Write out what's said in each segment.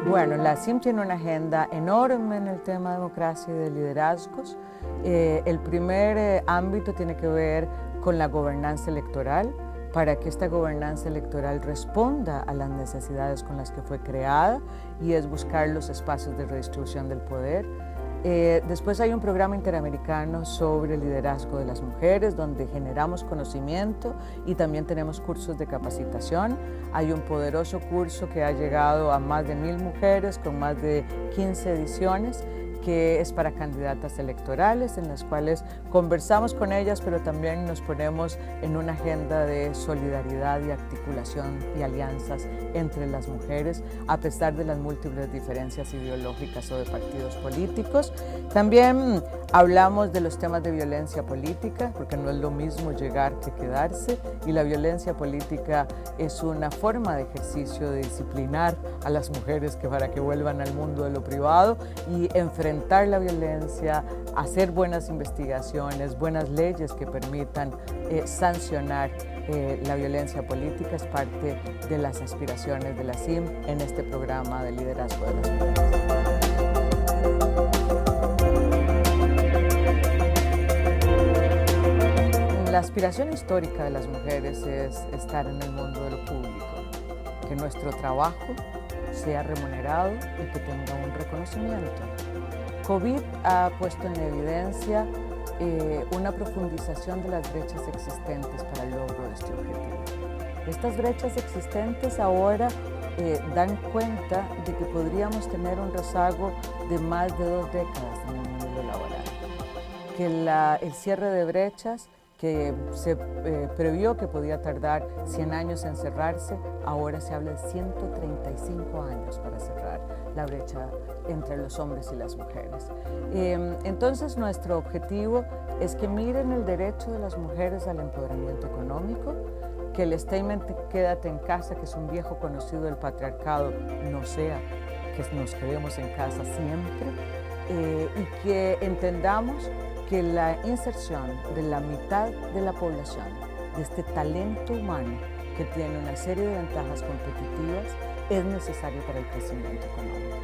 Bueno, la CIM tiene una agenda enorme en el tema de democracia y de liderazgos. El primer ámbito tiene que ver con la gobernanza electoral, para que esta gobernanza electoral responda a las necesidades con las que fue creada, y es buscar los espacios de redistribución del poder. Después hay un programa interamericano sobre el liderazgo de las mujeres, donde generamos conocimiento y también tenemos cursos de capacitación. Hay un poderoso curso que ha llegado a más de 1000 mujeres con más de 15 ediciones, que es para candidatas electorales, en las cuales conversamos con ellas, pero también nos ponemos en una agenda de solidaridad y articulación y alianzas entre las mujeres, a pesar de las múltiples diferencias ideológicas o de partidos políticos. También hablamos de los temas de violencia política, porque no es lo mismo llegar que quedarse, y la violencia política es una forma de ejercicio de disciplinar a las mujeres para que vuelvan al mundo de lo privado y enfrentar la violencia, hacer buenas investigaciones, buenas leyes que permitan sancionar la violencia política. Es parte de las aspiraciones de la CIM en este programa de liderazgo de las mujeres. La aspiración histórica de las mujeres es estar en el mundo de lo público, que nuestro trabajo sea remunerado y que tenga un reconocimiento. COVID ha puesto en evidencia una profundización de las brechas existentes para el logro de este objetivo. Estas brechas existentes ahora dan cuenta de que podríamos tener un rezago de más de 2 décadas en el mundo laboral, que el cierre de brechas que se previó que podía tardar 100 años en cerrarse, ahora se habla de 135 años para cerrar la brecha entre los hombres y las mujeres. Entonces, nuestro objetivo es que miren el derecho de las mujeres al empoderamiento económico, que el statement "quédate en casa", que es un viejo conocido del patriarcado, no sea que nos quedemos en casa siempre, y que entendamos que la inserción de la mitad de la población, de este talento humano que tiene una serie de ventajas competitivas, es necesario para el crecimiento económico.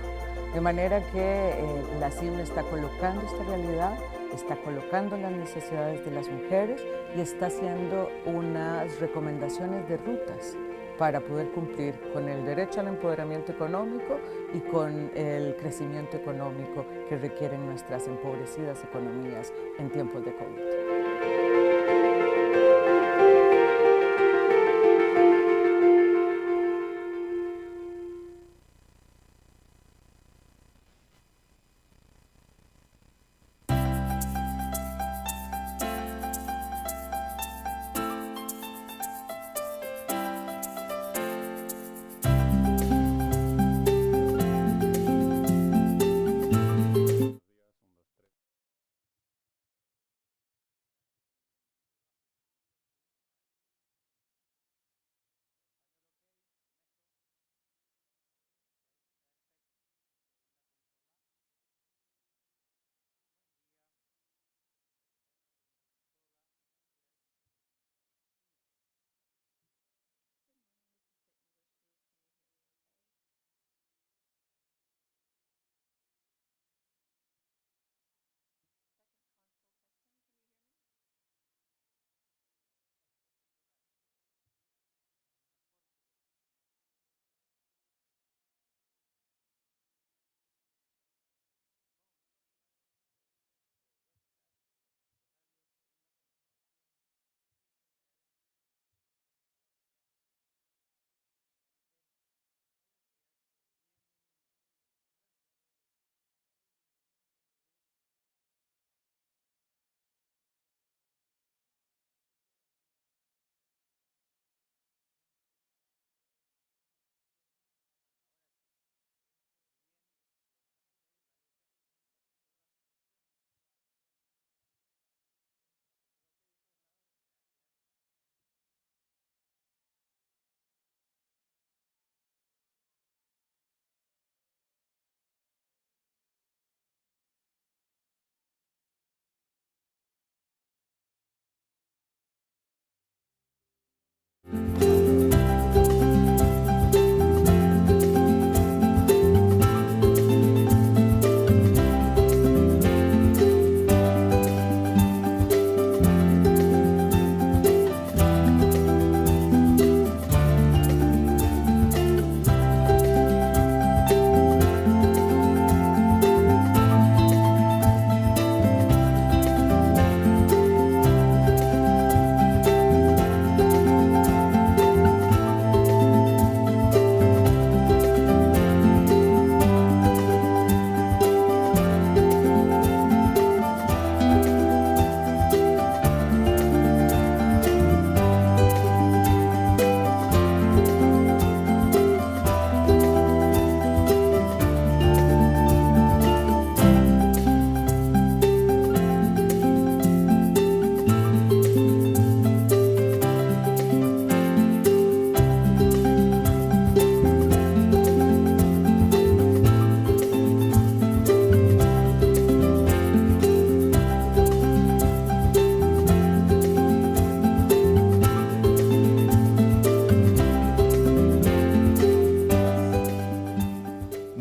De manera que la CIM está colocando esta realidad, está colocando las necesidades de las mujeres y está haciendo unas recomendaciones de rutas para poder cumplir con el derecho al empoderamiento económico y con el crecimiento económico que requieren nuestras empobrecidas economías en tiempos de COVID.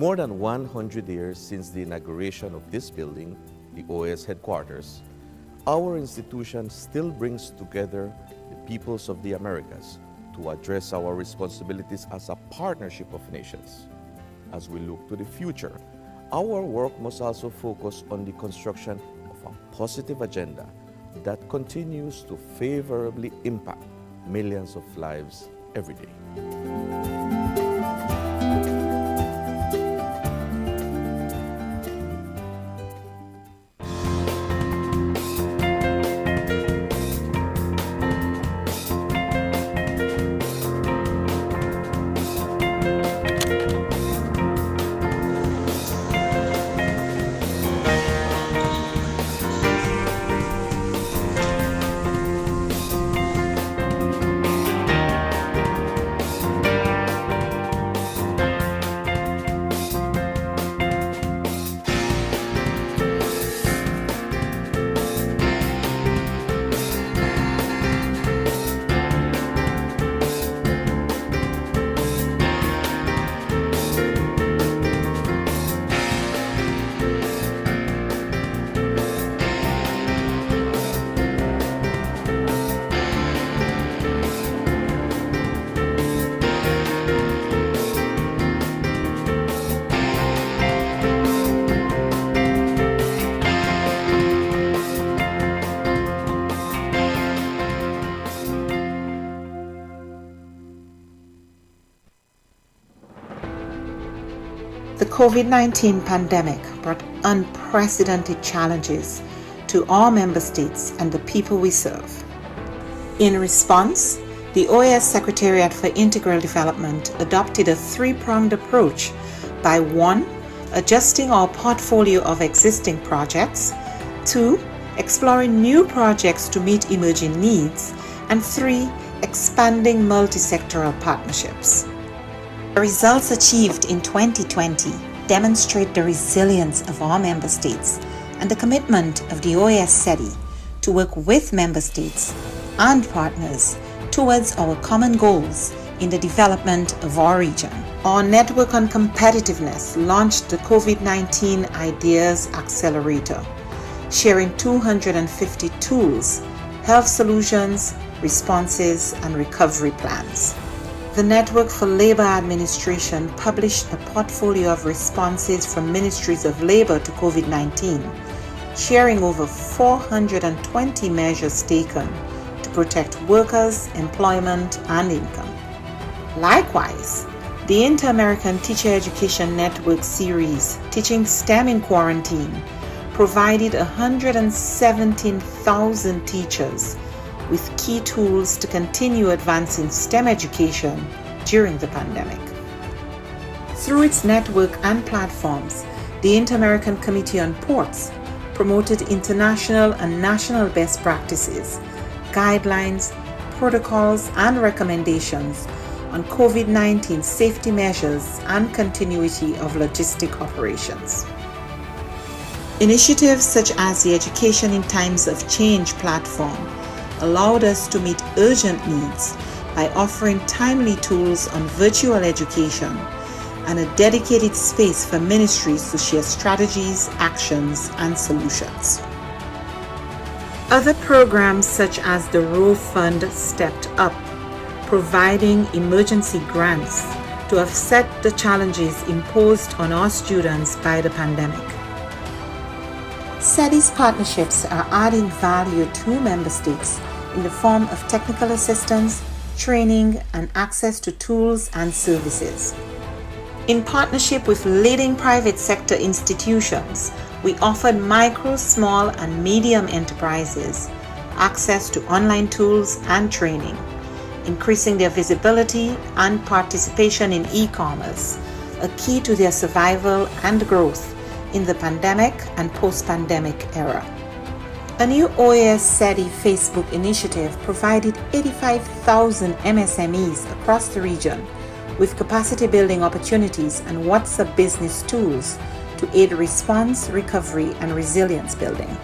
more than 100 years since the inauguration of this building, the OAS headquarters, our institution still brings together the peoples of the Americas to address our responsibilities as a partnership of nations. As we look to the future, our work must also focus on the construction of a positive agenda that continues to favorably impact millions of lives every day. The COVID-19 pandemic brought unprecedented challenges to our member states and the people we serve. In response, the OAS Secretariat for Integral Development adopted a three-pronged approach by 1. Adjusting our portfolio of existing projects, 2. Exploring new projects to meet emerging needs, and 3. Expanding multi-sectoral partnerships. The results achieved in 2020 demonstrate the resilience of our member states and the commitment of the OAS SETI to work with member states and partners towards our common goals in the development of our region. Our Network on Competitiveness launched the COVID-19 Ideas Accelerator, sharing 250 tools, health solutions, responses, and recovery plans. The Network for Labor Administration published a portfolio of responses from ministries of labor to COVID-19, sharing over 420 measures taken to protect workers, employment, and income. Likewise, the Inter-American Teacher Education Network series, Teaching STEM in Quarantine, provided 117,000 teachers with key tools to continue advancing STEM education during the pandemic. Through its network and platforms, the Inter-American Committee on Ports promoted international and national best practices, guidelines, protocols, and recommendations on COVID-19 safety measures and continuity of logistic operations. Initiatives such as the Education in Times of Change platform allowed us to meet urgent needs by offering timely tools on virtual education and a dedicated space for ministries to share strategies, actions, and solutions. Other programs such as the Row Fund stepped up, providing emergency grants to offset the challenges imposed on our students by the pandemic. SETI's partnerships are adding value to member states in the form of technical assistance, training, and access to tools and services. In partnership with leading private sector institutions, we offered micro, small, and medium enterprises access to online tools and training, increasing their visibility and participation in e-commerce, a key to their survival and growth in the pandemic and post-pandemic era. A new OAS SETI Facebook initiative provided 85,000 MSMEs across the region with capacity building opportunities and WhatsApp business tools to aid response, recovery, and resilience building.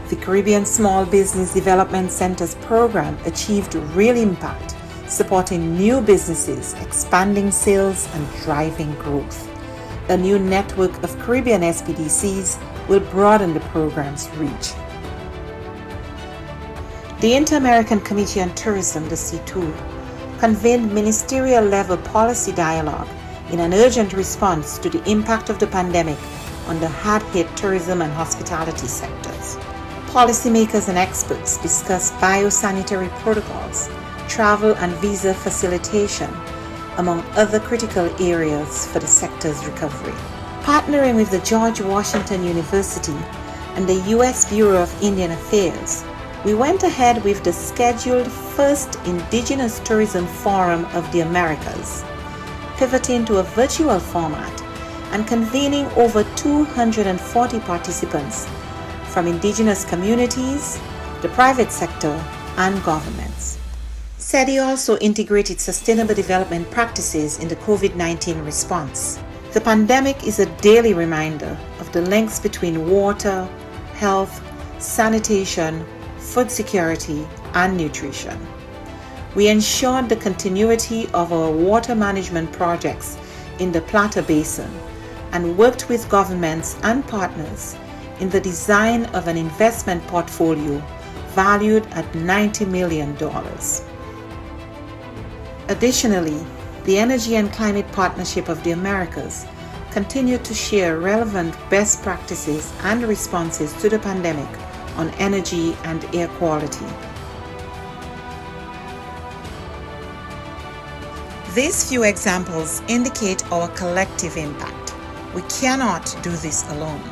The Caribbean Small Business Development Center's program achieved real impact, supporting new businesses, expanding sales, and driving growth. A new network of Caribbean SPDCs will broaden the program's reach. The Inter-American Committee on Tourism, the C2, convened ministerial-level policy dialogue in an urgent response to the impact of the pandemic on the hard-hit tourism and hospitality sectors. Policymakers and experts discussed biosanitary protocols, travel and visa facilitation, among other critical areas for the sector's recovery. Partnering with the George Washington University and the U.S. Bureau of Indian Affairs, we went ahead with the scheduled first Indigenous Tourism Forum of the Americas, pivoting to a virtual format and convening over 240 participants from indigenous communities, the private sector, and governments. SETI also integrated sustainable development practices in the COVID-19 response. The pandemic is a daily reminder of the links between water, health, sanitation, food security, and nutrition. We ensured the continuity of our water management projects in the Plata Basin and worked with governments and partners in the design of an investment portfolio valued at $90 million. Additionally, the Energy and Climate Partnership of the Americas continued to share relevant best practices and responses to the pandemic on energy and air quality. These few examples indicate our collective impact. We cannot do this alone.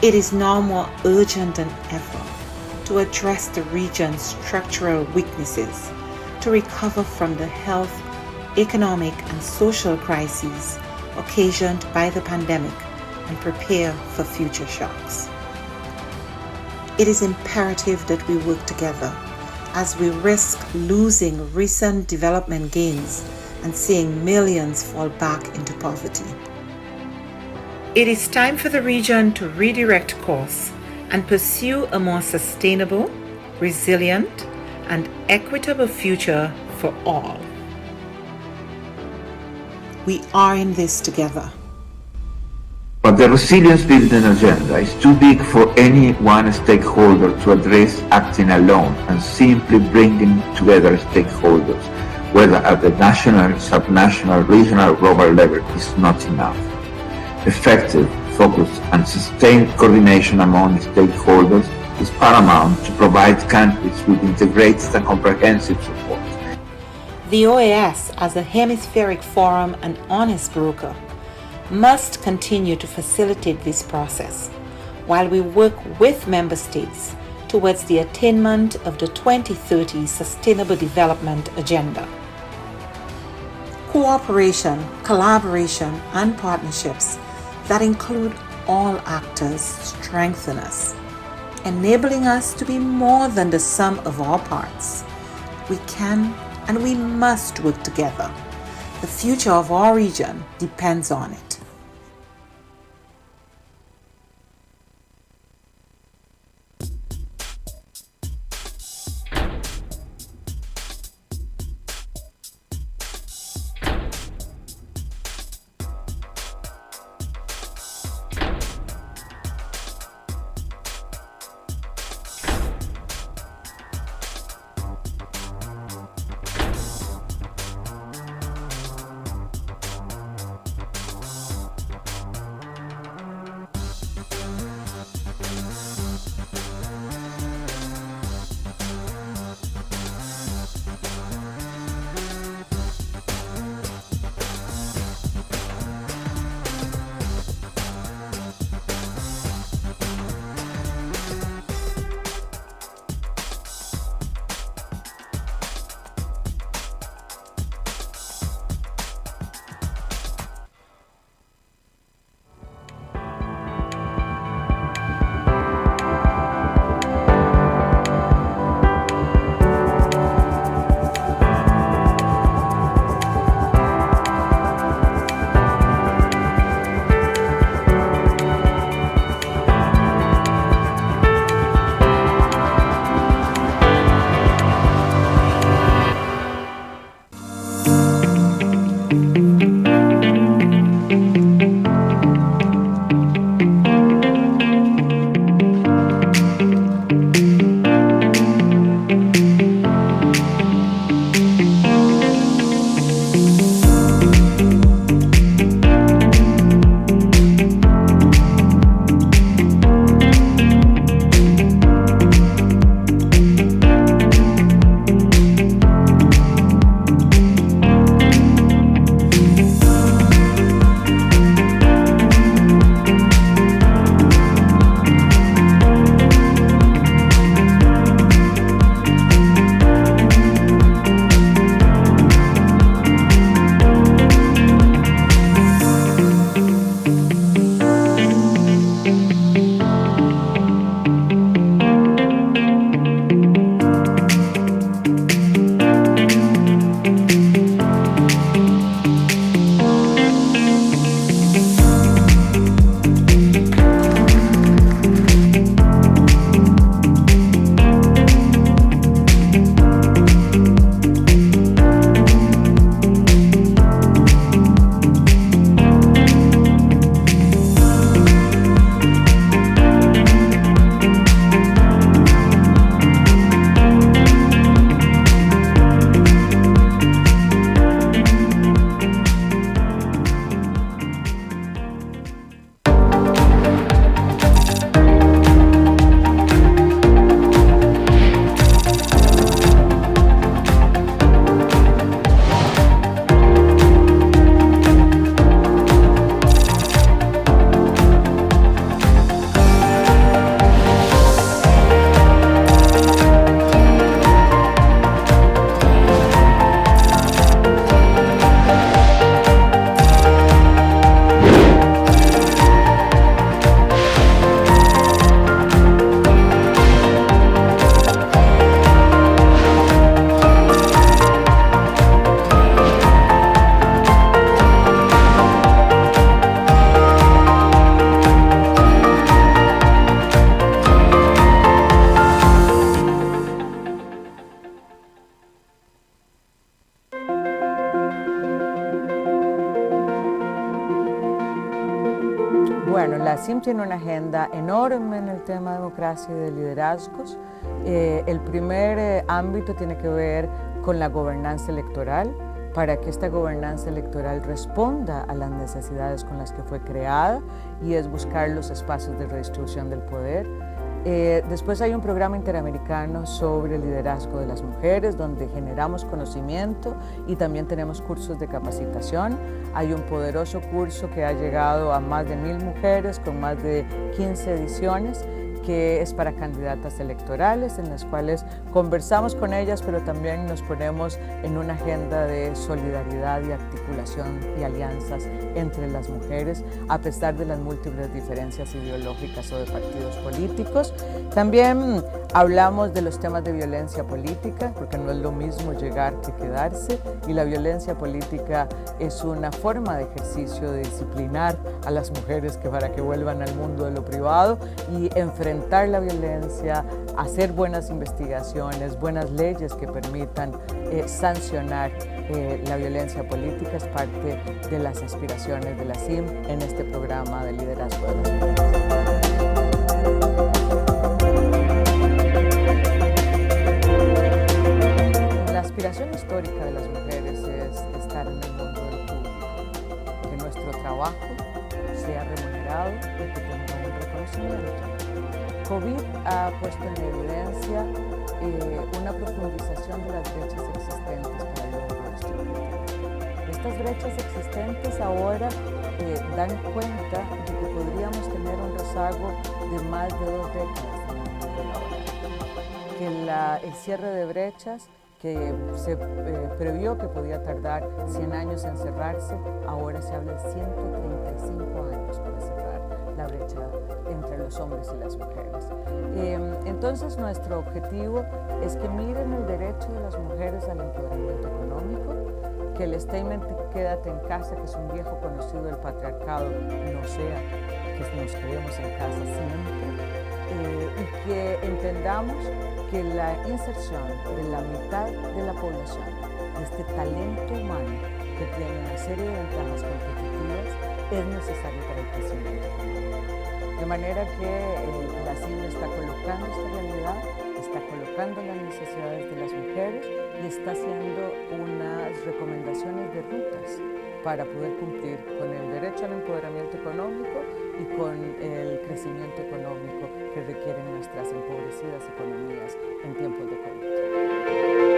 It is now more urgent than ever to address the region's structural weaknesses, to recover from the health, economic, and social crises occasioned by the pandemic and prepare for future shocks. It is imperative that we work together as we risk losing recent development gains and seeing millions fall back into poverty. It is time for the region to redirect course and pursue a more sustainable, resilient, and equitable future for all. We are in this together. But the resilience building agenda is too big for any one stakeholder to address acting alone, and simply bringing together stakeholders, whether at the national, subnational, regional, or global level, is not enough. Effective, focused, and sustained coordination among stakeholders is paramount to provide countries with integrated and comprehensive support. The OAS, as a hemispheric forum and honest broker, must continue to facilitate this process while we work with member states towards the attainment of the 2030 Sustainable Development Agenda. Cooperation, collaboration, and partnerships that include all actors strengthen us, enabling us to be more than the sum of our parts. We can and we must work together. The future of our region depends on it. Bueno, la CIM tiene una agenda enorme en el tema de democracia y de liderazgos. El primer ámbito tiene que ver con la gobernanza electoral, para que esta gobernanza electoral responda a las necesidades con las que fue creada, y es buscar los espacios de redistribución del poder. Después hay un programa interamericano sobre el liderazgo de las mujeres, donde generamos conocimiento y también tenemos cursos de capacitación. Hay un poderoso curso que ha llegado a más de 1000 mujeres con más de 15 ediciones, que es para candidatas electorales, en las cuales conversamos con ellas, pero también nos ponemos en una agenda de solidaridad y articulación y alianzas entre las mujeres, a pesar de las múltiples diferencias ideológicas o de partidos políticos. También hablamos de los temas de violencia política, porque no es lo mismo llegar que quedarse, y la violencia política es una forma de ejercicio de disciplinar a las mujeres para que vuelvan al mundo de lo privado y enfrentar la violencia, hacer buenas investigaciones, buenas leyes que permitan sancionar la violencia política. Es parte de las aspiraciones de la CIM en este programa de liderazgo de las mujeres. La aspiración histórica de las mujeres es estar en el mundo del público, que nuestro trabajo sea remunerado y que tenga un reconocimiento. COVID ha puesto en evidencia una profundización de las brechas existentes para el logro de este objetivo. Estas brechas existentes ahora dan cuenta de que podríamos tener un rezago de más de 2 décadas en el mundo laboral, que el cierre de brechas que se previó que podía tardar 100 años en cerrarse, ahora se habla de 135 años para cerrar la brecha entre los hombres y las mujeres. Entonces, nuestro objetivo es que miren el derecho de las mujeres al empoderamiento económico, que el statement "quédate en casa", que es un viejo conocido del patriarcado, no sea que nos quedemos en casa siempre, y que entendamos que la inserción de la mitad de la población, de este talento humano que tiene una serie de ventajas competitivas, es necesario para el crecimiento económico. De manera que la CIM está colocando esta realidad, está colocando las necesidades de las mujeres y está haciendo unas recomendaciones de rutas para poder cumplir con el derecho al empoderamiento económico y con el crecimiento económico que requieren nuestras empobrecidas economías en tiempos de COVID.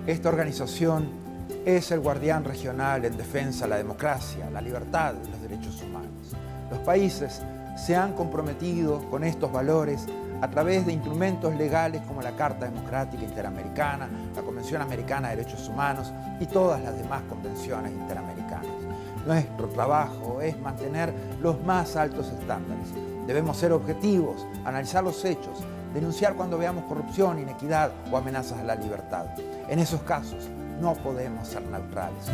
Esta organización es el guardián regional en defensa de la democracia, la libertad y los derechos humanos. Los países se han comprometido con estos valores a través de instrumentos legales como la Carta Democrática Interamericana, la Convención Americana de Derechos Humanos y todas las demás convenciones interamericanas. Nuestro trabajo es mantener los más altos estándares. Debemos ser objetivos, analizar los hechos, denunciar cuando veamos corrupción, inequidad o amenazas a la libertad. En esos casos, no podemos ser neutrales.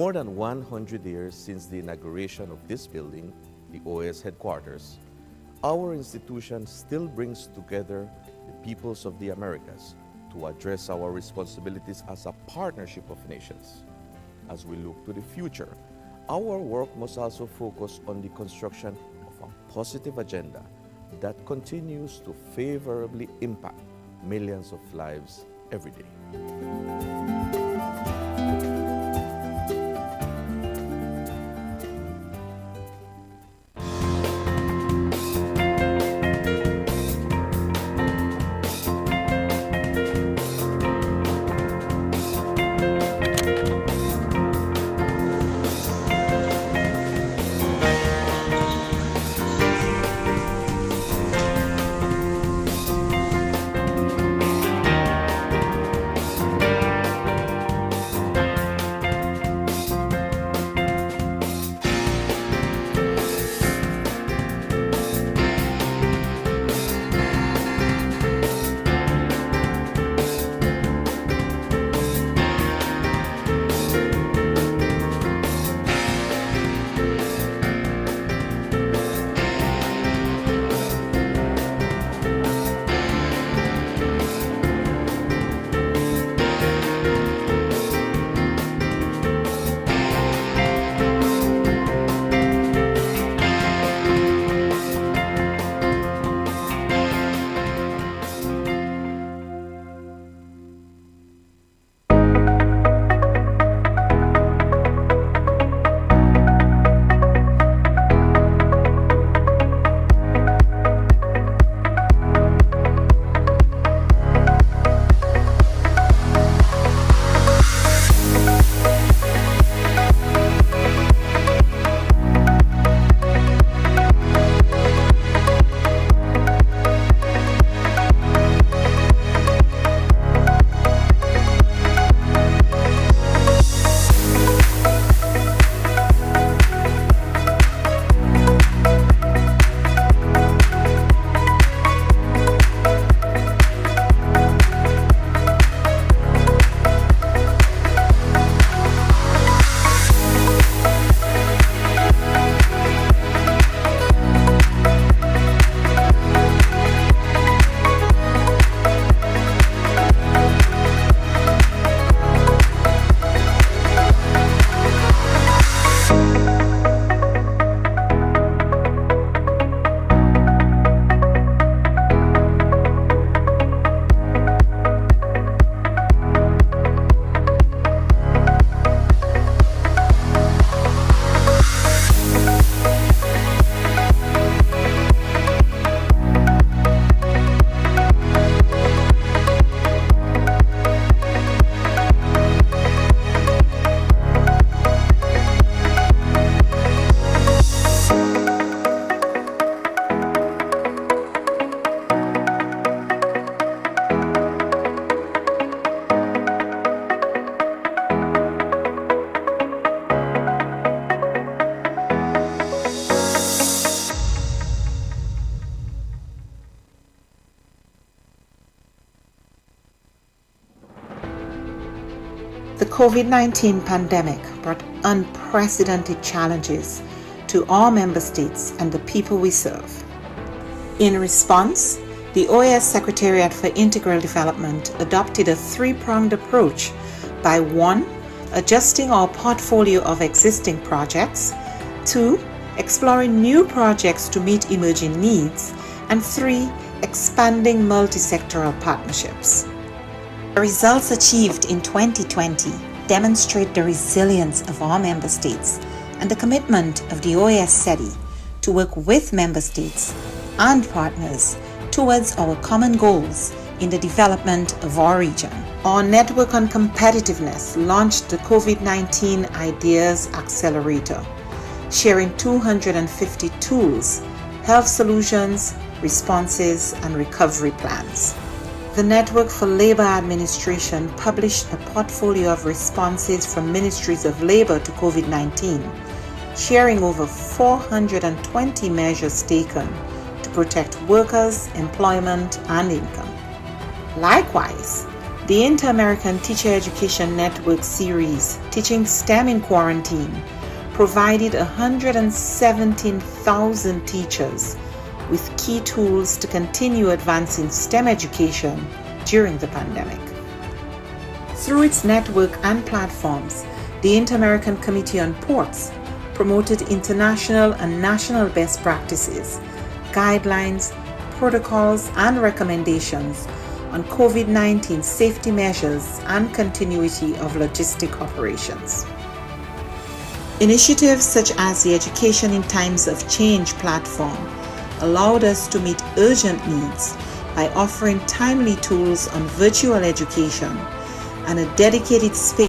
more than 100 years since the inauguration of this building, the OAS headquarters, our institution still brings together the peoples of the Americas to address our responsibilities as a partnership of nations. As we look to the future, our work must also focus on the construction of a positive agenda that continues to favorably impact millions of lives every day. The COVID-19 pandemic brought unprecedented challenges to all member states and the people we serve. In response, the OAS Secretariat for Integral Development adopted a three-pronged approach by 1. Adjusting our portfolio of existing projects, 2. Exploring new projects to meet emerging needs, and 3. Expanding multi-sectoral partnerships. The results achieved in 2020 demonstrate the resilience of our member states and the commitment of the OAS SETI to work with member states and partners towards our common goals in the development of our region. Our Network on Competitiveness launched the COVID-19 Ideas Accelerator, sharing 250 tools, health solutions, responses, and recovery plans. The Network for Labor Administration published a portfolio of responses from ministries of labor to COVID-19, sharing over 420 measures taken to protect workers, employment, and income. Likewise, The Inter-American Teacher Education Network series, Teaching STEM in Quarantine, provided 117,000 teachers with key tools to continue advancing STEM education during the pandemic. Through its network and platforms, the Inter-American Committee on Ports promoted international and national best practices, guidelines, protocols, and recommendations on COVID-19 safety measures and continuity of logistic operations. Initiatives such as the Education in Times of Change platform allowed us to meet urgent needs by offering timely tools on virtual education and a dedicated space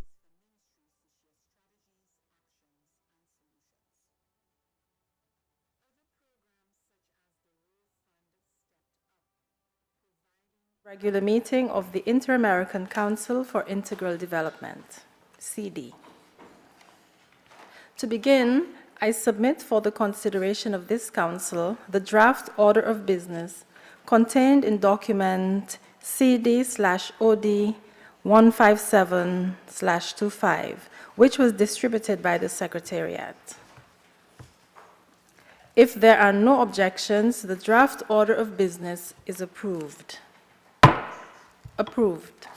Regular meeting of the Inter-American Council for Integral Development, CD. To begin, I submit for the consideration of this Council the draft order of business contained in document CD/OD 157/25, which was distributed by the Secretariat. If there are no objections, the draft order of business is approved. Approved.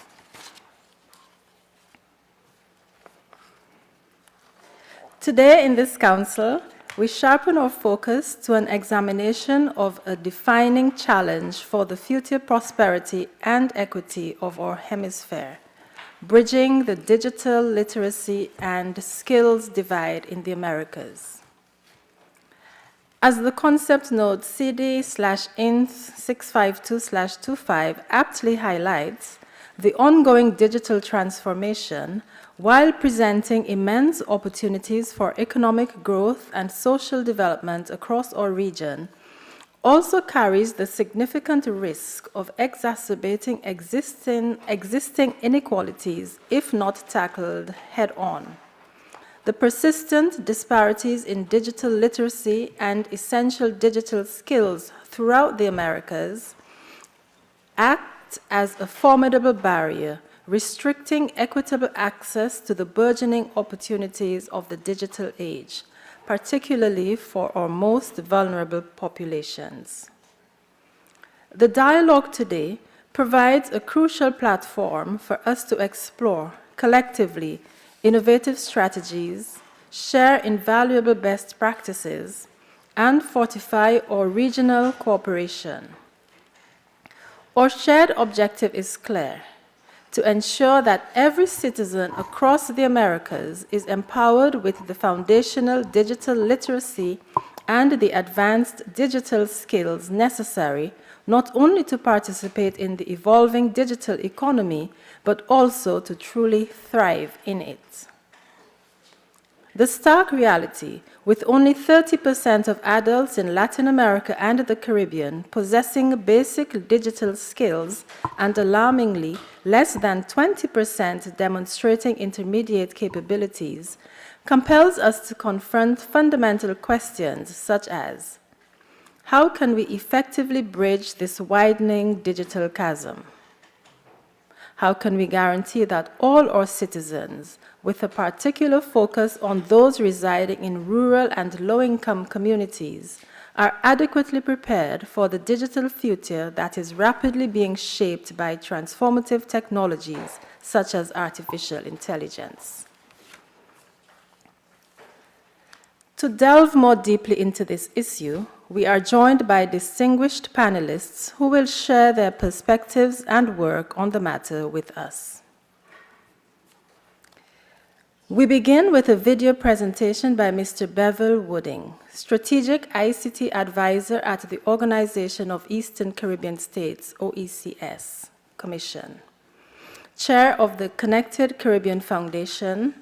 Today in this Council, we sharpen our focus to an examination of a defining challenge for the future prosperity and equity of our hemisphere, bridging the digital literacy and skills divide in the Americas. As the concept note CD/INT 652/25 aptly highlights, the ongoing digital transformation, while presenting immense opportunities for economic growth and social development across our region, also carries the significant risk of exacerbating existing inequalities if not tackled head-on. The persistent disparities in digital literacy and essential digital skills throughout the Americas act as a formidable barrier, restricting equitable access to the burgeoning opportunities of the digital age, particularly for our most vulnerable populations. The dialogue today provides a crucial platform for us to explore collectively innovative strategies, share invaluable best practices, and fortify our regional cooperation. Our shared objective is clear: to ensure that every citizen across the Americas is empowered with the foundational digital literacy and the advanced digital skills necessary not only to participate in the evolving digital economy, but also to truly thrive in it. The stark reality, with only 30% of adults in Latin America and the Caribbean possessing basic digital skills, and alarmingly, less than 20% demonstrating intermediate capabilities, compels us to confront fundamental questions such as: how can we effectively bridge this widening digital chasm? How can we guarantee that all our citizens, with a particular focus on those residing in rural and low-income communities, are adequately prepared for the digital future that is rapidly being shaped by transformative technologies such as artificial intelligence? To delve more deeply into this issue, we are joined by distinguished panelists who will share their perspectives and work on the matter with us. We begin with a video presentation by Mr. Bevel Wooding, Strategic ICT Advisor at the Organization of Eastern Caribbean States, OECS, Commission, Chair of the Connected Caribbean Foundation,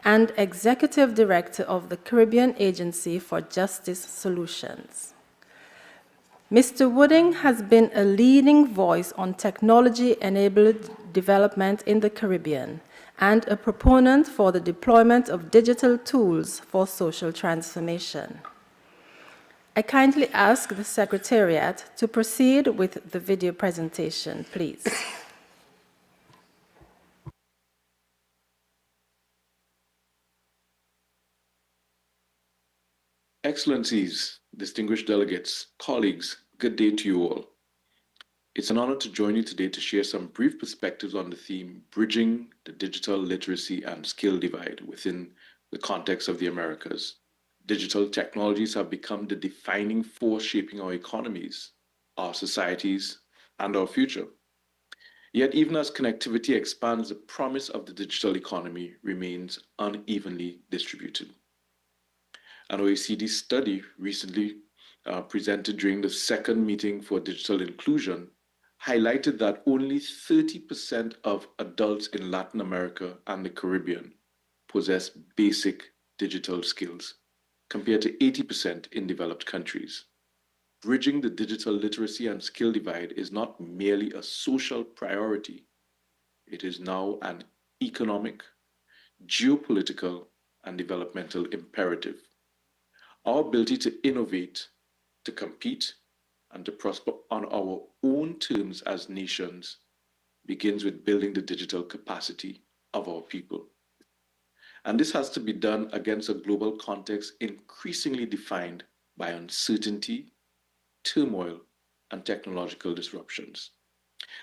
and Executive Director of the Caribbean Agency for Justice Solutions. Mr. Wooding has been a leading voice on technology-enabled development in the Caribbean and a proponent for the deployment of digital tools for social transformation. I kindly ask the Secretariat to proceed with the video presentation, please. Excellencies, distinguished delegates, colleagues, good day to you all. It's an honor to join you today to share some brief perspectives on the theme Bridging the Digital Literacy and Skill Divide within the context of the Americas. Digital technologies have become the defining force shaping our economies, our societies, and our future. Yet, even as connectivity expands, the promise of the digital economy remains unevenly distributed. An OECD study recently presented during the second meeting for digital inclusion highlighted that only 30% of adults in Latin America and the Caribbean possess basic digital skills, compared to 80% in developed countries. Bridging the digital literacy and skill divide is not merely a social priority, it is now an economic, geopolitical, and developmental imperative. Our ability to innovate, to compete, and to prosper on our own terms as nations begins with building the digital capacity of our people. And this has to be done against a global context increasingly defined by uncertainty, turmoil, and technological disruptions.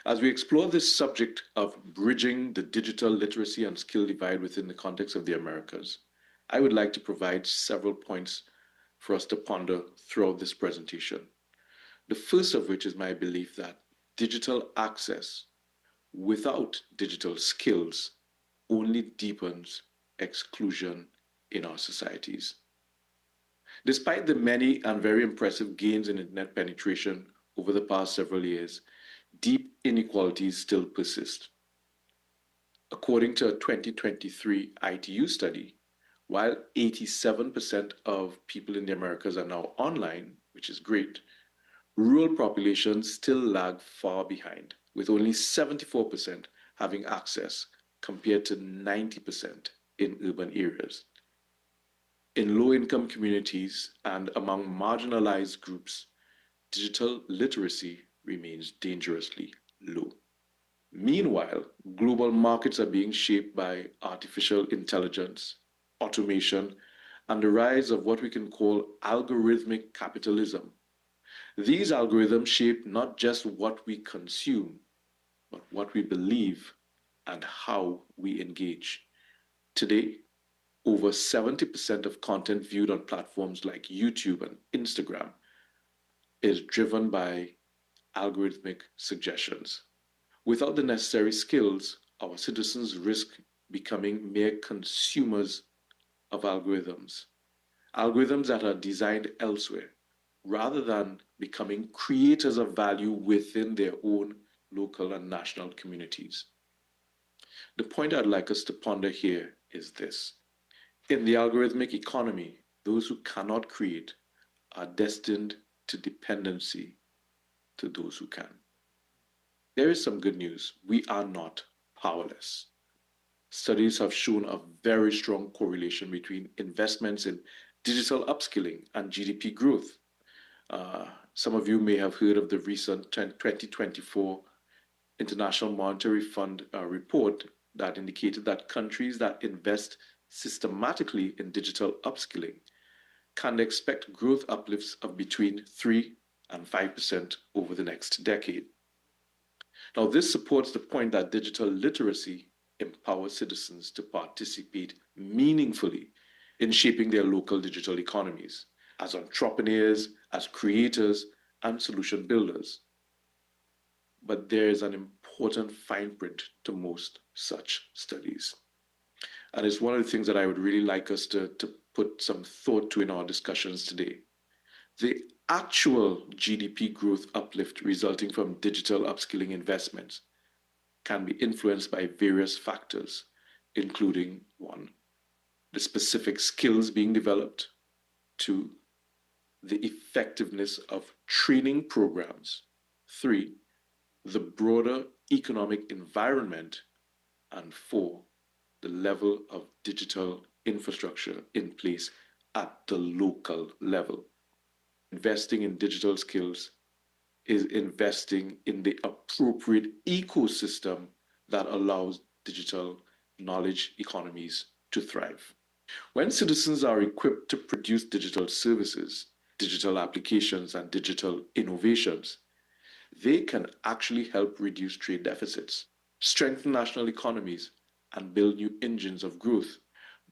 As we explore this subject of bridging the digital literacy and skill divide within the context of the Americas, I would like to provide several points for us to ponder throughout this presentation. The first of which is my belief that digital access without digital skills only deepens exclusion in our societies. Despite the many and very impressive gains in internet penetration over the past several years, deep inequalities still persist. According to a 2023 ITU study, while 87% of people in the Americas are now online, which is great, rural populations still lag far behind, with only 74% having access compared to 90% in urban areas. In low-income communities and among marginalized groups, digital literacy remains dangerously low. Meanwhile, global markets are being shaped by artificial intelligence, automation, and the rise of what we can call algorithmic capitalism. These algorithms shape not just what we consume, but what we believe and how we engage. Today, over 70% of content viewed on platforms like YouTube and Instagram is driven by algorithmic suggestions. Without the necessary skills, our citizens risk becoming mere consumers of algorithms, algorithms that are designed elsewhere, rather than becoming creators of value within their own local and national communities. The point I'd like us to ponder here is this. In the algorithmic economy, those who cannot create are destined to dependency to those who can. There is some good news. We are not powerless. Studies have shown a very strong correlation between investments in digital upskilling and GDP growth. Some of you may have heard of the recent 2024 International Monetary Fund report that indicated that countries that invest systematically in digital upskilling can expect growth uplifts of between 3 and 5% over the next decade. Now, this supports the point that digital literacy empowers citizens to participate meaningfully in shaping their local digital economies as entrepreneurs, as creators, and solution builders. But there is an important fine print to most such studies. And it's one of the things that I would really like us to put some thought to in our discussions today. The actual GDP growth uplift resulting from digital upskilling investments can be influenced by various factors, including 1, the specific skills being developed, 2, the effectiveness of training programs, 3, the broader economic environment, and 4, the level of digital infrastructure in place at the local level. Investing in digital skills is investing in the appropriate ecosystem that allows digital knowledge economies to thrive. When citizens are equipped to produce digital services, digital applications, and digital innovations, they can actually help reduce trade deficits, strengthen national economies, and build new engines of growth.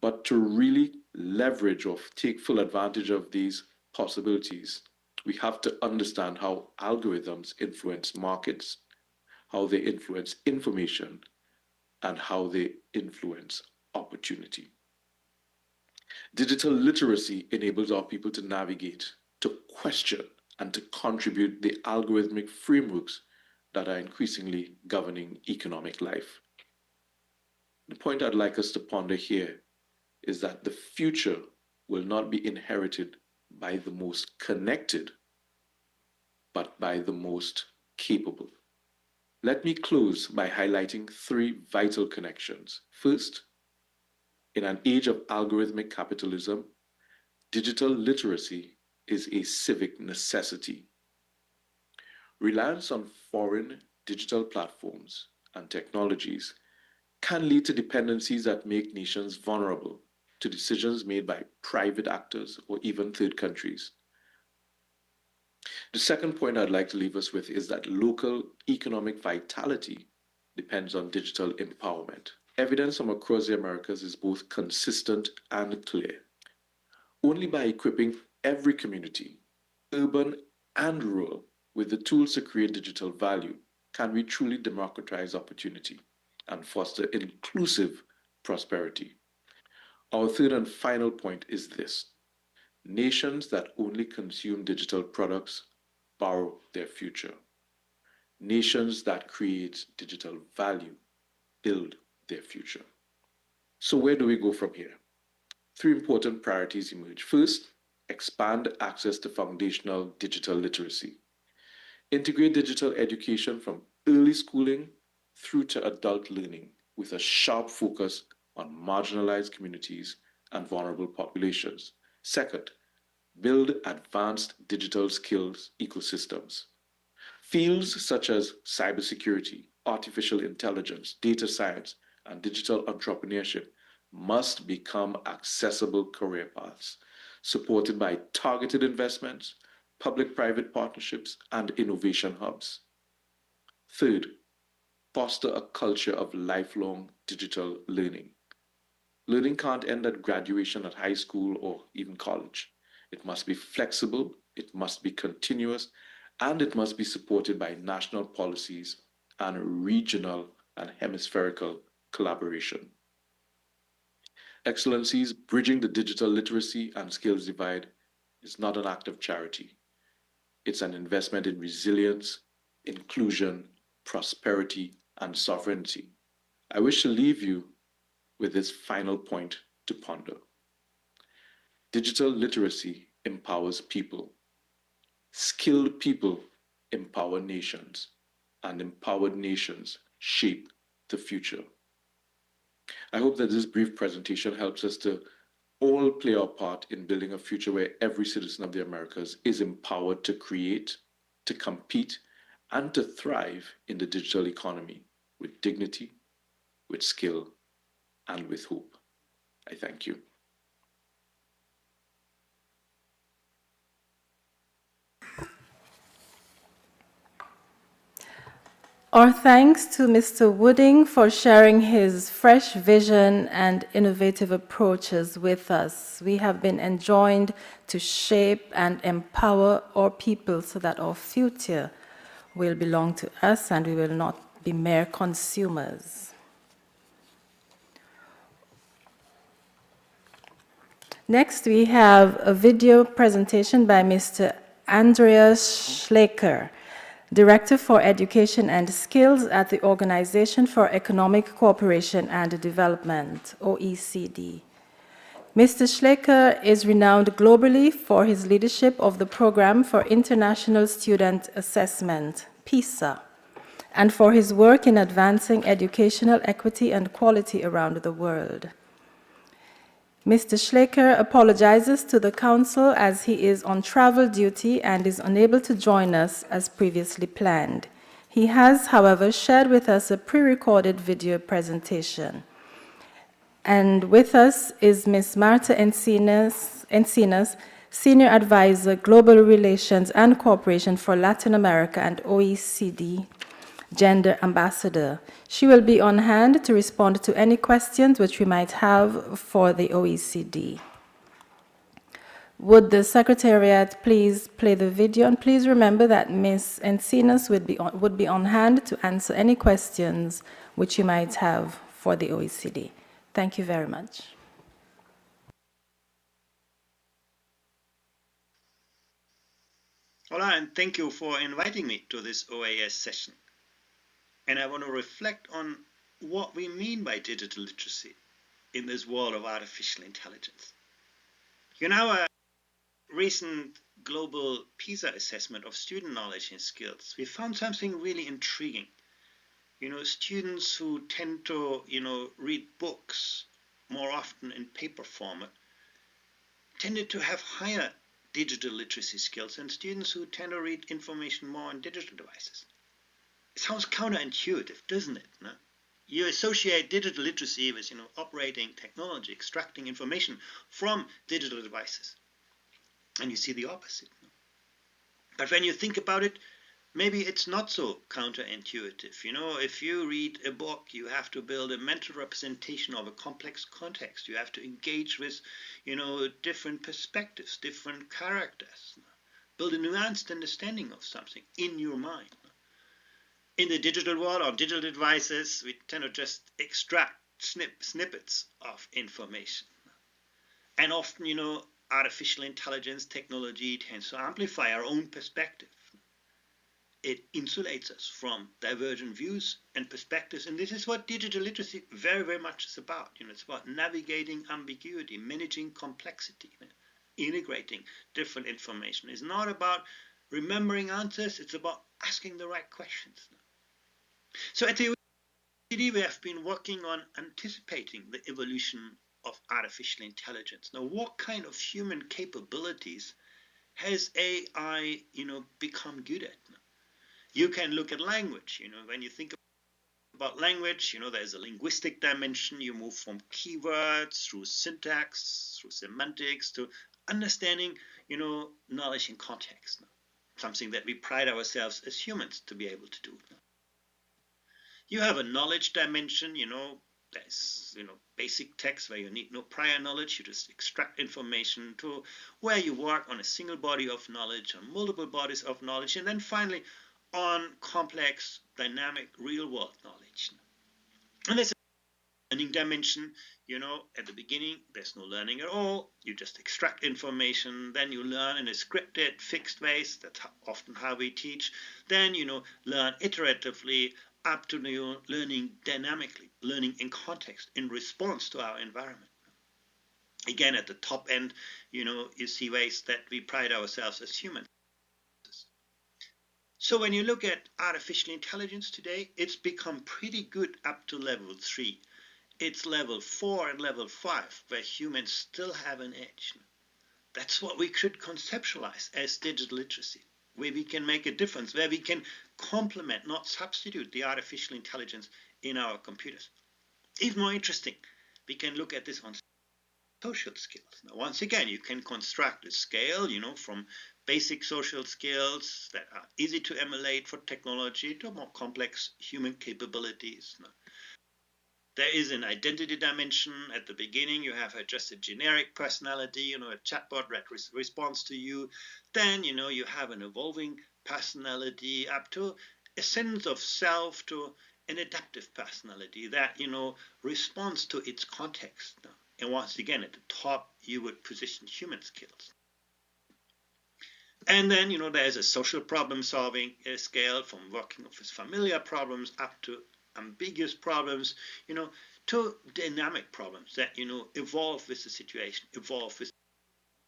But to really leverage or take full advantage of these possibilities, we have to understand how algorithms influence markets, how they influence information, and how they influence opportunity. Digital literacy enables our people to navigate, to question, and to contribute the algorithmic frameworks that are increasingly governing economic life. The point I'd like us to ponder here is that the future will not be inherited by the most connected, but by the most capable. Let me close by highlighting three vital connections. First, in an age of algorithmic capitalism, digital literacy is a civic necessity. Reliance on foreign digital platforms and technologies can lead to dependencies that make nations vulnerable to decisions made by private actors or even third countries. The second point I'd like to leave us with is that local economic vitality depends on digital empowerment. Evidence from across the Americas is both consistent and clear. Only by equipping every community, urban and rural, with the tools to create digital value can we truly democratize opportunity and foster inclusive prosperity. Our third and final point is this: nations that only consume digital products borrow their future. Nations that create digital value build their future. So where do we go from here? Three important priorities emerge. First, expand access to foundational digital literacy. Integrate digital education from early schooling through to adult learning with a sharp focus on marginalized communities and vulnerable populations. Second, build advanced digital skills ecosystems. Fields such as cybersecurity, artificial intelligence, data science, and digital entrepreneurship must become accessible career paths, supported by targeted investments, public-private partnerships, and innovation hubs. Third, foster a culture of lifelong digital learning. Learning can't end at graduation at high school or even college. It must be flexible, it must be continuous, and it must be supported by national policies and regional and hemispherical collaboration. Excellencies, bridging the digital literacy and skills divide is not an act of charity. It's an investment in resilience, inclusion, prosperity, and sovereignty. I wish to leave you with this final point to ponder. Digital literacy empowers people. Skilled people empower nations, and empowered nations shape the future. I hope that this brief presentation helps us to all play our part in building a future where every citizen of the Americas is empowered to create, to compete, and to thrive in the digital economy with dignity, with skill, and with hope. I thank you. Our thanks to Mr. Wooding for sharing his fresh vision and innovative approaches with us. We have been enjoined to shape and empower our people so that our future will belong to us and we will not be mere consumers. Next, we have a video presentation by Mr. Andreas Schleicher, Director for Education and Skills at the Organization for Economic Cooperation and Development, OECD. Mr. Schleicher is renowned globally for his leadership of the Program for International Student Assessment, PISA, and for his work in advancing educational equity and quality around the world. Mr. Schleicher apologizes to the Council as he is on travel duty and is unable to join us as previously planned. He has, however, shared with us a pre-recorded video presentation. And with us is Ms. Marta Encinas, Senior Advisor, Global Relations and Cooperation for Latin America and OECD Gender Ambassador. She will be on hand to respond to any questions which we might have for the OECD. Would the Secretariat please play the video, and please remember that Ms. Encinas would be on hand to answer any questions which you might have for the OECD. Thank you very much. Hola, and thank you for inviting me to this OAS session. And I want to reflect on what we mean by digital literacy in this world of artificial intelligence. You know, a recent global PISA assessment of student knowledge and skills, we found something really intriguing. You know, students who tend to, read books more often in paper format tended to have higher digital literacy skills than students who tend to read information more on digital devices. It sounds counterintuitive, doesn't it? No? You associate digital literacy with, operating technology, extracting information from digital devices. And you see the opposite. No? But when you think about it, maybe it's not so counterintuitive. You know, if you read a book, you have to build a mental representation of a complex context. You have to engage with, different perspectives, different characters. Build a nuanced understanding of something in your mind. In the digital world, on digital devices, we tend to just extract snippets of information. And often, artificial intelligence technology tends to amplify our own perspective. It insulates us from divergent views and perspectives. And this is what digital literacy very, very much is about. It's about navigating ambiguity, managing complexity, integrating different information. It's not about remembering answers. It's about asking the right questions. So at the OECD, we have been working on anticipating the evolution of artificial intelligence. Now, what kind of human capabilities has AI, become good at? You can look at language. When you think about language, there's a linguistic dimension. You move from keywords through syntax, through semantics, to understanding, knowledge in context. Something that we pride ourselves as humans to be able to do. You have a knowledge dimension. There's, basic text where you need no prior knowledge. You just extract information to where you work on a single body of knowledge, on multiple bodies of knowledge, and then finally on complex, dynamic, real-world knowledge. And there's a learning dimension. At the beginning, there's no learning at all. You just extract information. Then you learn in a scripted, fixed ways. That's often how we teach. Then, learn iteratively up to learning dynamically, learning in context, in response to our environment. Again, at the top end, you see ways that we pride ourselves as humans. So when you look at artificial intelligence today, it's become pretty good up to level 3. It's level 4 and level 5 where humans still have an edge. That's what we could conceptualize as digital literacy, where we can make a difference, where we can complement, not substitute, the artificial intelligence in our computers. Even more interesting, we can look at this on social skills. Now, once again, you can construct a scale, from basic social skills that are easy to emulate for technology to more complex human capabilities. Now, there is an identity dimension. At the beginning, you have just a generic personality, a chatbot that responds to you. Then, you have an evolving personality up to a sense of self, to an adaptive personality that, responds to its context. Now, and once again, at the top, you would position human skills. And then, there's a social problem-solving scale from working with familiar problems up to ambiguous problems, to dynamic problems that, evolve with the situation, evolve with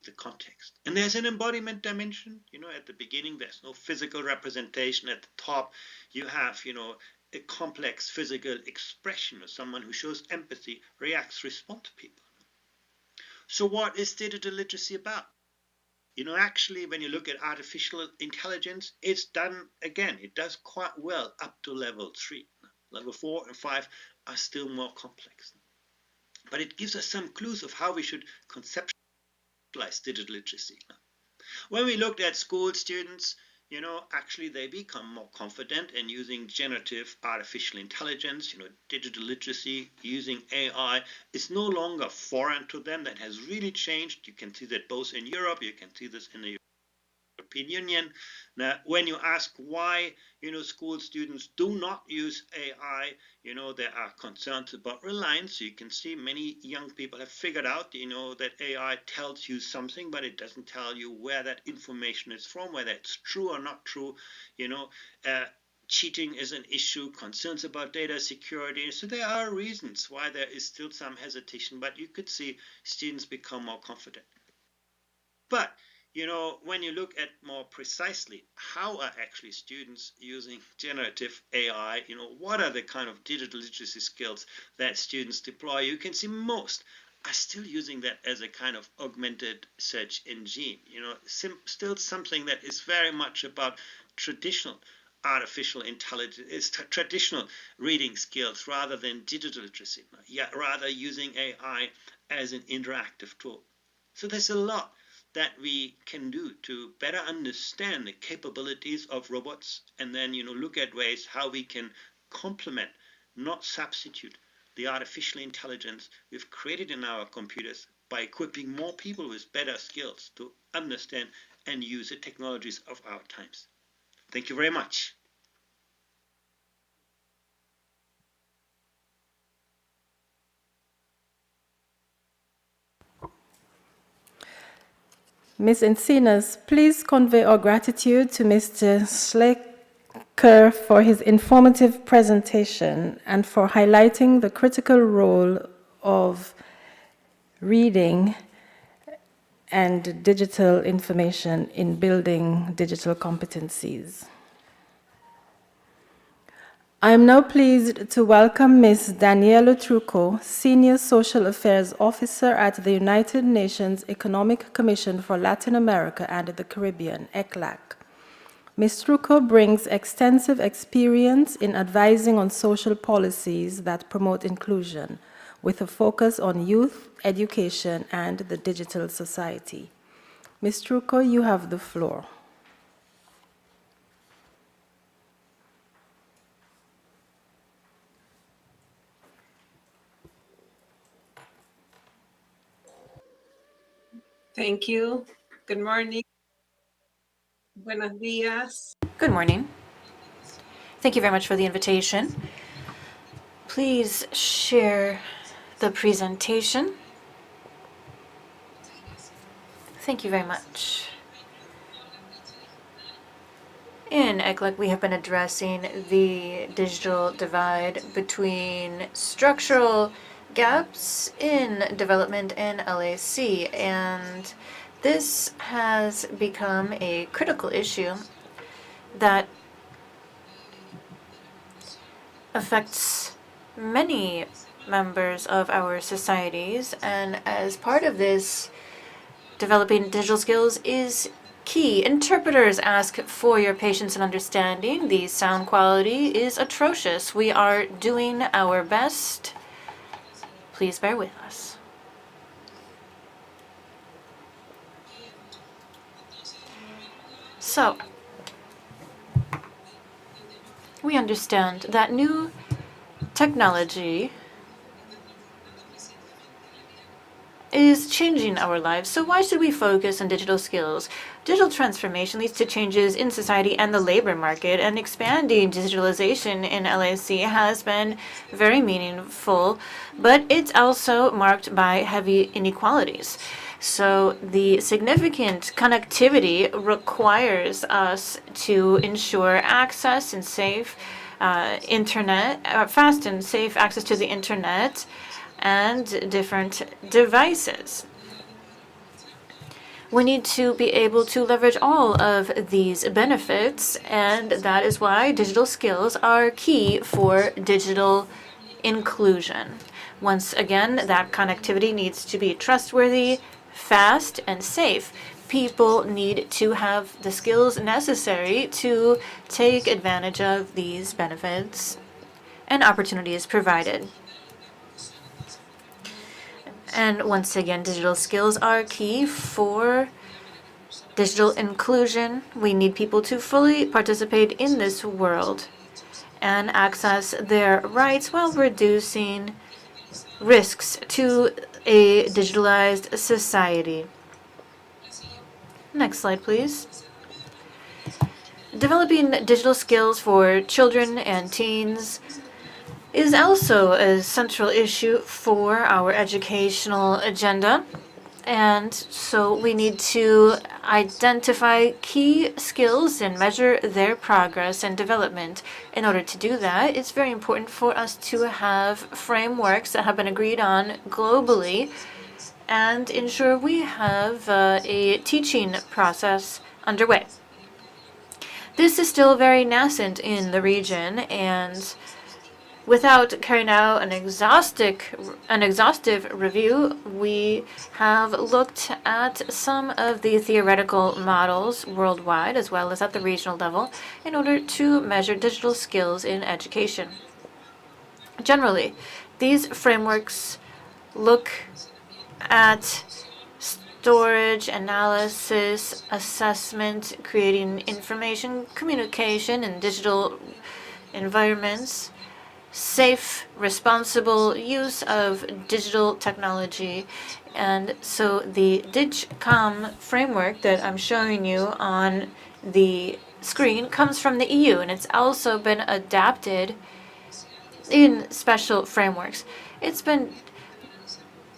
the context. And there's an embodiment dimension. At the beginning, there's no physical representation. At the top, you have, a complex physical expression of someone who shows empathy, reacts, responds to people. So what is digital literacy about? Actually, when you look at artificial intelligence, it's done, again, it does quite well up to level 3. Level 4 and 5 are still more complex. but it gives us some clues of how we should conceptualize digital literacy. When we looked at school students, actually they become more confident in using generative artificial intelligence. Digital literacy using AI is no longer foreign to them. That has really changed. You can see that both in Europe, you can see this in the European Union. Now, when you ask why, school students do not use AI, there are concerns about reliance. So you can see many young people have figured out, that AI tells you something, but it doesn't tell you where that information is from, whether it's true or not true. Cheating is an issue, concerns about data security. So there are reasons why there is still some hesitation, but you could see students become more confident. But when you look at more precisely how are actually students using generative AI, what are the kind of digital literacy skills that students deploy, you can see most are still using that as a kind of augmented search engine. Still something that is very much about traditional artificial intelligence, is traditional reading skills rather than digital literacy, rather using AI as an interactive tool. So there's a lot that we can do to better understand the capabilities of robots, and then look at ways how we can complement, not substitute, the artificial intelligence we've created in our computers by equipping more people with better skills to understand and use the technologies of our times. Thank you very much. Ms. Encinas, please convey our gratitude to Mr. Schleicher for his informative presentation and for highlighting the critical role of reading and digital information in building digital competencies. I am now pleased to welcome Ms. Daniela Trucco, Senior Social Affairs Officer at the United Nations Economic Commission for Latin America and the Caribbean, ECLAC. Ms. Trucco brings extensive experience in advising on social policies that promote inclusion, with a focus on youth, education, and the digital society. Ms. Trucco, you have the floor. Thank you. Good morning. Buenos días. Good morning. Thank you very much for the invitation. Please share the presentation. Thank you very much. In ECLAC, we have been addressing the digital divide between structural gaps in development and LAC, and this has become a critical issue that affects many members of our societies, and as part of this, developing digital skills is key. Interpreters ask for your patience and understanding. The sound quality is atrocious. We are doing our best. Please bear with us. So, we understand that new technology is changing our lives. So why should we focus on digital skills? Digital transformation leads to changes in society and the labor market, and expanding digitalization in LAC has been very meaningful, but it's also marked by heavy inequalities. So the significant connectivity requires us to ensure access and safe fast and safe access to the internet and different devices. We need to be able to leverage all of these benefits, and that is why digital skills are key for digital inclusion. Once again, that connectivity needs to be trustworthy, fast, and safe. People need to have the skills necessary to take advantage of these benefits and opportunities provided. And once again, digital skills are key for digital inclusion. We need people to fully participate in this world and access their rights while reducing risks to a digitalized society. Next slide, please. Developing digital skills for children and teens is also a central issue for our educational agenda. And so we need to identify key skills and measure their progress and development. In order to do that, it's very important for us to have frameworks that have been agreed on globally and ensure we have a teaching process underway. This is still very nascent in the region, and without carrying out an exhaustive review, we have looked at some of the theoretical models worldwide as well as at the regional level in order to measure digital skills in education. Generally, these frameworks look at storage, analysis, assessment, creating information, communication in digital environments, safe, responsible use of digital technology. And so the DigCom framework that I'm showing you on the screen comes from the EU, and it's also been adapted in special frameworks. It's been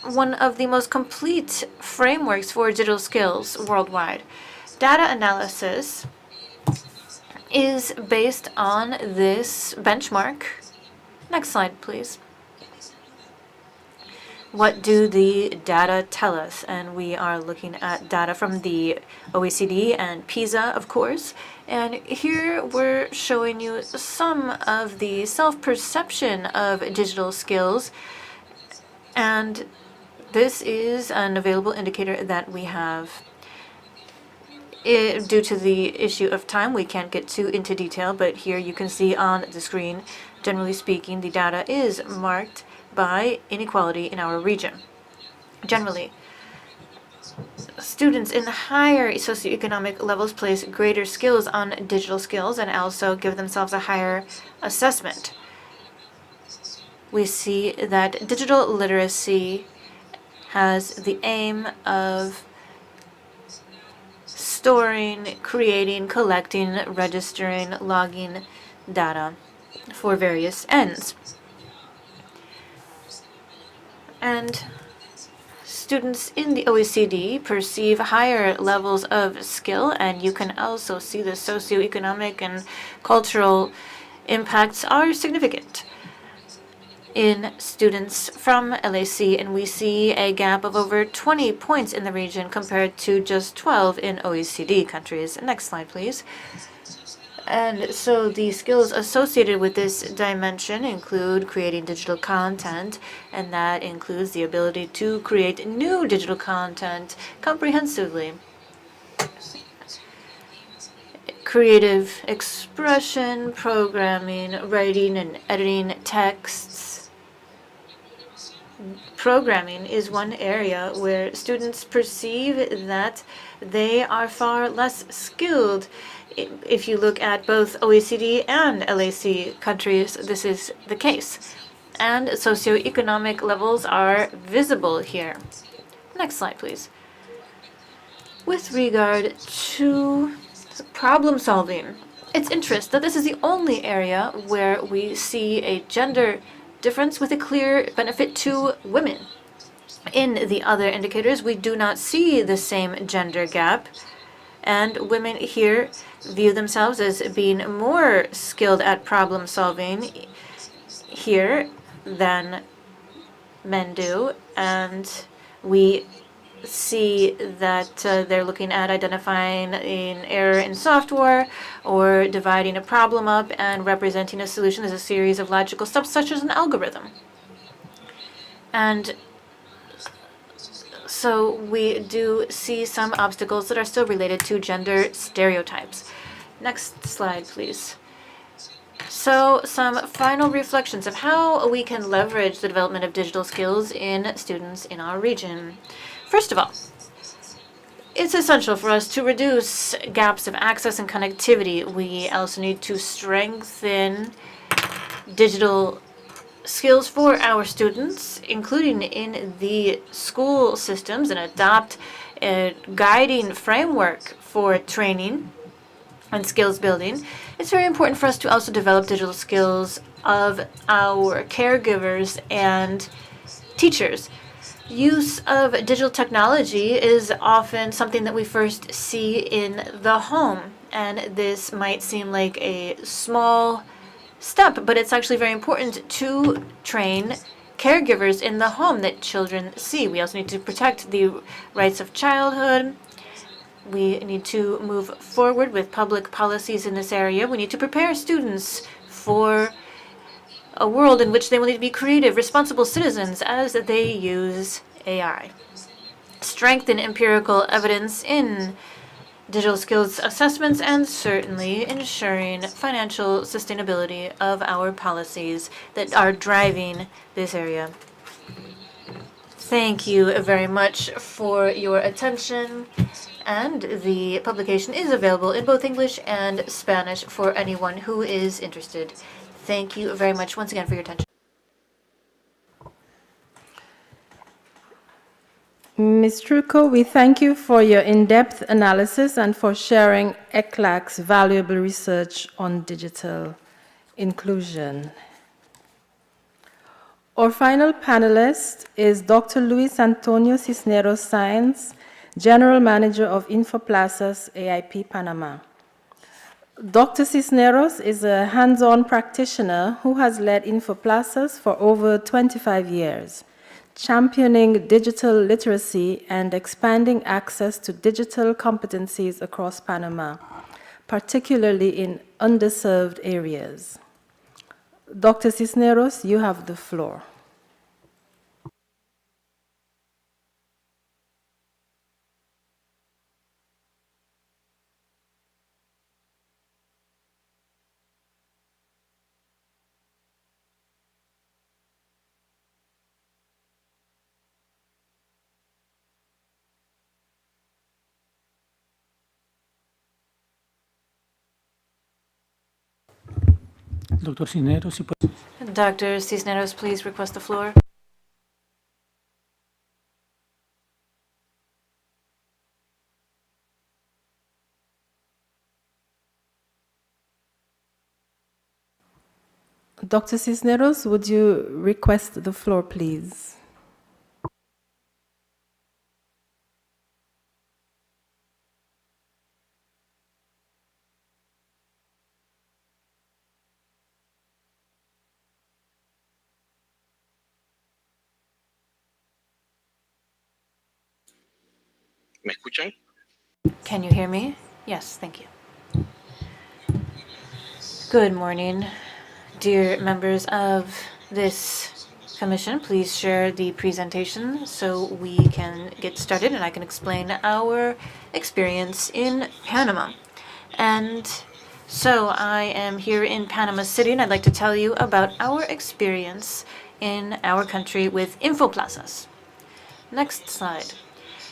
one of the most complete frameworks for digital skills worldwide. Data analysis is based on this benchmark. Next slide, please. What do the data tell us? And we are looking at data from the OECD and PISA, of course. And here we're showing you some of the self-perception of digital skills. And this is an available indicator that we have. Due to the issue of time, we can't get too into detail, but here you can see on the screen, generally speaking, the data is marked by inequality in our region. Generally, students in the higher socioeconomic levels place greater skills on digital skills and also give themselves a higher assessment. We see that digital literacy has the aim of storing, creating, collecting, registering, logging data for various ends. And students in the OECD perceive higher levels of skill, and you can also see the socioeconomic and cultural impacts are significant in students from LAC, and we see a gap of over 20 points in the region compared to just 12 in OECD countries. Next slide, please. And so the skills associated with this dimension include creating digital content, and that includes the ability to create new digital content comprehensively. Creative expression, programming, writing and editing texts. Programming is one area where students perceive that they are far less skilled. If you look at both OECD and LAC countries, this is the case. And socioeconomic levels are visible here. Next slide, please. With regard to problem solving, it's interesting that this is the only area where we see a gender difference with a clear benefit to women. In the other indicators, we do not see the same gender gap, and women here view themselves as being more skilled at problem solving here than men do, and we see that they're looking at identifying an error in software or dividing a problem up and representing a solution as a series of logical steps such as an algorithm. And so we do see some obstacles that are still related to gender stereotypes. Next slide, please. So some final reflections of how we can leverage the development of digital skills in students in our region. First of all, it's essential for us to reduce gaps of access and connectivity. We also need to strengthen digital skills for our students, including in the school systems, and adopt a guiding framework for training and skills building. It's very important for us to also develop digital skills of our caregivers and teachers. Use of digital technology is often something that we first see in the home, and this might seem like a small step, but it's actually very important to train caregivers in the home that children see. We also need to protect the rights of childhood. We need to move forward with public policies in this area. We need to prepare students for a world in which they will need to be creative, responsible citizens as they use AI. Strengthen empirical evidence in digital skills assessments, and certainly ensuring financial sustainability of our policies that are driving this area. Thank you very much for your attention, and the publication is available in both English and Spanish for anyone who is interested. Thank you very much once again for your attention. Ms. Trucco, we thank you for your in-depth analysis and for sharing ECLAC's valuable research on digital inclusion. Our final panelist is Dr. Luis Antonio Cisneros Sáenz, General Manager of Infoplazas AIP Panama. Dr. Cisneros is a hands-on practitioner who has led Infoplazas for over 25 years, championing digital literacy and expanding access to digital competencies across Panama, particularly in underserved areas. Dr. Cisneros, you have the floor. Doctor Cisneros, si puede. Dr. Cisneros, please request the floor. Dr. Cisneros, would you request the floor, please? ¿Me escuchan? Can you hear me? Yes, thank you. Good morning, dear members of this commission. Please share the presentation so we can get started and I can explain our experience in Panama. And so I am here in Panama City, and I'd like to tell you about our experience in our country with Infoplazas. Next slide.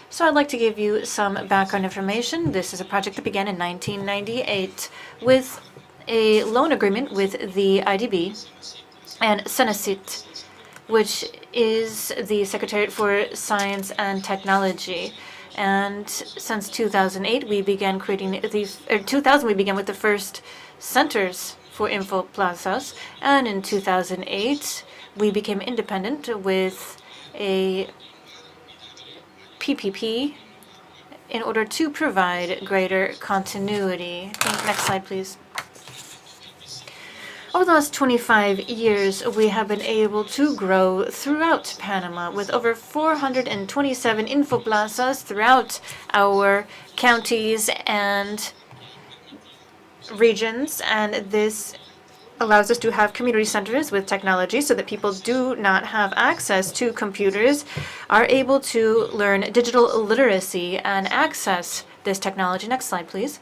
So I'd like to give you some background information. This is a project that began in 1998 with a loan agreement with the IDB and Cenecit, which is the Secretariat for Science and Technology. And since 2008, we began creating these, 2000, we began with the first centers for Infoplazas. And in 2008, we became independent with a PPP in order to provide greater continuity. Next slide, please. Over the last 25 years, we have been able to grow throughout Panama with over 427 Infoplazas throughout our counties and regions, and this allows us to have community centers with technology so that people do not have access to computers are able to learn digital literacy and access this technology. Next slide, please.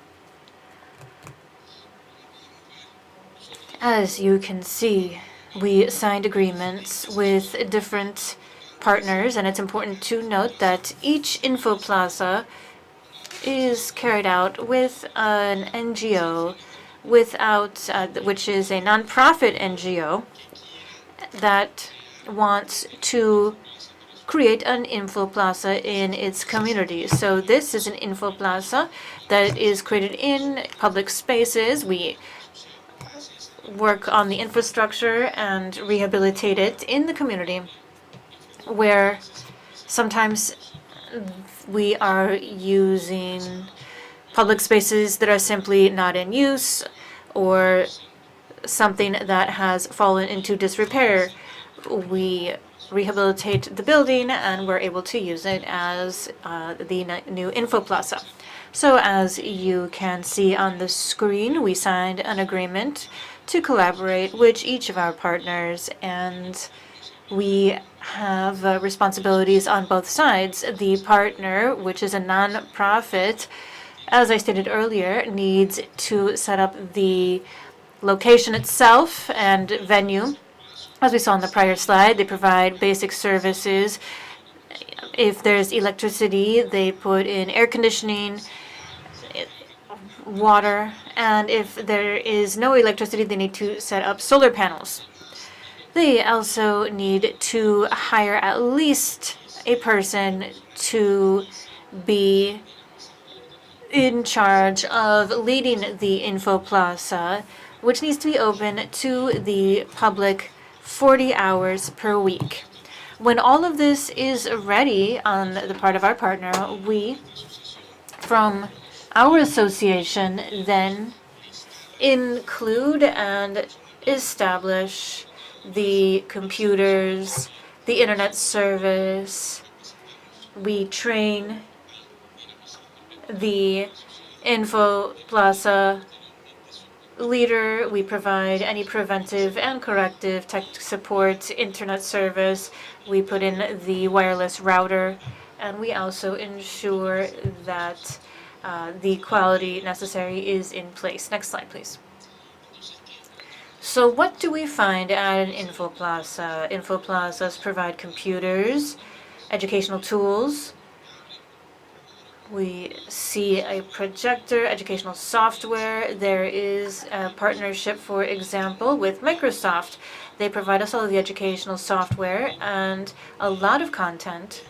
As you can see, we signed agreements with different partners, and it's important to note that each Info Plaza is carried out with an NGO, which is a nonprofit NGO that wants to create an Info Plaza in its community. So this is an Info Plaza that is created in public spaces. We work on the infrastructure and rehabilitate it in the community, where sometimes we are using public spaces that are simply not in use or something that has fallen into disrepair. We rehabilitate the building and we're able to use it as the new Info Plaza. So as you can see on the screen, we signed an agreement to collaborate with each of our partners, and we have responsibilities on both sides. The partner, which is a non-profit, as I stated earlier, needs to set up the location itself and venue. As we saw on the prior slide, they provide basic services. If there's electricity, they put in air conditioning, water, and if there is no electricity, they need to set up solar panels. They also need to hire at least a person to be in charge of leading the Info Plaza, which needs to be open to the public 40 hours per week. When all of this is ready on the part of our partner, we, from our association, then include and establish the computers, the internet service. We train the Info Plaza leader. We provide any preventive and corrective tech support, internet service. We put in the wireless router, and we also ensure that the quality necessary is in place. Next slide, please. So what do we find at an Info Plaza? Info Plazas provide computers, educational tools. We see a projector, educational software. There is a partnership, for example, with Microsoft. They provide us all of the educational software and a lot of content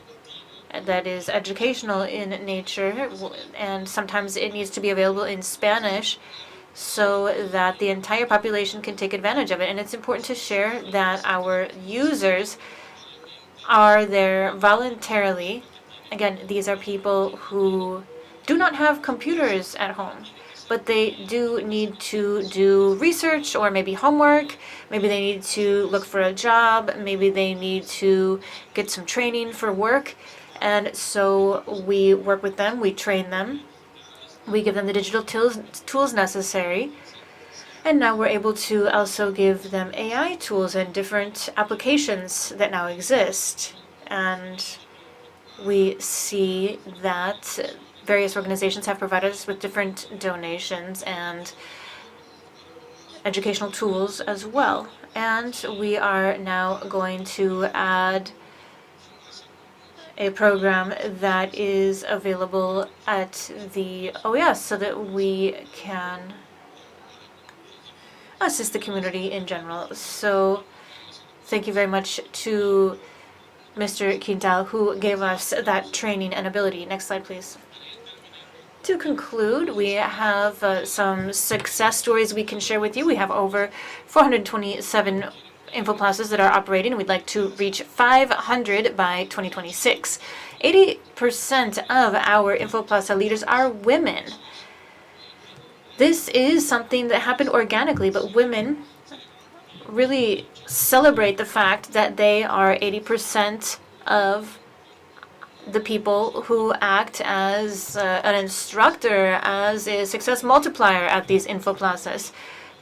that is educational in nature, and sometimes it needs to be available in Spanish so that the entire population can take advantage of it. And it's important to share that our users are there voluntarily. Again, these are people who do not have computers at home, but they do need to do research or maybe homework. Maybe they need to look for a job. Maybe they need to get some training for work. And so we work with them, we train them, we give them the digital tools necessary, and now we're able to also give them AI tools and different applications that now exist. And we see that various organizations have provided us with different donations and educational tools as well. And we are now going to add a program that is available at the OAS so that we can assist the community in general. So thank you very much to Mr. Quintal, who gave us that training and ability. Next slide, please. To conclude, we have some success stories we can share with you. We have over 427 Info Plazas that are operating. We'd like to reach 500 by 2026. 80% of our Info Plaza leaders are women. This is something that happened organically, but women really celebrate the fact that they are 80% of the people who act as an instructor, as a success multiplier at these Info Plazas.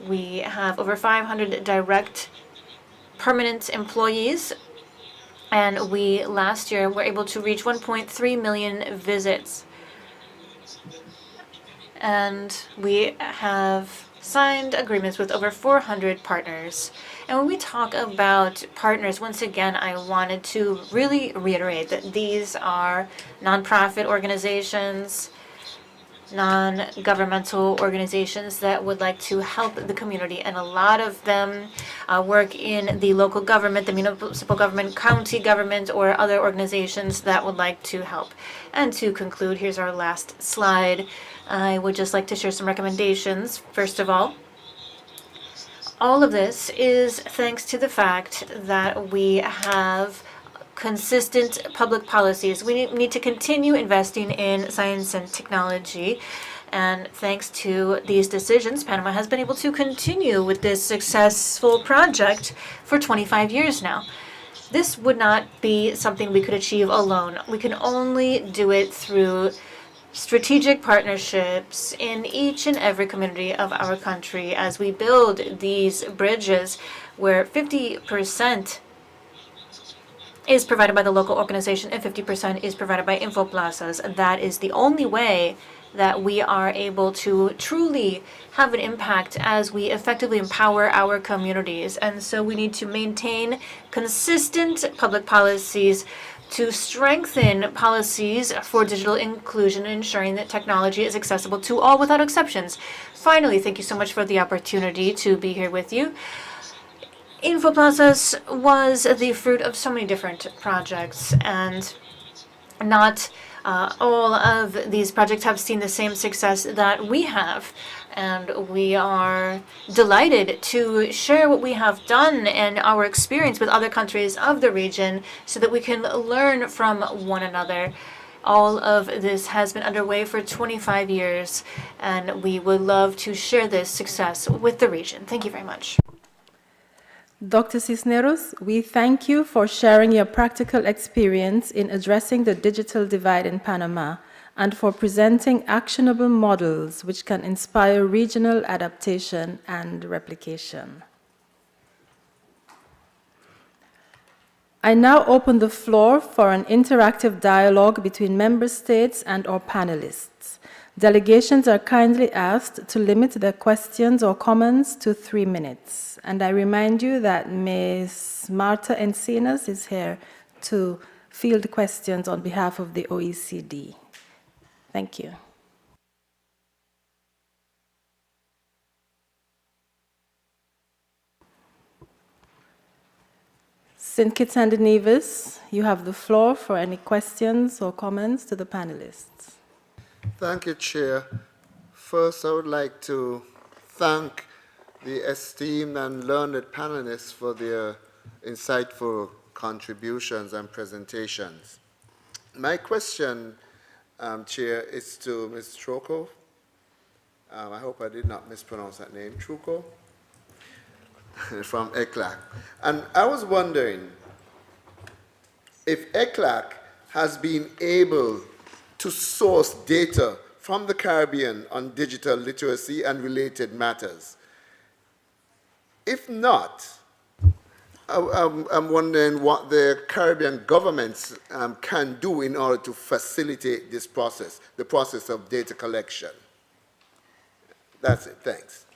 We have over 500 direct permanent employees, and we last year were able to reach 1.3 million visits. And we have signed agreements with over 400 partners. And when we talk about partners, once again, I wanted to really reiterate that these are nonprofit organizations, non-governmental organizations that would like to help the community, and a lot of them work in the local government, the municipal government, county government, or other organizations that would like to help. And to conclude, here's our last slide. I would just like to share some recommendations. First of all of this is thanks to the fact that we have consistent public policies. We need to continue investing in science and technology. And thanks to these decisions, Panama has been able to continue with this successful project for 25 years now. This would not be something we could achieve alone. We can only do it through strategic partnerships in each and every community of our country as we build these bridges where 50% is provided by the local organization and 50% is provided by info plazas. That is the only way that we are able to truly have an impact as we effectively empower our communities. And so we need to maintain consistent public policies to strengthen policies for digital inclusion and ensuring that technology is accessible to all without exceptions. Finally, thank you so much for the opportunity to be here with you. InfoPlazas was the fruit of so many different projects, and not all of these projects have seen the same success that we have. And we are delighted to share what we have done and our experience with other countries of the region so that we can learn from one another. All of this has been underway for 25 years, and we would love to share this success with the region. Thank you very much. Dr. Cisneros, we thank you for sharing your practical experience in addressing the digital divide in Panama and for presenting actionable models which can inspire regional adaptation and replication. I now open the floor for an interactive dialogue between member states and our panelists. Delegations are kindly asked to limit their questions or comments to 3 minutes. And I remind you that Ms. Marta Encinas is here to field questions on behalf of the OECD. Thank you. St. Kitts and Nevis, you have the floor for any questions or comments to the panelists. Thank you, Chair. First, I would like to thank the esteemed and learned panelists for their insightful contributions and presentations. My question, Chair, is to Ms. Troko. I hope I did not mispronounce that name, Truco, from ECLAC. And I was wondering if ECLAC has been able to source data from the Caribbean on digital literacy and related matters. If not, I'm wondering what the Caribbean governments can do in order to facilitate this process, the process of data collection. That's it, thanks.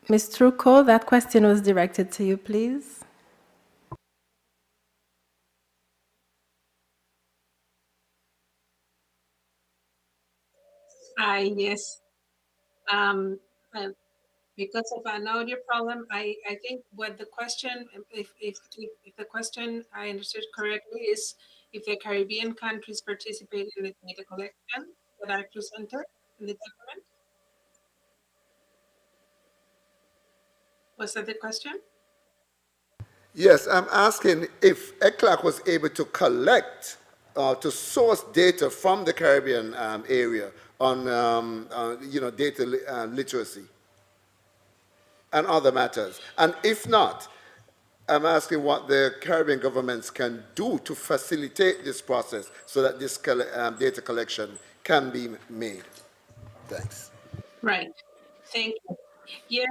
Ms. Trucco, that question was directed to you, please. Yes. Because of an audio problem, I think what the question, if the question I understood correctly, is if the Caribbean countries participate in the data collection that I presented in the document. Was that the question? Yes, I'm asking if ECLAC was able to collect to source data from the Caribbean area on data literacy and other matters. And if not, I'm asking what the Caribbean governments can do to facilitate this process so that this data collection can be made. Thanks. Right. Thank you. Yeah.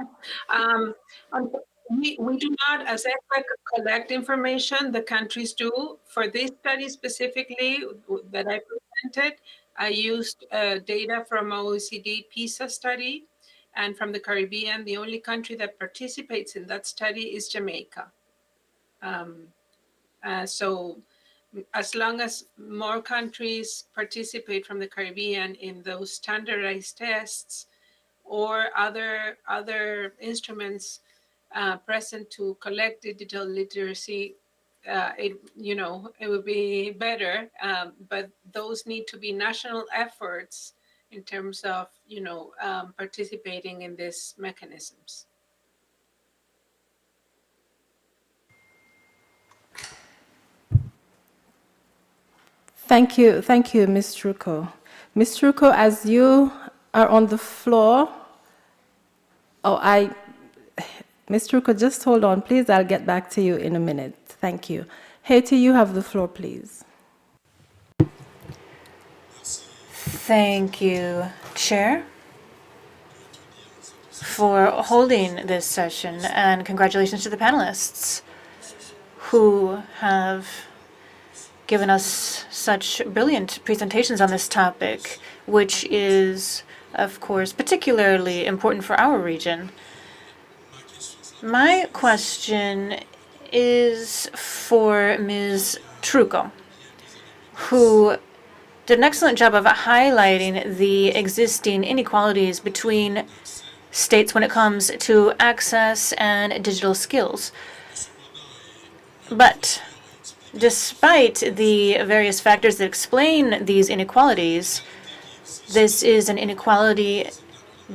We do not, as ECLA, collect information. The countries do. For this study specifically that I presented, I used data from OECD PISA study and from the Caribbean. The only country that participates in that study is Jamaica. So as long as more countries participate from the Caribbean in those standardized tests or other instruments present to collect digital literacy, it would be better. But those need to be national efforts in terms of participating in these mechanisms. Thank you, Ms. Trucco. Ms. Trucco, as you are on the floor, Ms. Trucco, just hold on, please. I'll get back to you in a minute. Thank you. Haiti, you have the floor, please. Thank you, Chair, for holding this session, and congratulations to the panelists who have given us such brilliant presentations on this topic, which is, of course, particularly important for our region. My question is for Ms. Trucco, who did an excellent job of highlighting the existing inequalities between states when it comes to access and digital skills. But despite the various factors that explain these inequalities, this is an inequality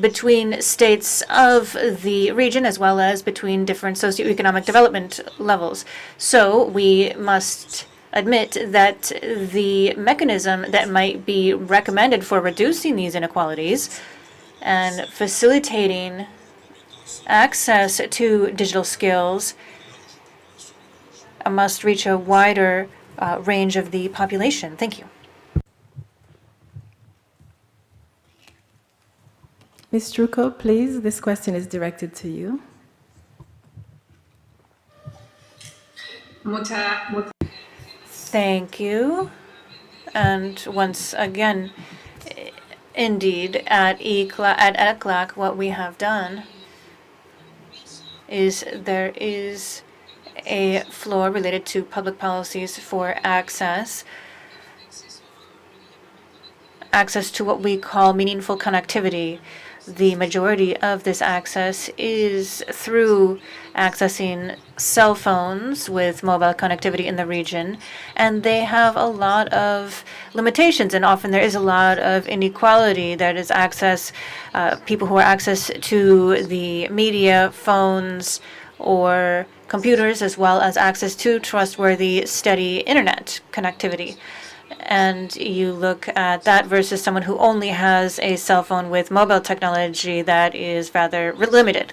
between states of the region as well as between different socioeconomic development levels. So we must admit that the mechanism that might be recommended for reducing these inequalities and facilitating access to digital skills must reach a wider range of the population. Thank you. Ms. Trucco, please, this question is directed to you. Thank you. And once again, indeed, at ECLAC, what we have done is there is a floor related to public policies for access to what we call meaningful connectivity. The majority of this access is through accessing cell phones with mobile connectivity in the region, and they have a lot of limitations, and often there is a lot of inequality. There is access, people who have access to the media, phones, or computers, as well as access to trustworthy, steady internet connectivity. And you look at that versus someone who only has a cell phone with mobile technology that is rather limited.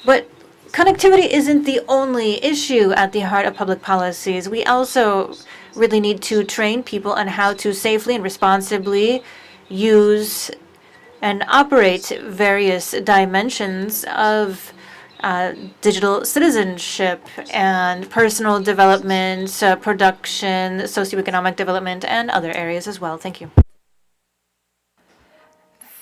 But connectivity isn't the only issue at the heart of public policies. We also really need to train people on how to safely and responsibly use and operate various dimensions of digital citizenship and personal development, production, socioeconomic development, and other areas as well. Thank you.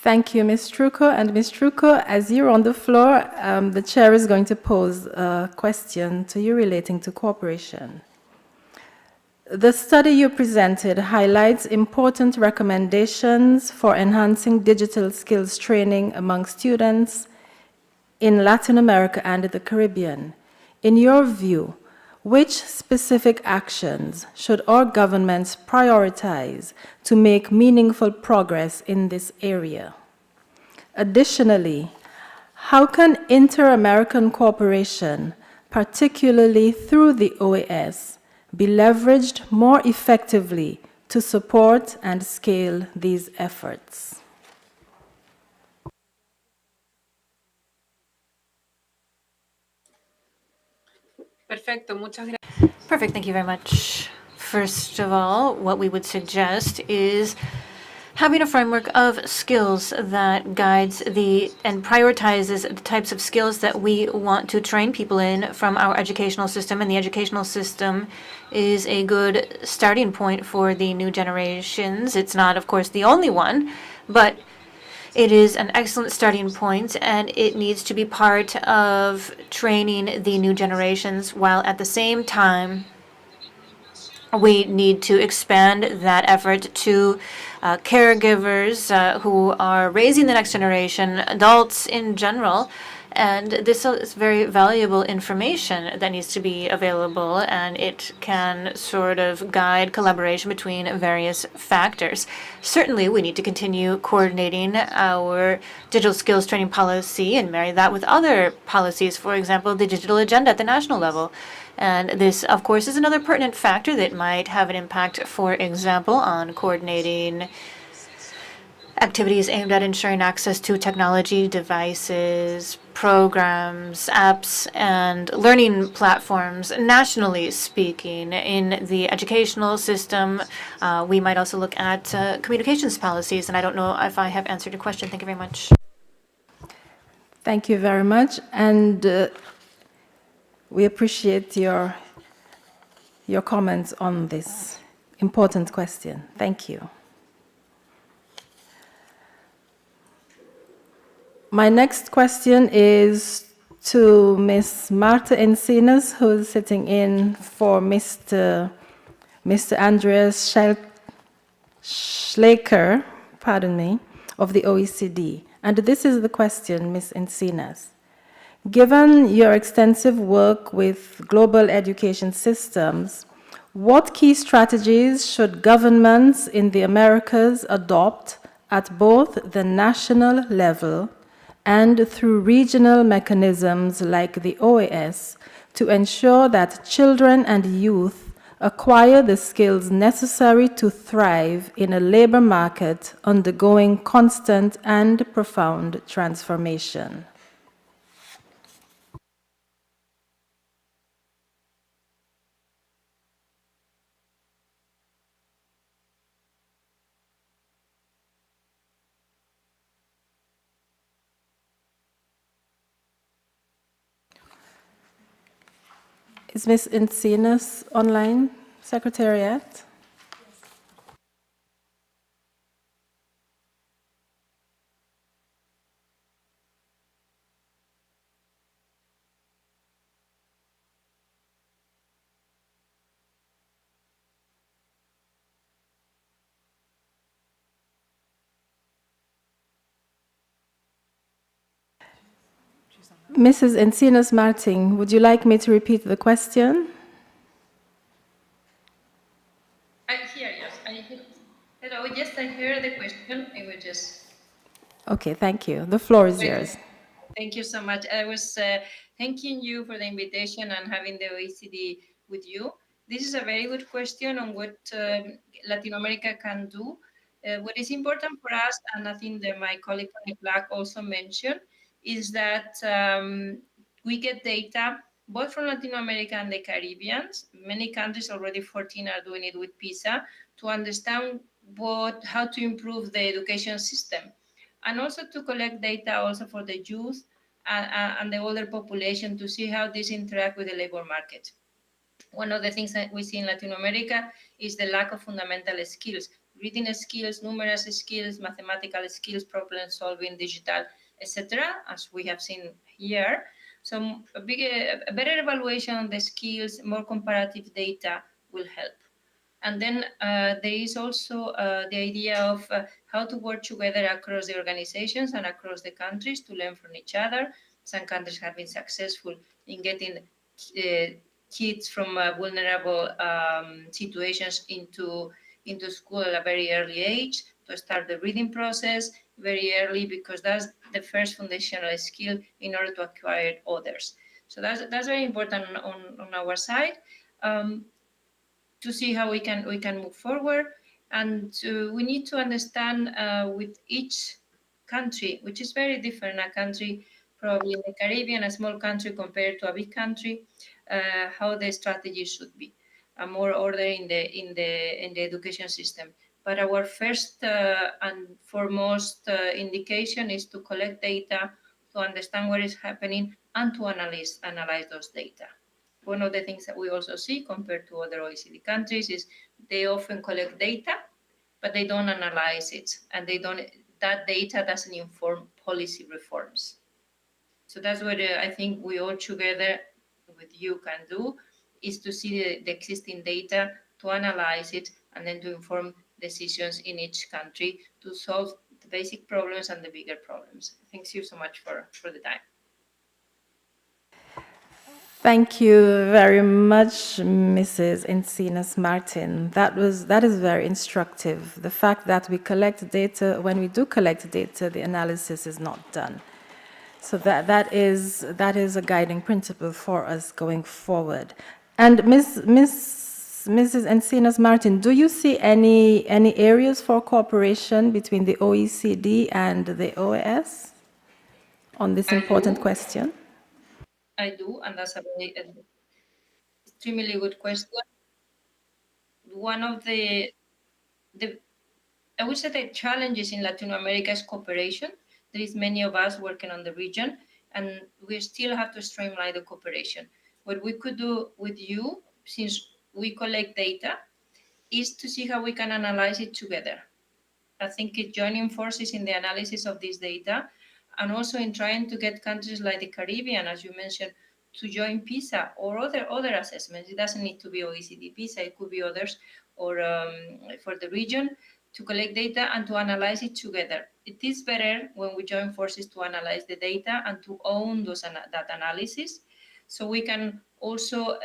Thank you, Ms. Trucco. And Ms. Trucco, as you're on the floor, the chair is going to pose a question to you relating to cooperation. The study you presented highlights important recommendations for enhancing digital skills training among students in Latin America and the Caribbean. In your view, which specific actions should our governments prioritize to make meaningful progress in this area? Additionally, how can inter-American cooperation, particularly through the OAS, be leveraged more effectively to support and scale these efforts? Perfect. Thank you very much. First of all, what we would suggest is Having a framework of skills that guides and prioritizes the types of skills that we want to train people in from our educational system. And the educational system is a good starting point for the new generations. It's not, of course, the only one, but it is an excellent starting point, and it needs to be part of training the new generations, while at the same time we need to expand that effort to caregivers who are raising the next generation, adults in general. And this is very valuable information that needs to be available, and it can sort of guide collaboration between various factors. Certainly, we need to continue coordinating our digital skills training policy and marry that with other policies, for example, the digital agenda at the national level. And this, of course, is another pertinent factor that might have an impact, for example, on coordinating activities aimed at ensuring access to technology, devices, programs, apps, and learning platforms, nationally speaking. In the educational system, we might also look at communications policies, and I don't know if I have answered your question. Thank you very much. Thank you very much, and we appreciate your comments on this important question. Thank you. My next question is to Ms. Marta Encinas, who is sitting in for Mr. Andreas Schleicher, of the OECD. And this is the question, Ms. Encinas. Given your extensive work with global education systems, what key strategies should governments in the Americas adopt at both the national level and through regional mechanisms like the OAS to ensure that children and youth acquire the skills necessary to thrive in a labor market undergoing constant and profound transformation? Is Ms. Encinas online, Secretariat? Mrs. Encinas Martin, would you like me to repeat the question? I hear, yes. Hello, yes, I hear the question. I will just... Okay, thank you. The floor is yours. Thank you so much. I was thanking you for the invitation and having the OECD with you. This is a very good question on what Latin America can do. What is important for us, and I think that my colleague Black also mentioned, is that we get data both from Latin America and the Caribbean. Many countries, already 14, are doing it with PISA, to understand how to improve the education system, and also to collect data also for the youth and the older population to see how these interact with the labor market. One of the things that we see in Latin America is the lack of fundamental skills, reading skills, numeracy skills, mathematical skills, problem solving, digital, etc., as we have seen here. So a better evaluation on the skills, more comparative data will help. And then there is also the idea of how to work together across the organizations and across the countries to learn from each other. Some countries have been successful in getting kids from vulnerable situations into school at a very early age, to start the reading process very early, because that's the first foundational skill in order to acquire others. So that's very important on our side. To see how we can move forward, and we need to understand with each country, which is very different. A country probably in the Caribbean, a small country compared to a big country, how the strategy should be, a more order in the education system. But our first and foremost indication is to collect data, to understand what is happening, and to analyze those data. One of the things that we also see compared to other OECD countries is they often collect data, but they don't analyze it, and that data doesn't inform policy reforms. So that's what I think we all together with you can do, is to see the existing data, to analyze it, and then to inform decisions in each country to solve the basic problems and the bigger problems. Thank you so much for the time. Thank you very much, Mrs. Encinas Martin. That is very instructive. The fact that we collect data, when we do collect data, the analysis is not done. So that is a guiding principle for us going forward. And Mrs. Encinas Martin, do you see any areas for cooperation between the OECD and the OAS on this important question? I do, and that's a very extremely good question. One of the I would say the challenges in Latin America is cooperation. There is many of us working on the region, and we still have to streamline the cooperation. What we could do with you, since we collect data, is to see how we can analyze it together. I think joining forces in the analysis of this data, and also in trying to get countries like the Caribbean, as you mentioned, to join PISA or other assessments. It doesn't need to be OECD PISA, it could be others, or for the region, to collect data and to analyze it together. It is better when we join forces to analyze the data and to own that analysis. So we can also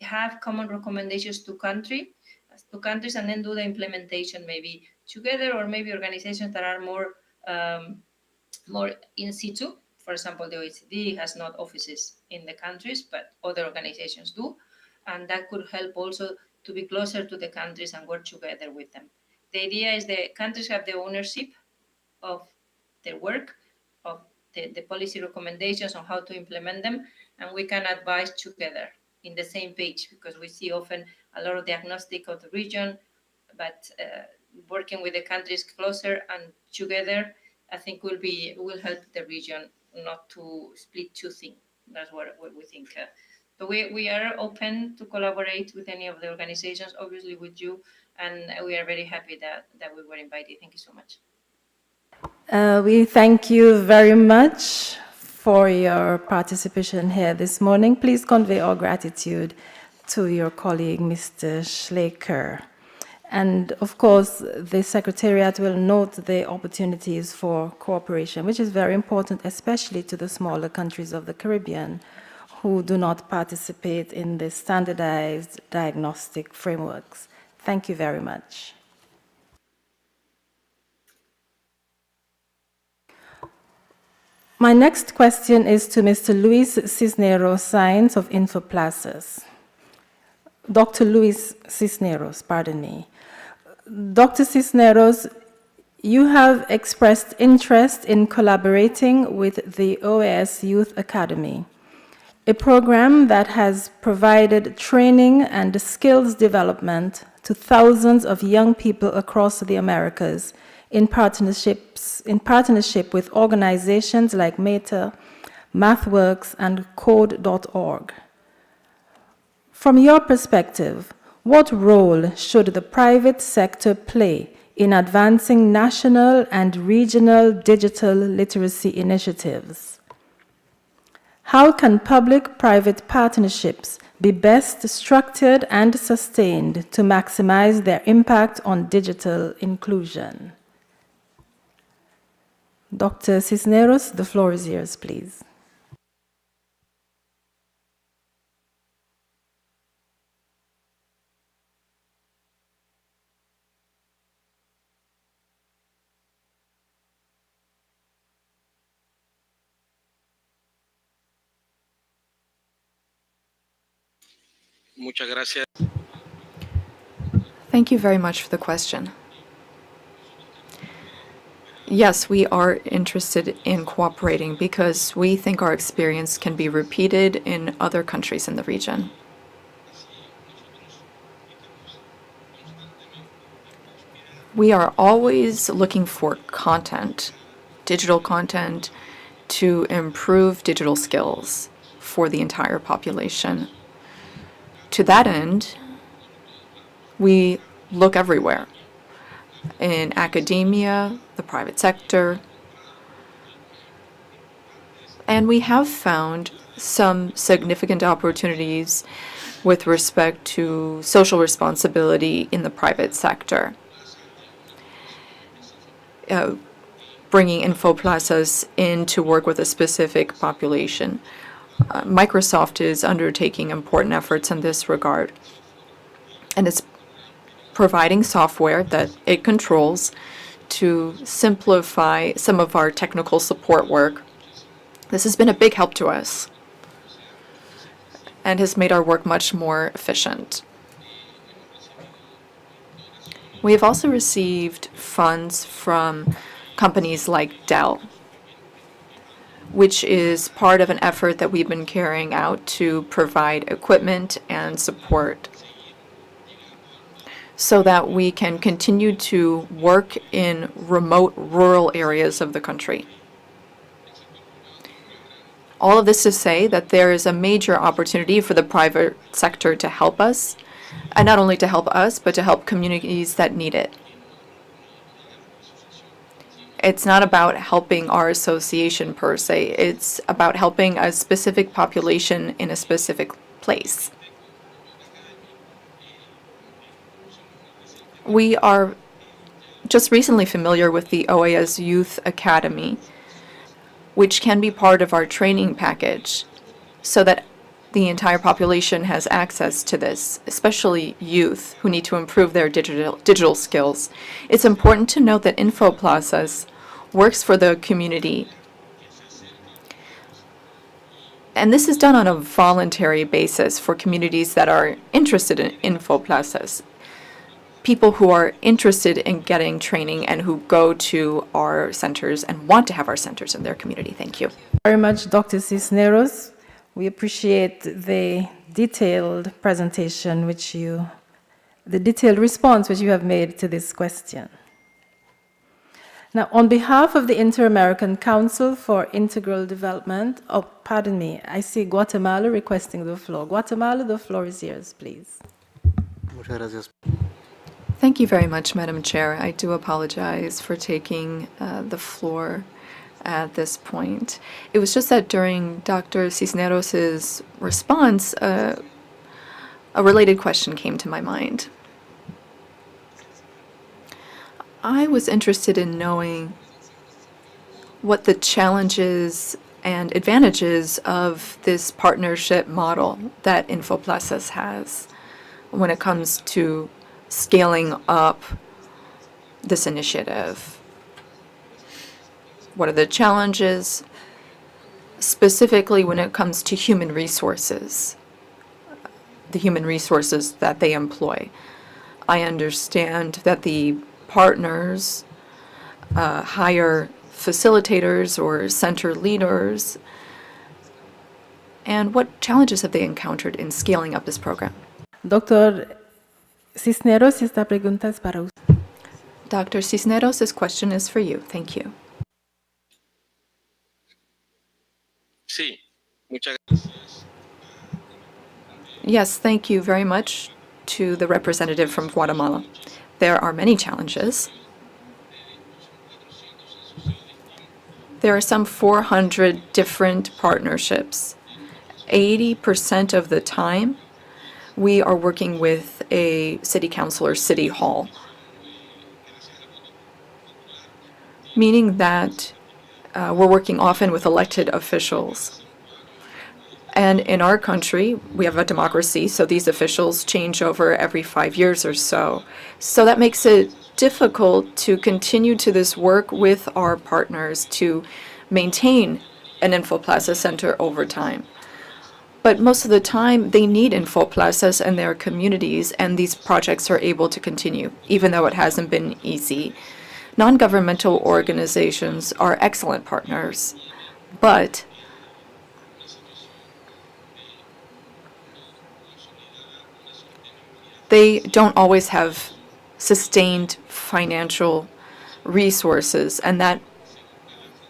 have common recommendations to countries and then do the implementation maybe together, or maybe organizations that are more in situ. For example, the OECD has not offices in the countries, but other organizations do. And that could help also to be closer to the countries and work together with them. The idea is the countries have the ownership of their work, of the policy recommendations on how to implement them, and we can advise together in the same page, because we see often a lot of diagnostic of the region, but working with the countries closer and together, I think will help the region not to split too thin. That's what we think. So we are open to collaborate with any of the organizations, obviously with you, and we are very happy that we were invited. Thank you so much. We thank you very much for your participation here this morning. Please convey our gratitude to your colleague, Mr. Schleicher. And of course, the Secretariat will note the opportunities for cooperation, which is very important, especially to the smaller countries of the Caribbean who do not participate in the standardized diagnostic frameworks. Thank you very much. My next question is to Mr. Luis Cisneros Sainz of Infoplazas. Dr. Luis Cisneros, pardon me. Dr. Cisneros, you have expressed interest in collaborating with the OAS Youth Academy, a program that has provided training and skills development to thousands of young people across the Americas in partnership with organizations like Meta, MathWorks, and Code.org. From your perspective, what role should the private sector play in advancing national and regional digital literacy initiatives? How can public-private partnerships be best structured and sustained to maximize their impact on digital inclusion? Dr. Cisneros, the floor is yours, please. Muchas gracias. Thank you very much for the question. Yes, we are interested in cooperating because we think our experience can be repeated in other countries in the region. We are always looking for content, digital content, to improve digital skills for the entire population. To that end, we look everywhere, in academia, the private sector, and we have found some significant opportunities with respect to social responsibility in the private sector. Bringing infoplazas in to work with a specific population. Microsoft is undertaking important efforts in this regard, and it's providing software that it controls to simplify some of our technical support work. This has been a big help to us and has made our work much more efficient. We have also received funds from companies like Dell, which is part of an effort that we've been carrying out to provide equipment and support so that we can continue to work in remote rural areas of the country. All of this to say that there is a major opportunity for the private sector to help us, and not only to help us, but to help communities that need it. It's not about helping our association per se, it's about helping a specific population in a specific place. We are just recently familiar with the OAS Youth Academy, which can be part of our training package so that the entire population has access to this, especially youth who need to improve their digital skills. It's important to note that InfoPlazas works for the community. And this is done on a voluntary basis for communities that are interested in InfoPlazas. People who are interested in getting training and who go to our centers and want to have our centers in their community. Thank you. Very much, Dr. Cisneros. We appreciate the detailed presentation the detailed response which you have made to this question. Now, on behalf of the Inter-American Council for Integral Development, I see Guatemala requesting the floor. Guatemala, the floor is yours, please. Thank you very much, Madam Chair. I do apologize for taking the floor at this point. It was just that during Dr. Cisneros' response, a related question came to my mind. I was interested in knowing what the challenges and advantages of this partnership model that InfoPlazas has when it comes to scaling up this initiative. What are the challenges, specifically when it comes to human resources, the human resources that they employ? I understand that the partners hire facilitators or center leaders. And what challenges have they encountered in scaling up this program? Dr. Cisneros, esta pregunta es para usted. Dr. Cisneros, this question is for you. Thank you. Sí, muchas gracias. Yes, thank you very much to the representative from Guatemala. There are many challenges. There are some 400 different partnerships. 80% of the time, we are working with a city council or city hall, meaning that we're working often with elected officials. And in our country, we have a democracy, so these officials change over every 5 years or so. So that makes it difficult to continue to this work with our partners to maintain an InfoPlaza center over time. But most of the time, they need InfoPlazas in their communities, and these projects are able to continue, even though it hasn't been easy. Non-governmental organizations are excellent partners, but they don't always have sustained financial resources, and that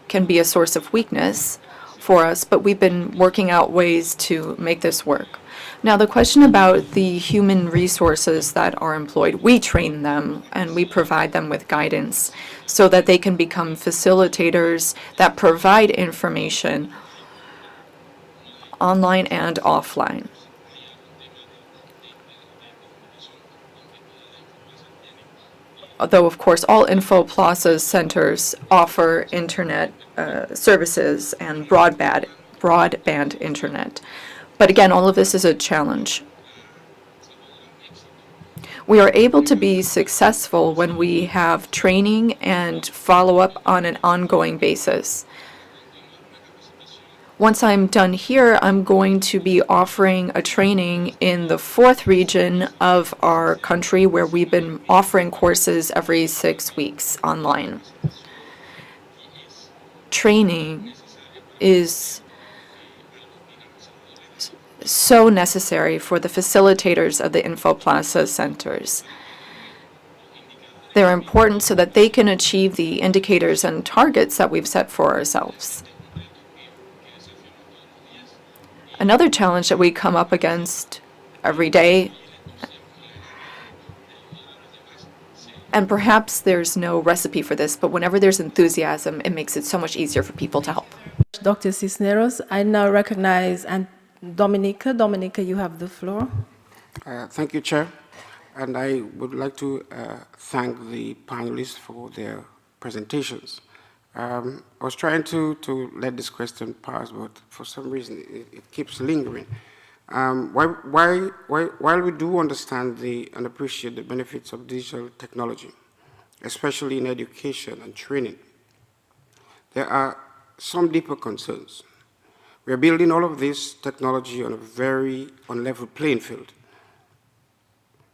can be a source of weakness for us, but we've been working out ways to make this work. Now, the question about the human resources that are employed, we train them and we provide them with guidance so that they can become facilitators that provide information online and offline. Although, of course, all Info Plaza centers offer internet services and broadband internet. But again, all of this is a challenge. We are able to be successful when we have training and follow-up on an ongoing basis. Once I'm done here, I'm going to be offering a training in the 4th region of our country where we've been offering courses every 6 weeks online. Training is so necessary for the facilitators of the Info Plaza centers. They're important so that they can achieve the indicators and targets that we've set for ourselves. Another challenge that we come up against every day, and perhaps there's no recipe for this, but whenever there's enthusiasm, it makes it so much easier for people to help. Dr. Cisneros, I now recognize Dominica. Dominica, you have the floor. Thank you, Chair. And I would like to thank the panelists for their presentations. I was trying to let this question pass, but for some reason it keeps lingering. While we do understand and appreciate the benefits of digital technology, especially in education and training, there are some deeper concerns. We are building all of this technology on a very unlevel playing field.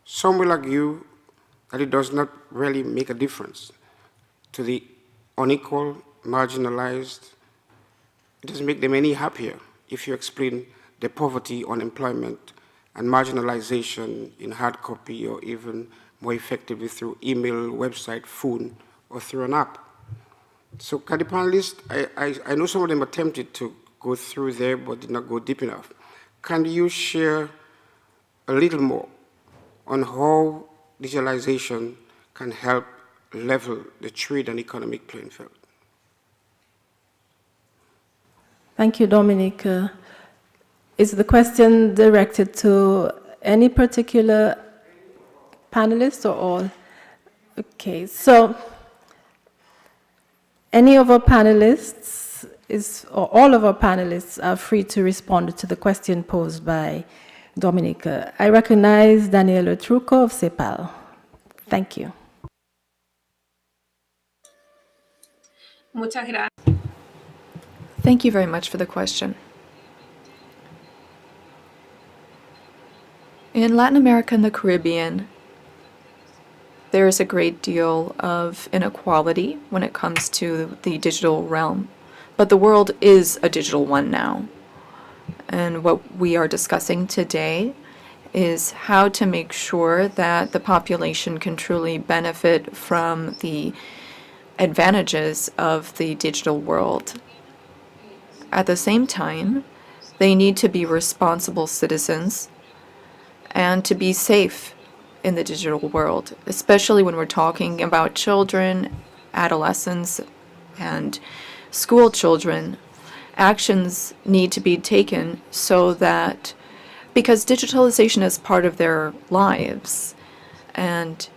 Some will argue that it does not really make a difference to the unequal, marginalized. It doesn't make them any happier if you explain the poverty, unemployment, and marginalization in hard copy or even more effectively through email, website, phone, or through an app. So can the panelists, I know some of them attempted to go through there but did not go deep enough. Can you share a little more on how digitalization can help level the trade and economic playing field? Thank you, Dominic. Is the question directed to any particular panelist or all? Okay, so any of our panelists or all of our panelists are free to respond to the question posed by Dominica. I recognize Daniela Trucco of CEPAL. Thank you. Muchas gracias. Thank you very much for the question. In Latin America and the Caribbean, there is a great deal of inequality when it comes to the digital realm, but the world is a digital one now. And what we are discussing today is how to make sure that the population can truly benefit from the advantages of the digital world. At the same time, they need to be responsible citizens and to be safe in the digital world, especially when we're talking about children, adolescents, and school children. Actions need to be taken so that, because digitalization is part of their lives, and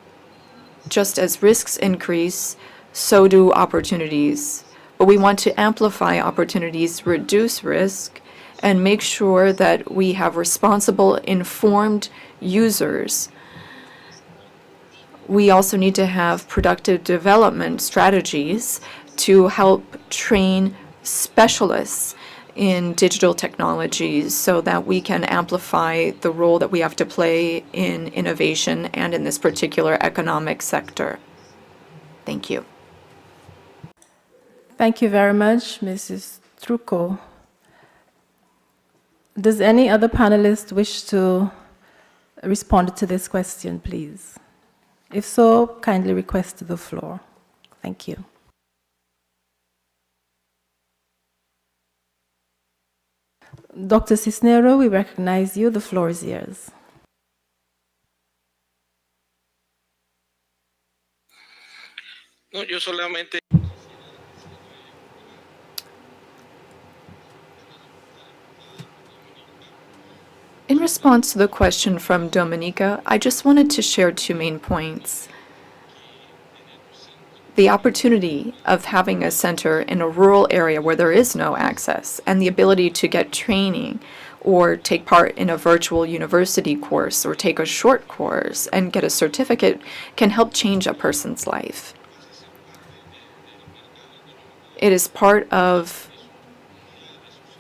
just as risks increase, so do opportunities. But we want to amplify opportunities, reduce risk, and make sure that we have responsible, informed users. We also need to have productive development strategies to help train specialists in digital technologies so that we can amplify the role that we have to play in innovation and in this particular economic sector. Thank you. Thank you very much, Mrs. Trucco. Does any other panelist wish to respond to this question, please? If so, kindly request the floor. Thank you. Dr. Cisnero, we recognize you. The floor is yours. No, yo solamente. In response to the question from Dominica, I just wanted to share two main points. The opportunity of having a center in a rural area where there is no access, and the ability to get training or take part in a virtual university course or take a short course and get a certificate can help change a person's life. It is part of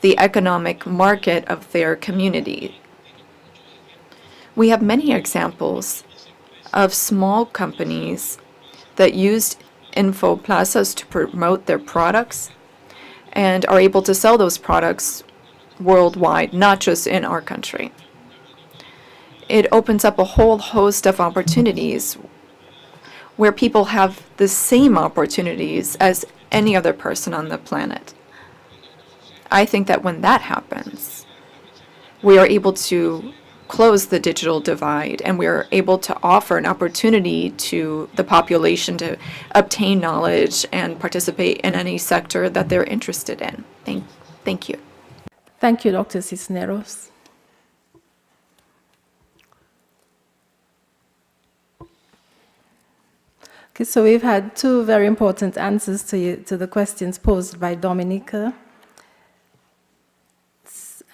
the economic market of their community. We have many examples of small companies that used info plazas to promote their products and are able to sell those products worldwide, not just in our country. It opens up a whole host of opportunities where people have the same opportunities as any other person on the planet. I think that when that happens, we are able to close the digital divide, and we are able to offer an opportunity to the population to obtain knowledge and participate in any sector that they're interested in. Thank you. Thank you, Dr. Cisneros. Okay, so we've had two very important answers to the questions posed by Dominica.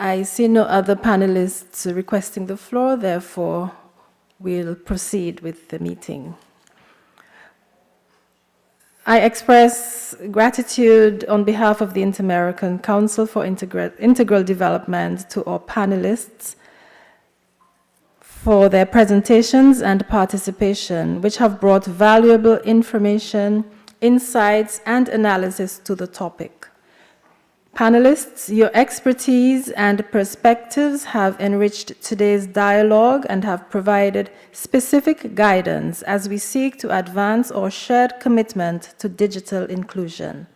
I see no other panelists requesting the floor, therefore we'll proceed with the meeting. I express gratitude on behalf of the Inter-American Council for Integral Development to our panelists for their presentations and participation, which have brought valuable information, insights, and analysis to the topic. Panelists, your expertise and perspectives have enriched today's dialogue and have provided specific guidance as we seek to advance our shared commitment to digital inclusion.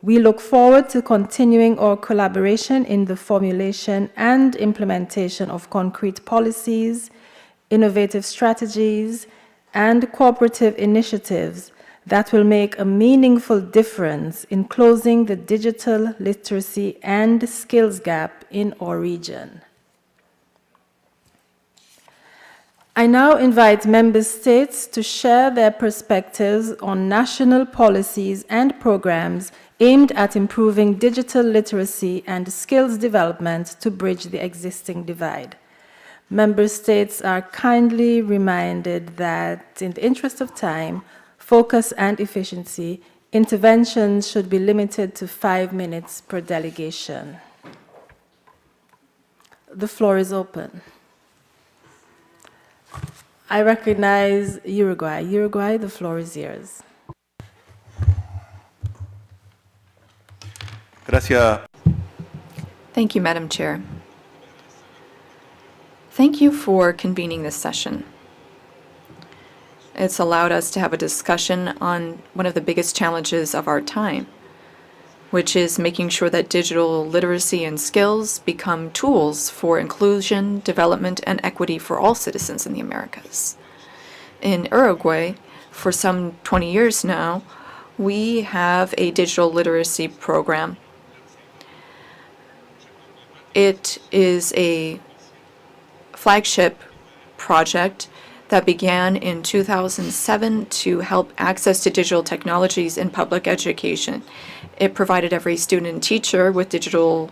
We look forward to continuing our collaboration in the formulation and implementation of concrete policies, innovative strategies, and cooperative initiatives that will make a meaningful difference in closing the digital literacy and skills gap in our region. I now invite member states to share their perspectives on national policies and programs aimed at improving digital literacy and skills development to bridge the existing divide. Member states are kindly reminded that, in the interest of time, focus and efficiency, interventions should be limited to 5 minutes per delegation. The floor is open. I recognize Uruguay. Uruguay, the floor is yours. Gracias. Thank you, Madam Chair. Thank you for convening this session. It's allowed us to have a discussion on one of the biggest challenges of our time, which is making sure that digital literacy and skills become tools for inclusion, development, and equity for all citizens in the Americas. In Uruguay, for some 20 years now, we have a digital literacy program. It is a flagship project that began in 2007 to help access to digital technologies in public education. It provided every student and teacher with digital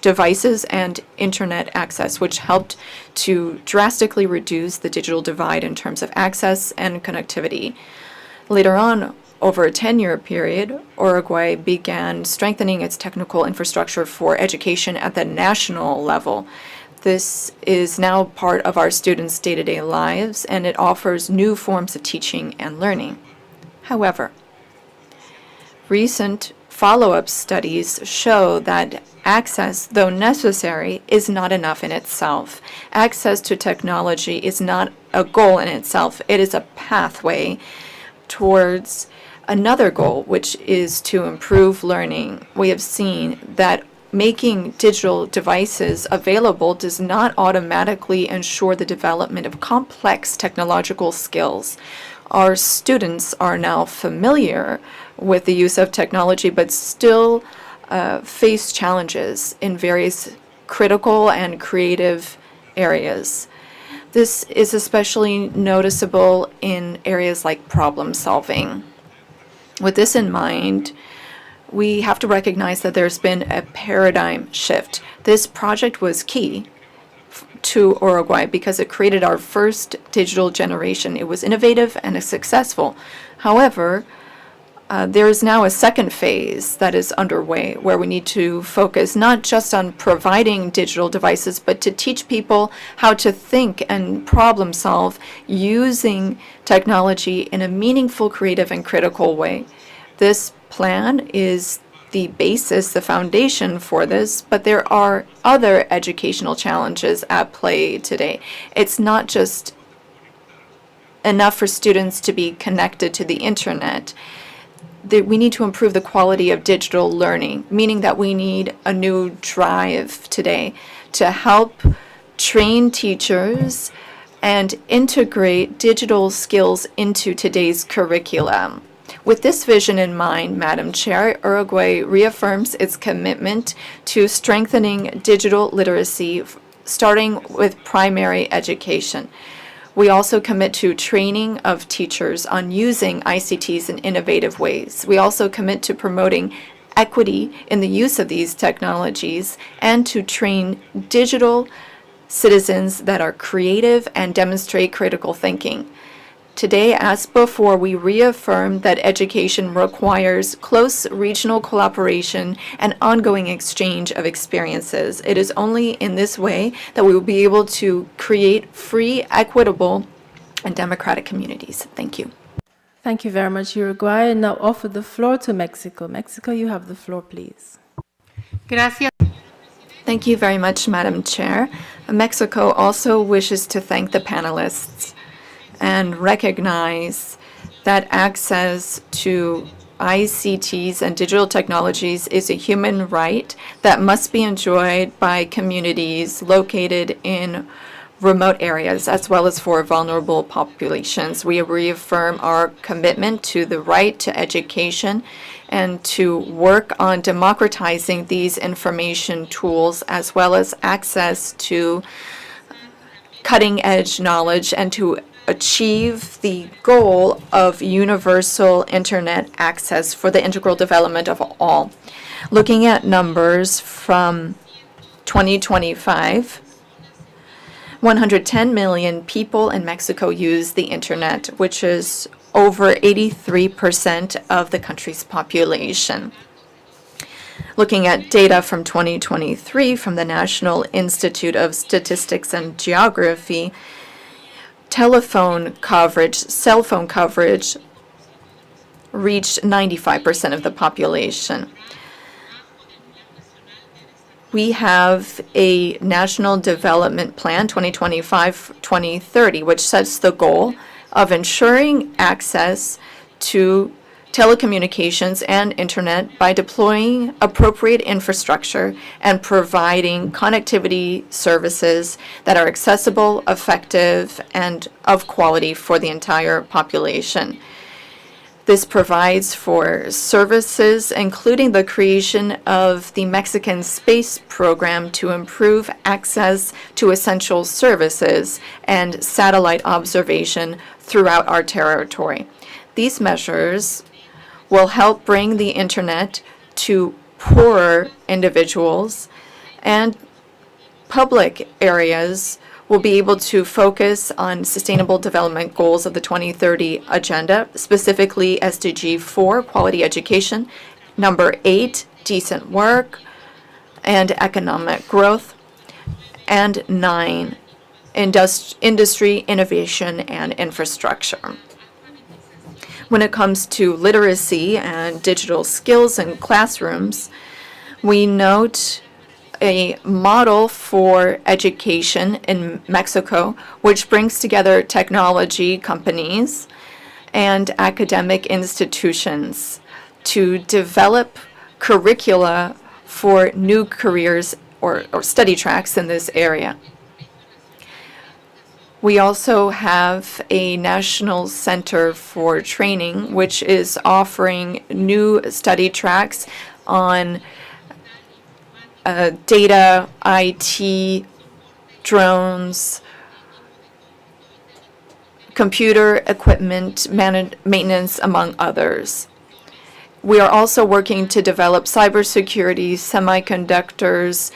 devices and internet access, which helped to drastically reduce the digital divide in terms of access and connectivity. Later on, over a 10-year period, Uruguay began strengthening its technical infrastructure for education at the national level. This is now part of our students' day-to-day lives, and it offers new forms of teaching and learning. However, recent follow-up studies show that access, though necessary, is not enough in itself. Access to technology is not a goal in itself. It is a pathway towards another goal, which is to improve learning. We have seen that making digital devices available does not automatically ensure the development of complex technological skills. Our students are now familiar with the use of technology, but still face challenges in various critical and creative areas. This is especially noticeable in areas like problem solving. With this in mind, we have to recognize that there's been a paradigm shift. This project was key to Uruguay because it created our first digital generation. It was innovative and successful. However, there is now a second phase that is underway where we need to focus not just on providing digital devices, but to teach people how to think and problem solve using technology in a meaningful, creative, and critical way. This plan is the basis, the foundation for this, but there are other educational challenges at play today. It's not just enough for students to be connected to the internet. We need to improve the quality of digital learning, meaning that we need a new drive today to help train teachers and integrate digital skills into today's curriculum. With this vision in mind, Madam Chair, Uruguay reaffirms its commitment to strengthening digital literacy, starting with primary education. We also commit to training of teachers on using ICTs in innovative ways. We also commit to promoting equity in the use of these technologies and to train digital citizens that are creative and demonstrate critical thinking. Today, as before, we reaffirm that education requires close regional collaboration and ongoing exchange of experiences. It is only in this way that we will be able to create free, equitable, and democratic communities. Thank you. Thank you very much, Uruguay. And now offer the floor to Mexico. Mexico, you have the floor, please. Gracias. Thank you very much, Madam Chair. Mexico also wishes to thank the panelists and recognize that access to ICTs and digital technologies is a human right that must be enjoyed by communities located in remote areas as well as for vulnerable populations. We reaffirm our commitment to the right to education and to work on democratizing these information tools as well as access to cutting-edge knowledge and to achieve the goal of universal internet access for the integral development of all. Looking at numbers from 2025, 110 million people in Mexico use the internet, which is over 83% of the country's population. Looking at data from 2023 from the National Institute of Statistics and Geography, telephone coverage, cell phone coverage reached 95% of the population. We have a National Development Plan 2025-2030, which sets the goal of ensuring access to telecommunications and internet by deploying appropriate infrastructure and providing connectivity services that are accessible, effective, and of quality for the entire population. This provides for services, including the creation of the Mexican Space Program to improve access to essential services and satellite observation throughout our territory. These measures will help bring the internet to poorer individuals, and public areas will be able to focus on sustainable development goals of the 2030 agenda, specifically SDG 4, quality education, number 8, decent work and economic growth, and 9, industry, innovation, and infrastructure. When it comes to literacy and digital skills in classrooms, we note a model for education in Mexico, which brings together technology companies and academic institutions to develop curricula for new careers or study tracks in this area. We also have a national center for training, which is offering new study tracks on data, IT, drones, computer equipment maintenance, among others. We are also working to develop cybersecurity, semiconductors,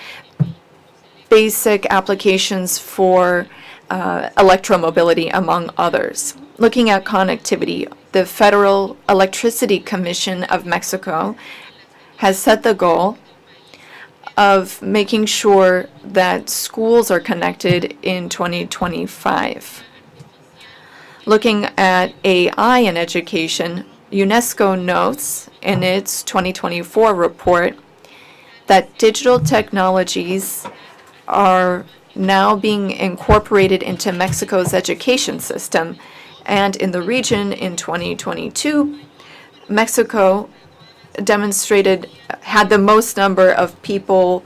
basic applications for electromobility, among others. Looking at connectivity, the Federal Electricity Commission of Mexico has set the goal of making sure that schools are connected in 2025. Looking at AI in education, UNESCO notes in its 2024 report that digital technologies are now being incorporated into Mexico's education system. And in the region in 2022, Mexico had the most number of people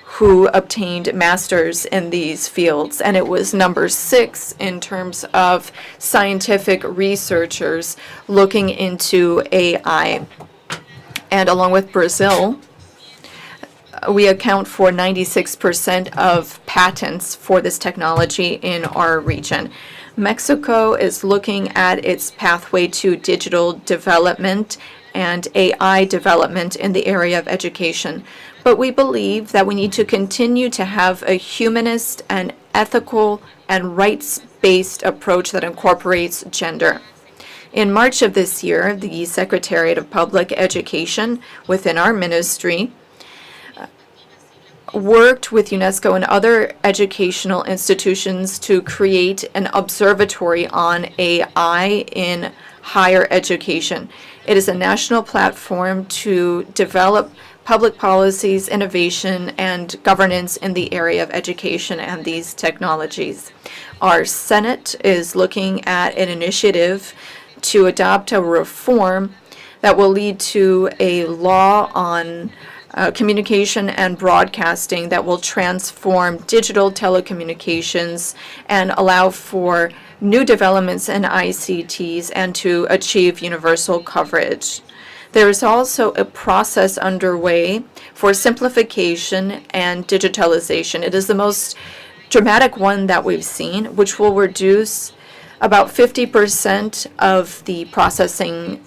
who obtained masters in these fields, and it was number 6 in terms of scientific researchers looking into AI. And along with Brazil, we account for 96% of patents for this technology in our region. Mexico is looking at its pathway to digital development and AI development in the area of education. But we believe that we need to continue to have a humanist and ethical and rights-based approach that incorporates gender. In March of this year, the Secretariat of Public Education within our ministry worked with UNESCO and other educational institutions to create an observatory on AI in higher education. It is a national platform to develop public policies, innovation, and governance in the area of education and these technologies. Our Senate is looking at an initiative to adopt a reform that will lead to a law on communication and broadcasting that will transform digital telecommunications and allow for new developments in ICTs and to achieve universal coverage. There is also a process underway for simplification and digitalization. It is the most dramatic one that we've seen, which will reduce about 50% of the processing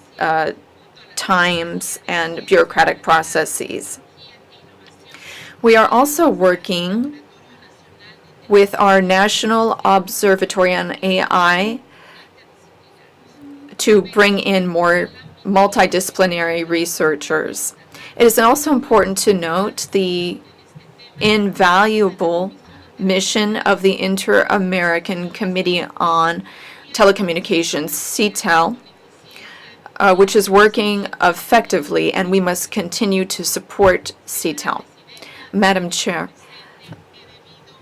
times and bureaucratic processes. We are also working with our National Observatory on AI to bring in more multidisciplinary researchers. It is also important to note the invaluable mission of the Inter-American Committee on Telecommunications, CTEL, which is working effectively, and we must continue to support CTEL. Madam Chair,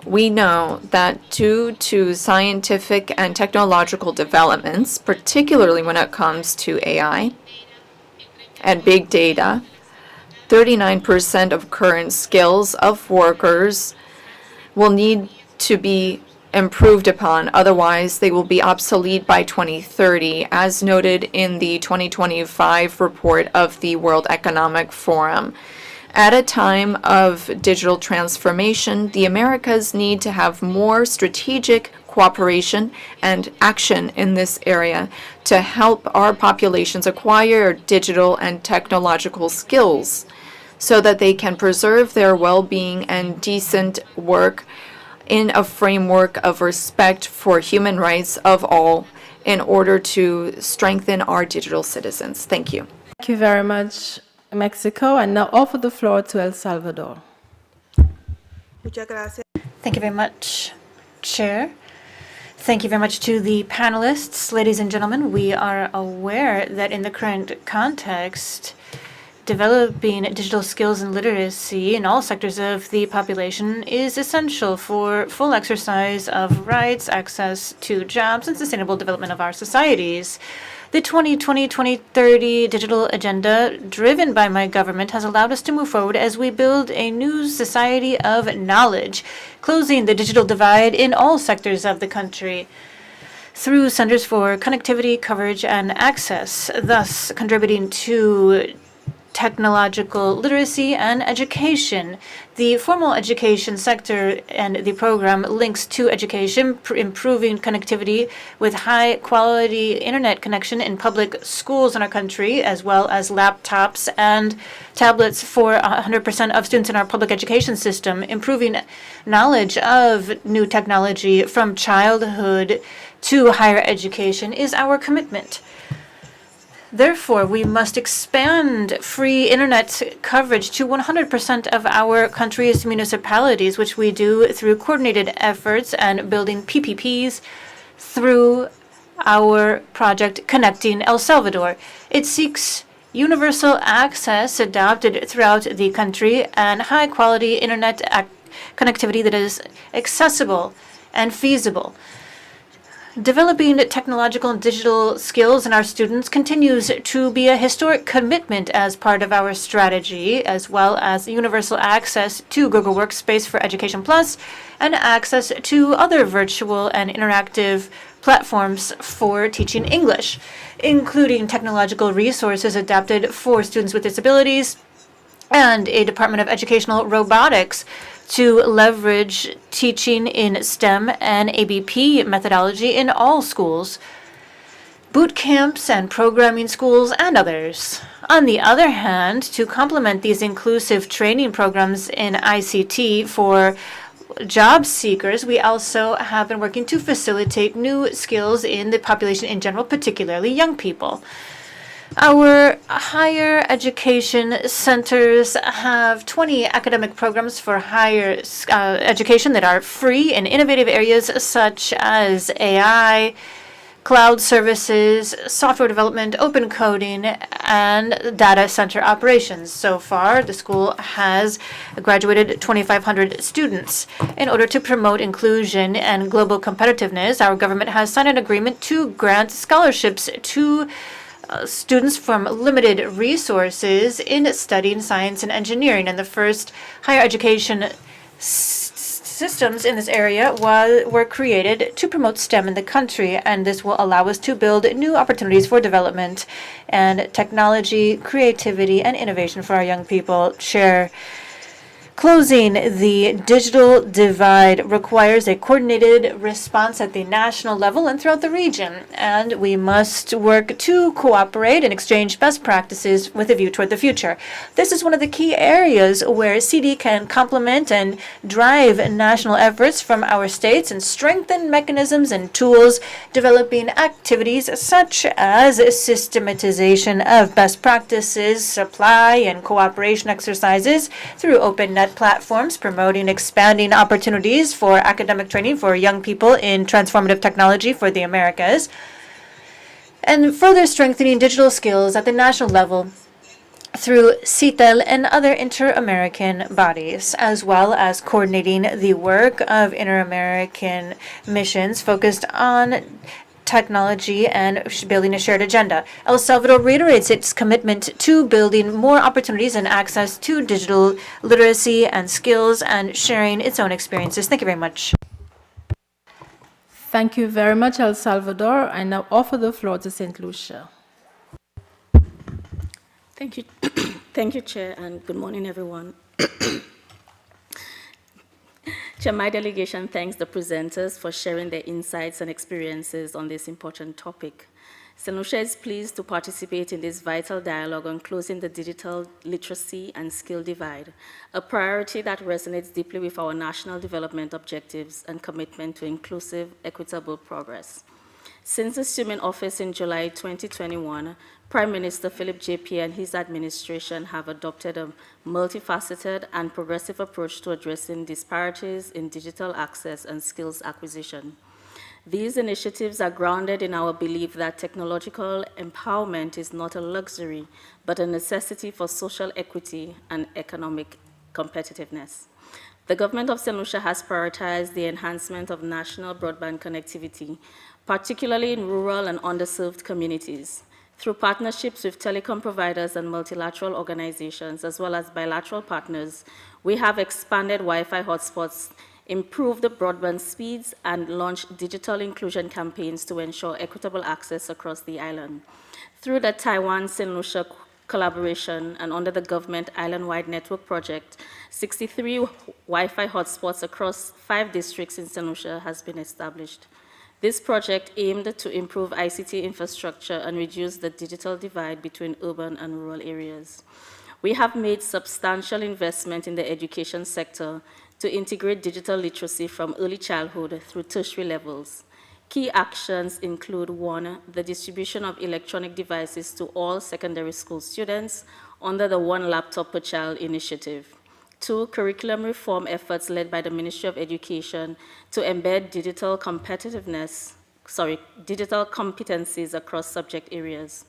we know that due to scientific and technological developments, particularly when it comes to AI and big data, 39% of current skills of workers will need to be improved upon. Otherwise, they will be obsolete by 2030, as noted in the 2025 report of the World Economic Forum. At a time of digital transformation, the Americas need to have more strategic cooperation and action in this area to help our populations acquire digital and technological skills so that they can preserve their well-being and decent work in a framework of respect for human rights of all in order to strengthen our digital citizens. Thank you. Thank you very much, Mexico. And now offer the floor to El Salvador. Thank you very much, Chair. Thank you very much to the panelists. Ladies and gentlemen, we are aware that in the current context, developing digital skills and literacy in all sectors of the population is essential for full exercise of rights, access to jobs, and sustainable development of our societies. The 2020-2030 digital agenda, driven by my government, has allowed us to move forward as we build a new society of knowledge, closing the digital divide in all sectors of the country through centers for connectivity, coverage, and access, thus contributing to technological literacy and education. The formal education sector and the program links to education, improving connectivity with high-quality internet connection in public schools in our country, as well as laptops and tablets for 100% of students in our public education system. Improving knowledge of new technology from childhood to higher education is our commitment. Therefore, we must expand free internet coverage to 100% of our country's municipalities, which we do through coordinated efforts and building PPPs through our project Connecting El Salvador. It seeks universal access adopted throughout the country and high-quality internet connectivity that is accessible and feasible. Developing technological and digital skills in our students continues to be a historic commitment as part of our strategy, as well as universal access to Google Workspace for Education Plus and access to other virtual and interactive platforms for teaching English, including technological resources adapted for students with disabilities and a Department of Educational Robotics to leverage teaching in STEM and ABP methodology in all schools, boot camps and programming schools, and others. On the other hand, to complement these inclusive training programs in ICT for job seekers, we also have been working to facilitate new skills in the population in general, particularly young people. Our higher education centers have 20 academic programs for higher education that are free in innovative areas such as AI, cloud services, software development, open coding, and data center operations. So far, the school has graduated 2,500 students. In order to promote inclusion and global competitiveness, our government has signed an agreement to grant scholarships to students from limited resources in studying science and engineering. And the first higher education systems in this area were created to promote STEM in the country, and this will allow us to build new opportunities for development and technology, creativity, and innovation for our young people. Chair, closing the digital divide requires a coordinated response at the national level and throughout the region, and we must work to cooperate and exchange best practices with a view toward the future. This is one of the key areas where CD can complement and drive national efforts from our states and strengthen mechanisms and tools, developing activities such as systematization of best practices, supply and cooperation exercises through open net platforms, promoting expanding opportunities for academic training for young people in transformative technology for the Americas, and further strengthening digital skills at the national level through CITEL and other inter-American bodies, as well as coordinating the work of inter-American missions focused on technology and building a shared agenda. El Salvador reiterates its commitment to building more opportunities and access to digital literacy and skills and sharing its own experiences. Thank you very much. Thank you very much, El Salvador. I now offer the floor to St. Lucia. Thank you. Thank you, Chair, and good morning, everyone. Chair, my delegation thanks the presenters for sharing their insights and experiences on this important topic. St. Lucia is pleased to participate in this vital dialogue on closing the digital literacy and skill divide, a priority that resonates deeply with our national development objectives and commitment to inclusive, equitable progress. Since assuming office in July 2021, Prime Minister Philip J.P. and his administration have adopted a multifaceted and progressive approach to addressing disparities in digital access and skills acquisition. These initiatives are grounded in our belief that technological empowerment is not a luxury, but a necessity for social equity and economic competitiveness. The government of St. Lucia has prioritized the enhancement of national broadband connectivity, particularly in rural and underserved communities. Through partnerships with telecom providers and multilateral organizations, as well as bilateral partners, we have expanded Wi-Fi hotspots, improved the broadband speeds, and launched digital inclusion campaigns to ensure equitable access across the island. Through the Taiwan-St. Lucia collaboration and under the government island-wide network project, 63 Wi-Fi hotspots across 5 districts in St. Lucia has been established. This project aimed to improve ICT infrastructure and reduce the digital divide between urban and rural areas. We have made substantial investment in the education sector to integrate digital literacy from early childhood through tertiary levels. Key actions include 1, the distribution of electronic devices to all secondary school students under the One Laptop per Child initiative. 2, curriculum reform efforts led by the Ministry of Education to embed digital competencies across subject areas.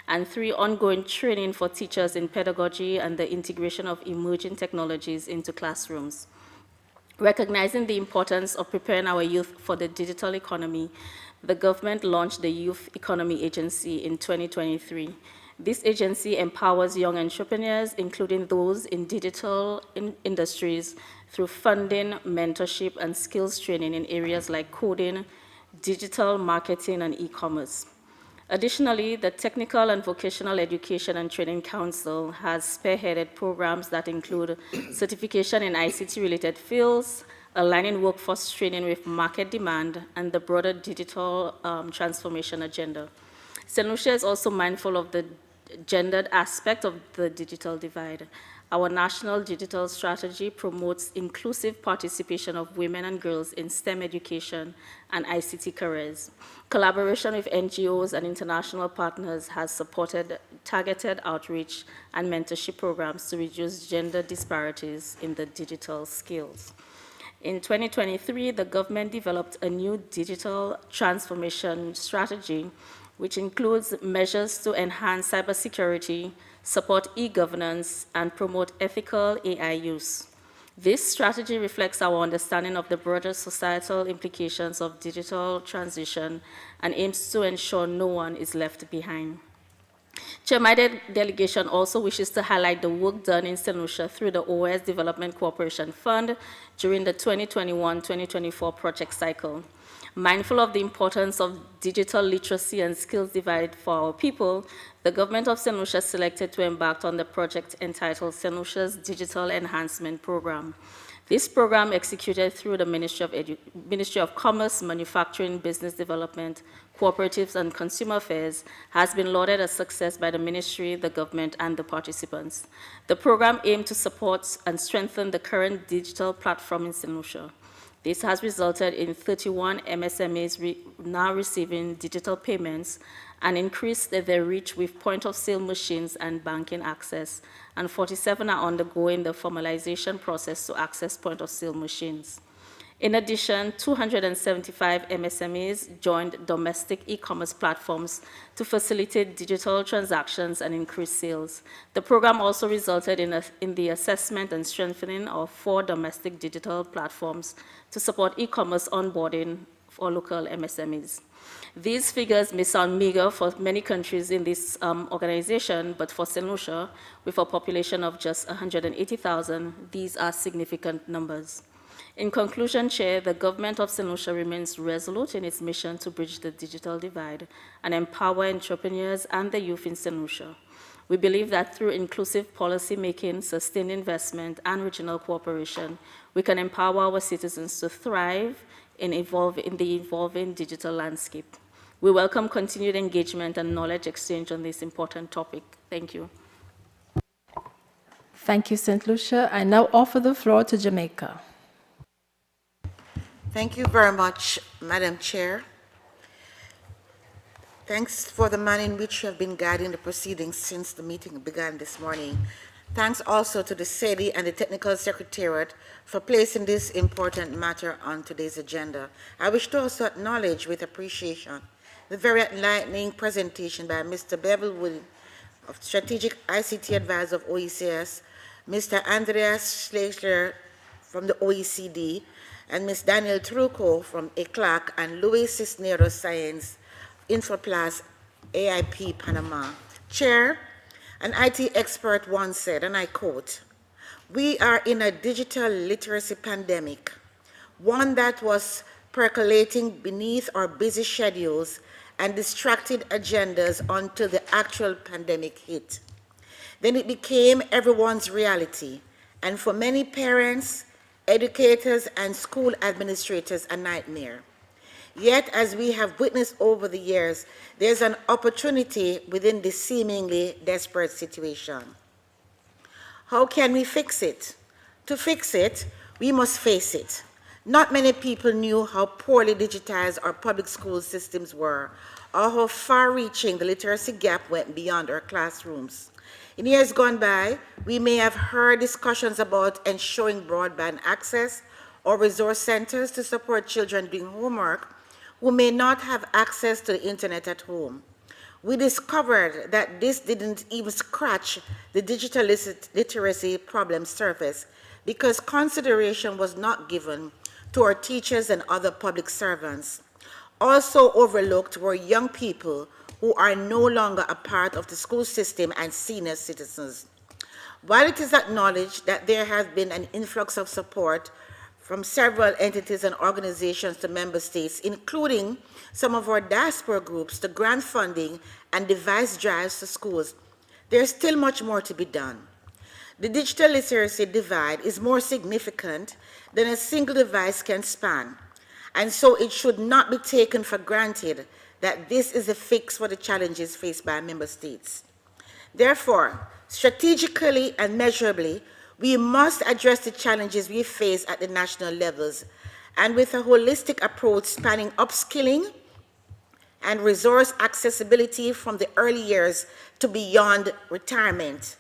And 3, ongoing training for teachers in pedagogy and the integration of emerging technologies into classrooms. Recognizing the importance of preparing our youth for the digital economy, the government launched the Youth Economy Agency in 2023. This agency empowers young entrepreneurs, including those in digital industries, through funding, mentorship, and skills training in areas like coding, digital marketing, and e-commerce. Additionally, the Technical and Vocational Education and Training Council has spearheaded programs that include certification in ICT-related fields, aligning workforce training with market demand, and the broader digital transformation agenda. St. Lucia is also mindful of the gendered aspect of the digital divide. Our national digital strategy promotes inclusive participation of women and girls in STEM education and ICT careers. Collaboration with NGOs and international partners has supported targeted outreach and mentorship programs to reduce gender disparities in the digital skills. In 2023, the government developed a new digital transformation strategy, which includes measures to enhance cybersecurity, support e-governance, and promote ethical AI use. This strategy reflects our understanding of the broader societal implications of digital transition and aims to ensure no one is left behind. Chair, my delegation also wishes to highlight the work done in St. Lucia through the OAS Development Cooperation Fund during the 2021-2024 project cycle. Mindful of the importance of digital literacy and skills divide for our people, the government of St. Lucia selected to embark on the project entitled St. Lucia's Digital Enhancement Program. This program, executed through the Ministry of Commerce, Manufacturing, Business Development, Cooperatives, and Consumer Affairs, has been lauded a success by the ministry, the government, and the participants. The program aimed to support and strengthen the current digital platform in St. Lucia. This has resulted in 31 MSMEs now receiving digital payments and increased their reach with point-of-sale machines and banking access, and 47 are undergoing the formalization process to access point-of-sale machines. In addition, 275 MSMEs joined domestic e-commerce platforms to facilitate digital transactions and increase sales. The program also resulted in the assessment and strengthening of 4 domestic digital platforms to support e-commerce onboarding for local MSMEs. These figures may sound meager for many countries in this organization, but for St. Lucia, with a population of just 180,000, these are significant numbers. In conclusion, Chair, the government of St. Lucia remains resolute in its mission to bridge the digital divide and empower entrepreneurs and the youth in St. Lucia. We believe that through inclusive policy making, sustained investment, and regional cooperation, we can empower our citizens to thrive in the evolving digital landscape. We welcome continued engagement and knowledge exchange on this important topic. Thank you. Thank you, St. Lucia. I now offer the floor to Jamaica. Thank you very much, Madam Chair. Thanks for the manner in which you have been guiding the proceedings since the meeting began this morning. Thanks also to the SEDI and the Technical Secretariat for placing this important matter on today's agenda. I wish to also acknowledge with appreciation the very enlightening presentation by Mr. Bevel Wood, of Strategic ICT Advisor of OECS, Mr. Andreas Schleicher from the OECD, and Ms. Danielle Trucco from ECLAC, and Luis Cisneros Science, Infoplas, AIP, Panama. Chair, an IT expert once said, and I quote, "We are in a digital literacy pandemic, one that was percolating beneath our busy schedules and distracted agendas until the actual pandemic hit. Then it became everyone's reality, and for many parents, educators, and school administrators, a nightmare. Yet, as we have witnessed over the years, there's an opportunity within this seemingly desperate situation. How can we fix it? To fix it, we must face it. Not many people knew how poorly digitized our public school systems were, or how far-reaching the literacy gap went beyond our classrooms. In years gone by, we may have heard discussions about ensuring broadband access or resource centers to support children doing homework who may not have access to the internet at home. We discovered that this didn't even scratch the digital literacy problem surface because consideration was not given to our teachers and other public servants. Also overlooked were young people who are no longer a part of the school system and senior citizens. While it is acknowledged that there has been an influx of support from several entities and organizations to member states, including some of our diaspora groups, to grant funding and device drives to schools, there's still much more to be done. The digital literacy divide is more significant than a single device can span, and so it should not be taken for granted that this is a fix for the challenges faced by member states. Therefore, strategically and measurably, we must address the challenges we face at the national levels, and with a holistic approach spanning upskilling and resource accessibility from the early years to beyond retirement.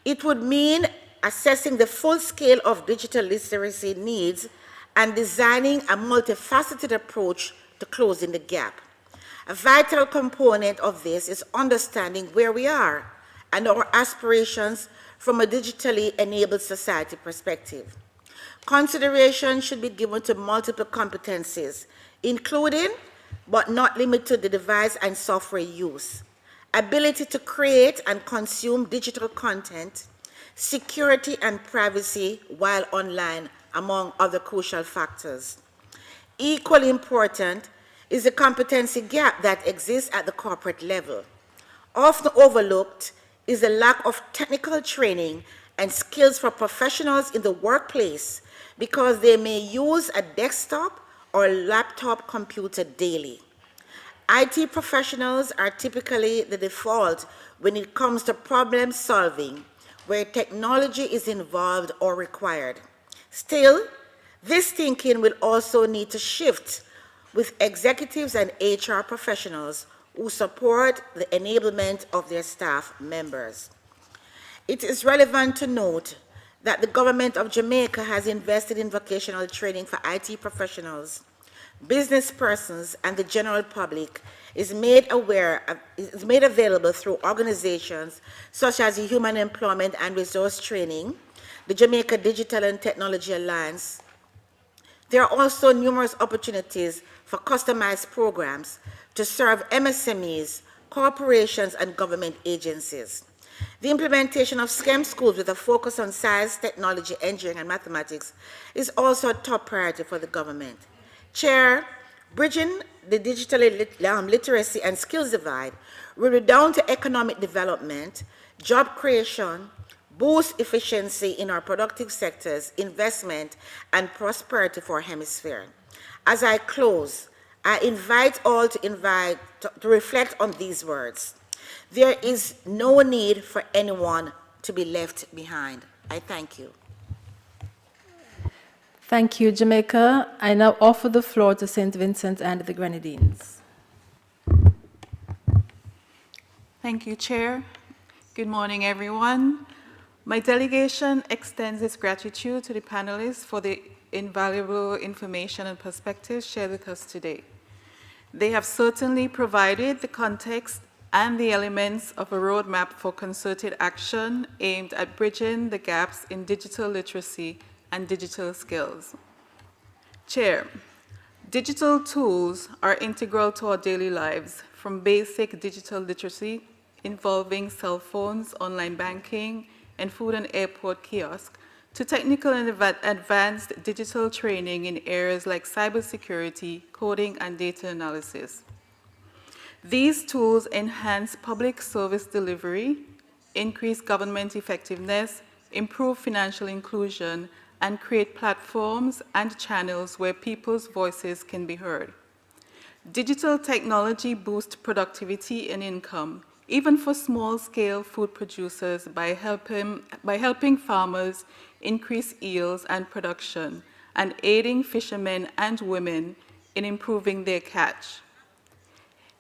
It would mean assessing the full scale of digital literacy needs and designing a multifaceted approach to closing the gap. A vital component of this is understanding where we are and our aspirations from a digitally enabled society perspective. Consideration should be given to multiple competencies, including, but not limited to, the device and software use, ability to create and consume digital content, security and privacy while online, among other crucial factors. Equally important is the competency gap that exists at the corporate level. Often overlooked is the lack of technical training and skills for professionals in the workplace because they may use a desktop or laptop computer daily. IT professionals are typically the default when it comes to problem solving, where technology is involved or required. Still, this thinking will also need to shift with executives and HR professionals who support the enablement of their staff members. It is relevant to note that the government of Jamaica has invested in vocational training for IT professionals, business persons, and the general public is made available through organizations such as the Human Employment and Resource Training, the Jamaica Digital and Technology Alliance. There are also numerous opportunities for customized programs to serve MSMEs, corporations, and government agencies. The implementation of STEM schools with a focus on science, technology, engineering, and mathematics is also a top priority for the government. Chair, bridging the digital literacy and skills divide will be down to economic development, job creation, boost efficiency in our productive sectors, investment, and prosperity for our hemisphere. As I close, I invite all to reflect on these words. There is no need for anyone to be left behind. I thank you. Thank you, Jamaica. I now offer the floor to St. Vincent and the Grenadines. Thank you, Chair. Good morning, everyone. My delegation extends its gratitude to the panelists for the invaluable information and perspectives shared with us today. They have certainly provided the context and the elements of a roadmap for concerted action aimed at bridging the gaps in digital literacy and digital skills. Chair, digital tools are integral to our daily lives, from basic digital literacy involving cell phones, online banking, and food and airport kiosks, to technical and advanced digital training in areas like cybersecurity, coding, and data analysis. These tools enhance public service delivery, increase government effectiveness, improve financial inclusion, and create platforms and channels where people's voices can be heard. Digital technology boosts productivity and income, even for small-scale food producers, by helping farmers increase yields and production, and aiding fishermen and women in improving their catch.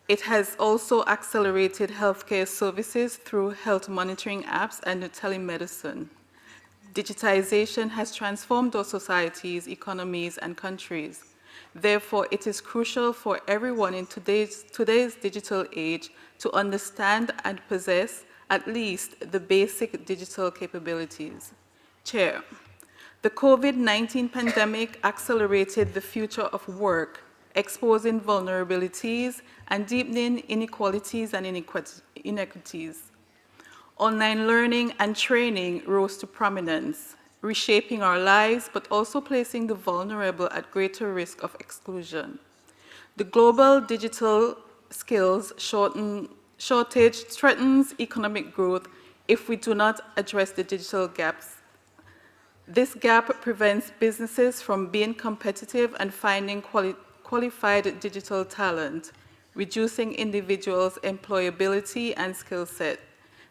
It has also accelerated healthcare services through health monitoring apps and telemedicine. Digitization has transformed our societies, economies, and countries. Therefore, it is crucial for everyone in today's digital age to understand and possess at least the basic digital capabilities. Chair, the COVID-19 pandemic accelerated the future of work, exposing vulnerabilities and deepening inequalities and inequities. Online learning and training rose to prominence, reshaping our lives, but also placing the vulnerable at greater risk of exclusion. The global digital skills shortage threatens economic growth if we do not address the digital gaps. This gap prevents businesses from being competitive and finding qualified digital talent, reducing individuals' employability and skill set,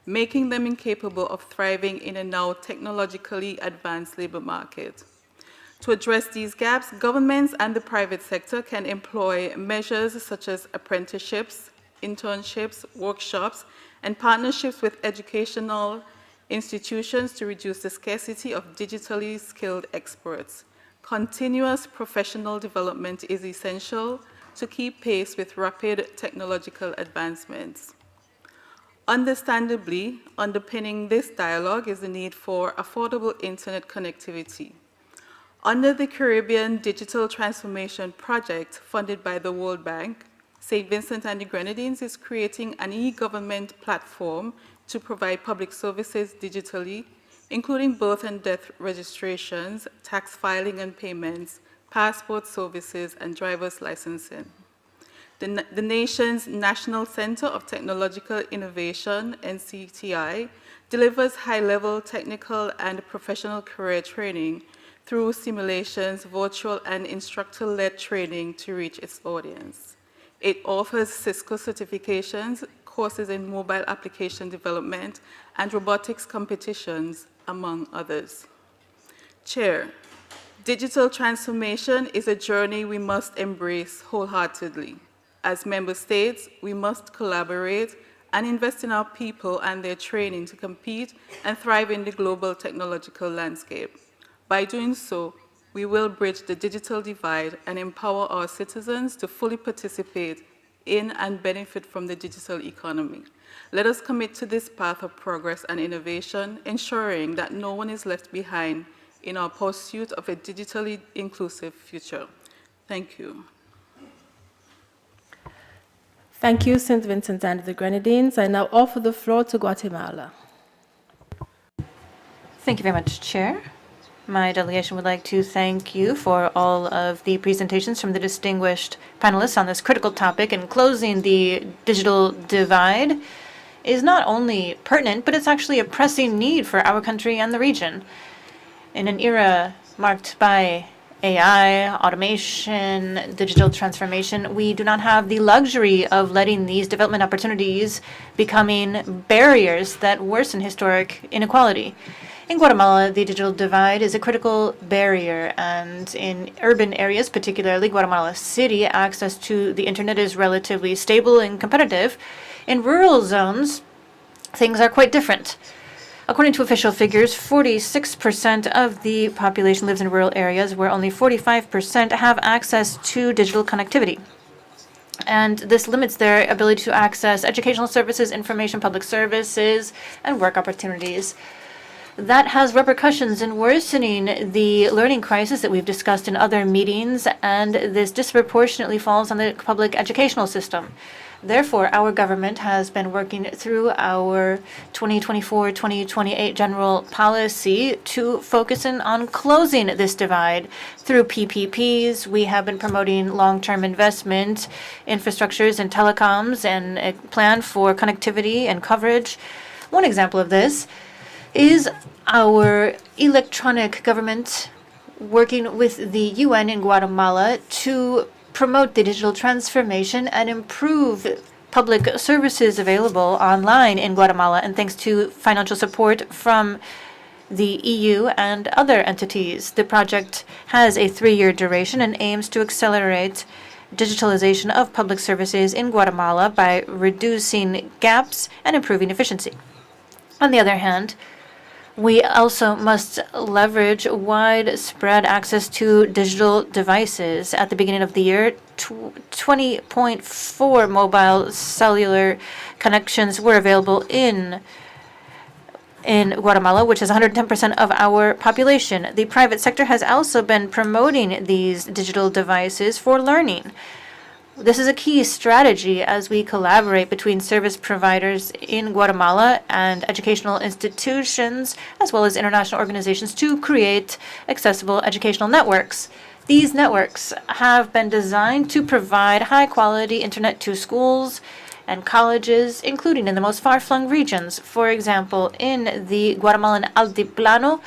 making them incapable of thriving in a now technologically advanced labor market. To address these gaps, governments and the private sector can employ measures such as apprenticeships, internships, workshops, and partnerships with educational institutions to reduce the scarcity of digitally skilled experts. Continuous professional development is essential to keep pace with rapid technological advancements. Understandably, underpinning this dialogue is the need for affordable internet connectivity. Under the Caribbean Digital Transformation Project, funded by the World Bank, St. Vincent and the Grenadines is creating an e-government platform to provide public services digitally, including birth and death registrations, tax filing and payments, passport services, and driver's licensing. The nation's National Center of Technological Innovation, NCTI, delivers high-level technical and professional career training through simulations, virtual and instructor-led training to reach its audience. It offers Cisco certifications, courses in mobile application development, and robotics competitions, among others. Chair, digital transformation is a journey we must embrace wholeheartedly. As member states, we must collaborate and invest in our people and their training to compete and thrive in the global technological landscape. By doing so, we will bridge the digital divide and empower our citizens to fully participate in and benefit from the digital economy. Let us commit to this path of progress and innovation, ensuring that no one is left behind in our pursuit of a digitally inclusive future. Thank you. Thank you, St. Vincent and the Grenadines. I now offer the floor to Guatemala. Thank you very much, Chair. My delegation would like to thank you for all of the presentations from the distinguished panelists on this critical topic. And closing the digital divide is not only pertinent, but it's actually a pressing need for our country and the region. In an era marked by AI, automation, digital transformation, we do not have the luxury of letting these development opportunities becoming barriers that worsen historic inequality. In Guatemala, the digital divide is a critical barrier, and in urban areas, particularly Guatemala City, access to the internet is relatively stable and competitive. In rural zones, things are quite different. According to official figures, 46% of the population lives in rural areas where only 45% have access to digital connectivity. And this limits their ability to access educational services, information, public services, and work opportunities. That has repercussions in worsening the learning crisis that we've discussed in other meetings, and this disproportionately falls on the public educational system. Therefore, our government has been working through our 2024-2028 general policy to focus in on closing this divide. Through PPPs, we have been promoting long-term investment, infrastructures and telecoms, and a plan for connectivity and coverage. One example of this is our electronic government working with the UN in Guatemala to promote the digital transformation and improve public services available online in Guatemala, and thanks to financial support from the EU and other entities. The project has a 3-year duration and aims to accelerate digitalization of public services in Guatemala by reducing gaps and improving efficiency. On the other hand, we also must leverage widespread access to digital devices. At the beginning of the year, 20.4 mobile cellular connections were available in Guatemala, which is 110% of our population. The private sector has also been promoting these digital devices for learning. This is a key strategy as we collaborate between service providers in Guatemala and educational institutions, as well as international organizations, to create accessible educational networks. These networks have been designed to provide high-quality internet to schools and colleges, including in the most far-flung regions. For example, in the Guatemalan Altiplano,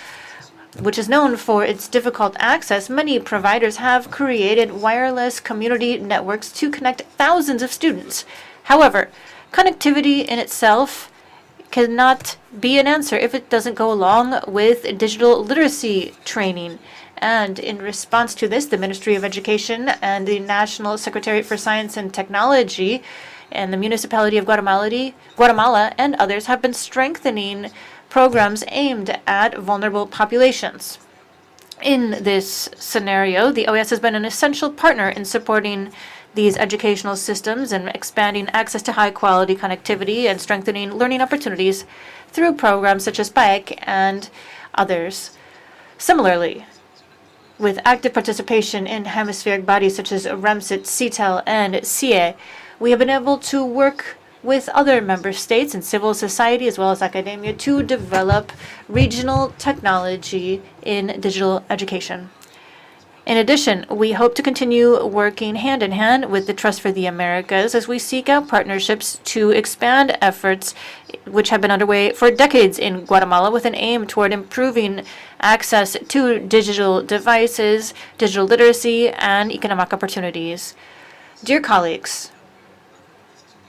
which is known for its difficult access, many providers have created wireless community networks to connect thousands of students. However, connectivity in itself cannot be an answer if it doesn't go along with digital literacy training. And in response to this, the Ministry of Education and the National Secretariat for Science and Technology and the Municipality of Guatemala and others have been strengthening programs aimed at vulnerable populations. In this scenario, the OAS has been an essential partner in supporting these educational systems and expanding access to high-quality connectivity and strengthening learning opportunities through programs such as PAEC and others. Similarly, with active participation in hemispheric bodies such as REMSIT, CETEL, and CIE, we have been able to work with other member states and civil society as well as academia to develop regional technology in digital education. In addition, we hope to continue working hand in hand with the Trust for the Americas as we seek out partnerships to expand efforts which have been underway for decades in Guatemala with an aim toward improving access to digital devices, digital literacy, and economic opportunities. Dear colleagues,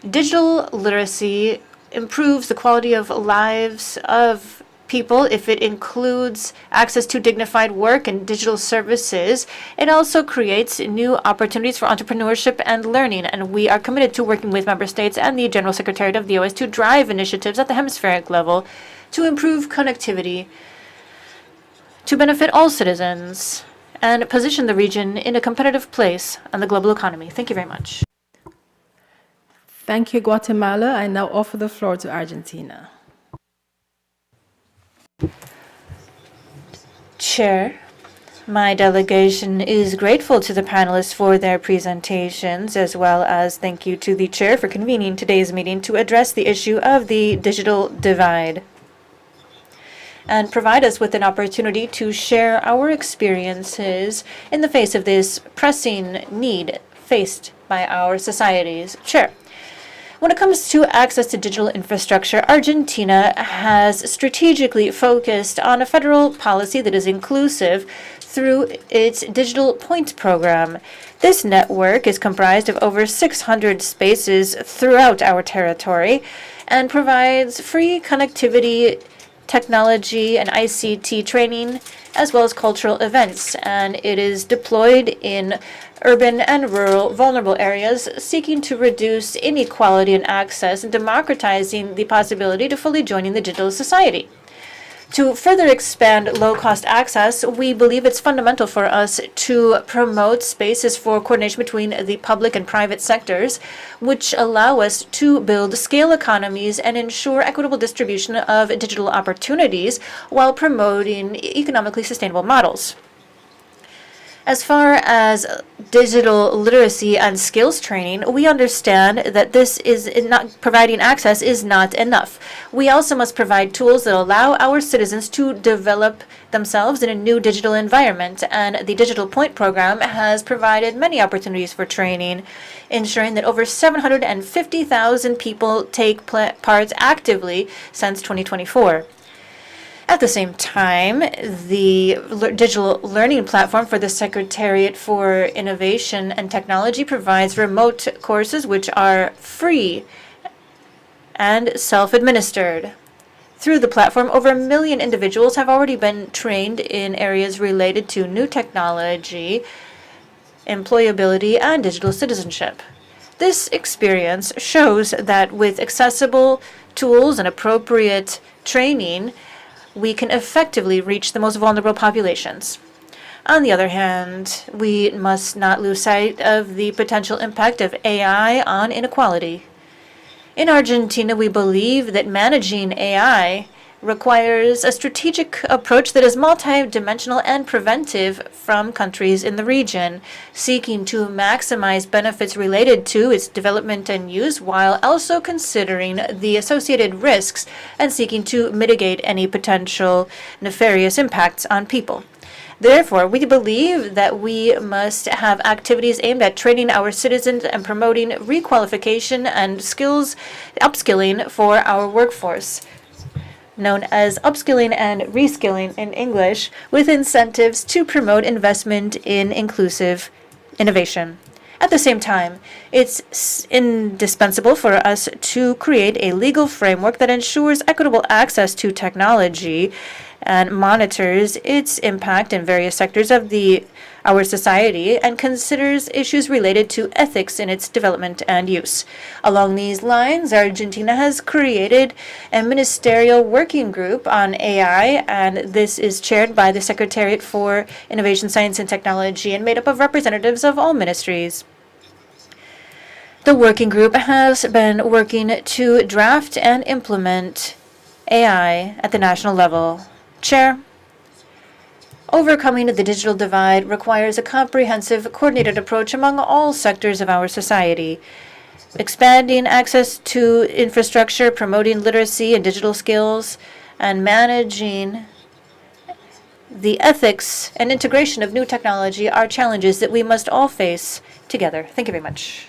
digital literacy improves the quality of lives of people if it includes access to dignified work and digital services. It also creates new opportunities for entrepreneurship and learning, and we are committed to working with member states and the General Secretariat of the OAS to drive initiatives at the hemispheric level to improve connectivity, to benefit all citizens, and position the region in a competitive place on the global economy. Thank you very much. Thank you, Guatemala. I now offer the floor to Argentina. Chair, my delegation is grateful to the panelists for their presentations, as well as thank you to the chair for convening today's meeting to address the issue of the digital divide and provide us with an opportunity to share our experiences in the face of this pressing need faced by our societies. Chair, when it comes to access to digital infrastructure, Argentina has strategically focused on a federal policy that is inclusive through its Digital Point program. This network is comprised of over 600 spaces throughout our territory and provides free connectivity, technology, and ICT training, as well as cultural events. And it is deployed in urban and rural vulnerable areas, seeking to reduce inequality in access and democratizing the possibility to fully join in the digital society. To further expand low-cost access, we believe it's fundamental for us to promote spaces for coordination between the public and private sectors, which allow us to build scale economies and ensure equitable distribution of digital opportunities while promoting economically sustainable models. As far as digital literacy and skills training, we understand that this is not providing access is not enough. We also must provide tools that allow our citizens to develop themselves in a new digital environment, and the Digital Point program has provided many opportunities for training, ensuring that over 750,000 people take part actively since 2024. At the same time, the digital learning platform for the Secretariat for Innovation and Technology provides remote courses which are free and self-administered. Through the platform, over 1 million individuals have already been trained in areas related to new technology, employability, and digital citizenship. This experience shows that with accessible tools and appropriate training, we can effectively reach the most vulnerable populations. On the other hand, we must not lose sight of the potential impact of AI on inequality. In Argentina, we believe that managing AI requires a strategic approach that is multidimensional and preventive from countries in the region, seeking to maximize benefits related to its development and use while also considering the associated risks and seeking to mitigate any potential nefarious impacts on people. Therefore, we believe that we must have activities aimed at training our citizens and promoting requalification and skills upskilling for our workforce, known as upskilling and reskilling in English, with incentives to promote investment in inclusive innovation. At the same time, it's indispensable for us to create a legal framework that ensures equitable access to technology and monitors its impact in various sectors of our society and considers issues related to ethics in its development and use. Along these lines, Argentina has created a ministerial working group on AI, and this is chaired by the Secretariat for Innovation, Science, and Technology and made up of representatives of all ministries. The working group has been working to draft and implement AI at the national level. Chair, overcoming the digital divide requires a comprehensive, coordinated approach among all sectors of our society. Expanding access to infrastructure, promoting literacy and digital skills, and managing the ethics and integration of new technology are challenges that we must all face together. Thank you very much.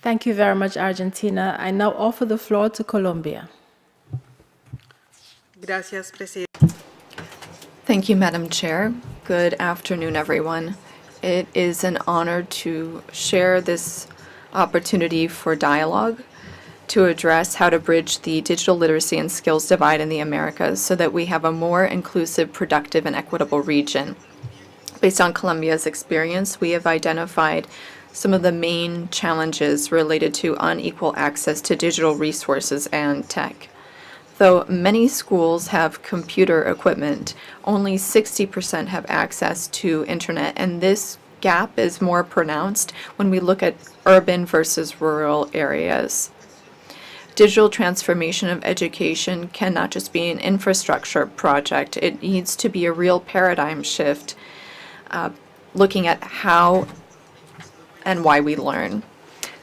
Thank you very much, Argentina. I now offer the floor to Colombia. Gracias, Presidente. Thank you, Madam Chair. Good afternoon, everyone. It is an honor to share this opportunity for dialogue to address how to bridge the digital literacy and skills divide in the Americas so that we have a more inclusive, productive, and equitable region. Based on Colombia's experience, we have identified some of the main challenges related to unequal access to digital resources and tech. Though many schools have computer equipment, only 60% have access to internet, and this gap is more pronounced when we look at urban versus rural areas. Digital transformation of education cannot just be an infrastructure project. It needs to be a real paradigm shift, looking at how and why we learn.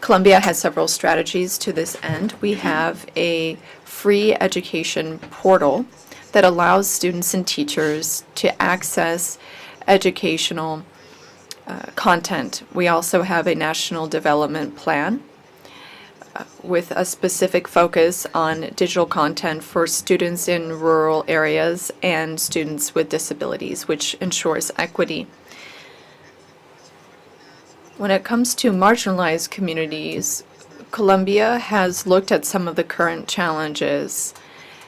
Colombia has several strategies to this end. We have a free education portal that allows students and teachers to access educational content. We also have a national development plan with a specific focus on digital content for students in rural areas and students with disabilities, which ensures equity. When it comes to marginalized communities, Colombia has looked at some of the current challenges,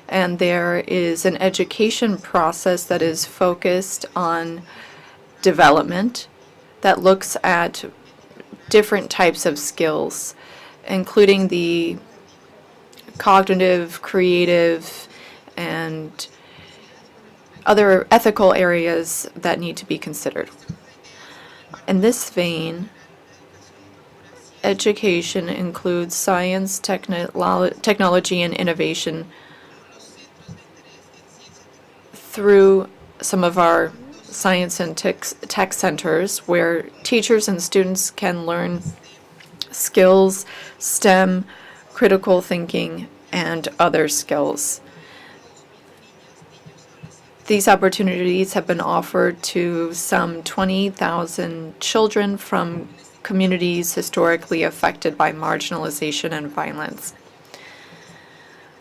and there is an education process that is focused on development that looks at different types of skills, including the cognitive, creative, and other ethical areas that need to be considered. In this vein, education includes science, technology, and innovation through some of our science and tech centers, where teachers and students can learn skills, STEM, critical thinking, and other skills. These opportunities have been offered to some 20,000 children from communities historically affected by marginalization and violence.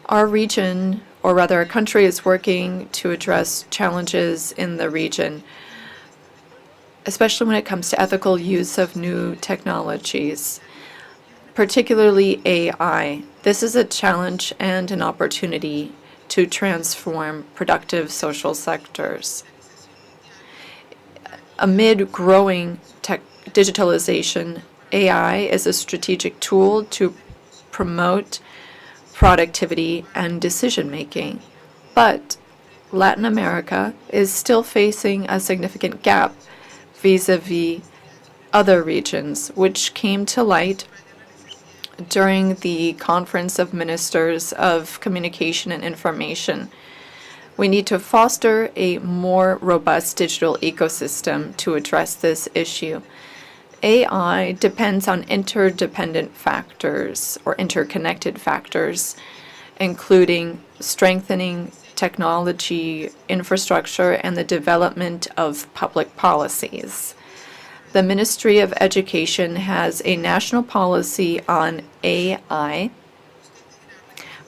Our region, or rather our country, is working to address challenges in the region, especially when it comes to ethical use of new technologies, particularly AI. This is a challenge and an opportunity to transform productive social sectors. Amid growing digitalization, AI is a strategic tool to promote productivity and decision-making. But Latin America is still facing a significant gap vis-a-vis other regions, which came to light during the Conference of Ministers of Communication and Information. We need to foster a more robust digital ecosystem to address this issue. AI depends on interdependent factors or interconnected factors, including strengthening technology infrastructure and the development of public policies. The Ministry of Education has a national policy on AI,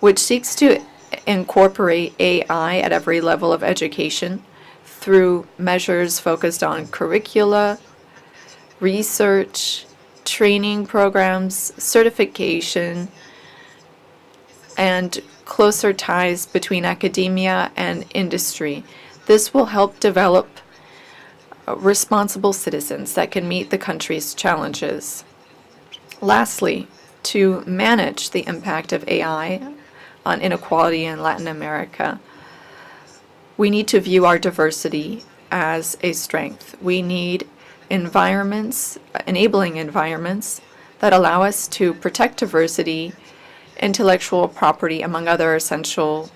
which seeks to incorporate AI at every level of education through measures focused on curricula, research, training programs, certification, and closer ties between academia and industry. This will help develop responsible citizens that can meet the country's challenges. Lastly, to manage the impact of AI on inequality in Latin America, we need to view our diversity as a strength. We need enabling environments that allow us to protect diversity, intellectual property, among other essential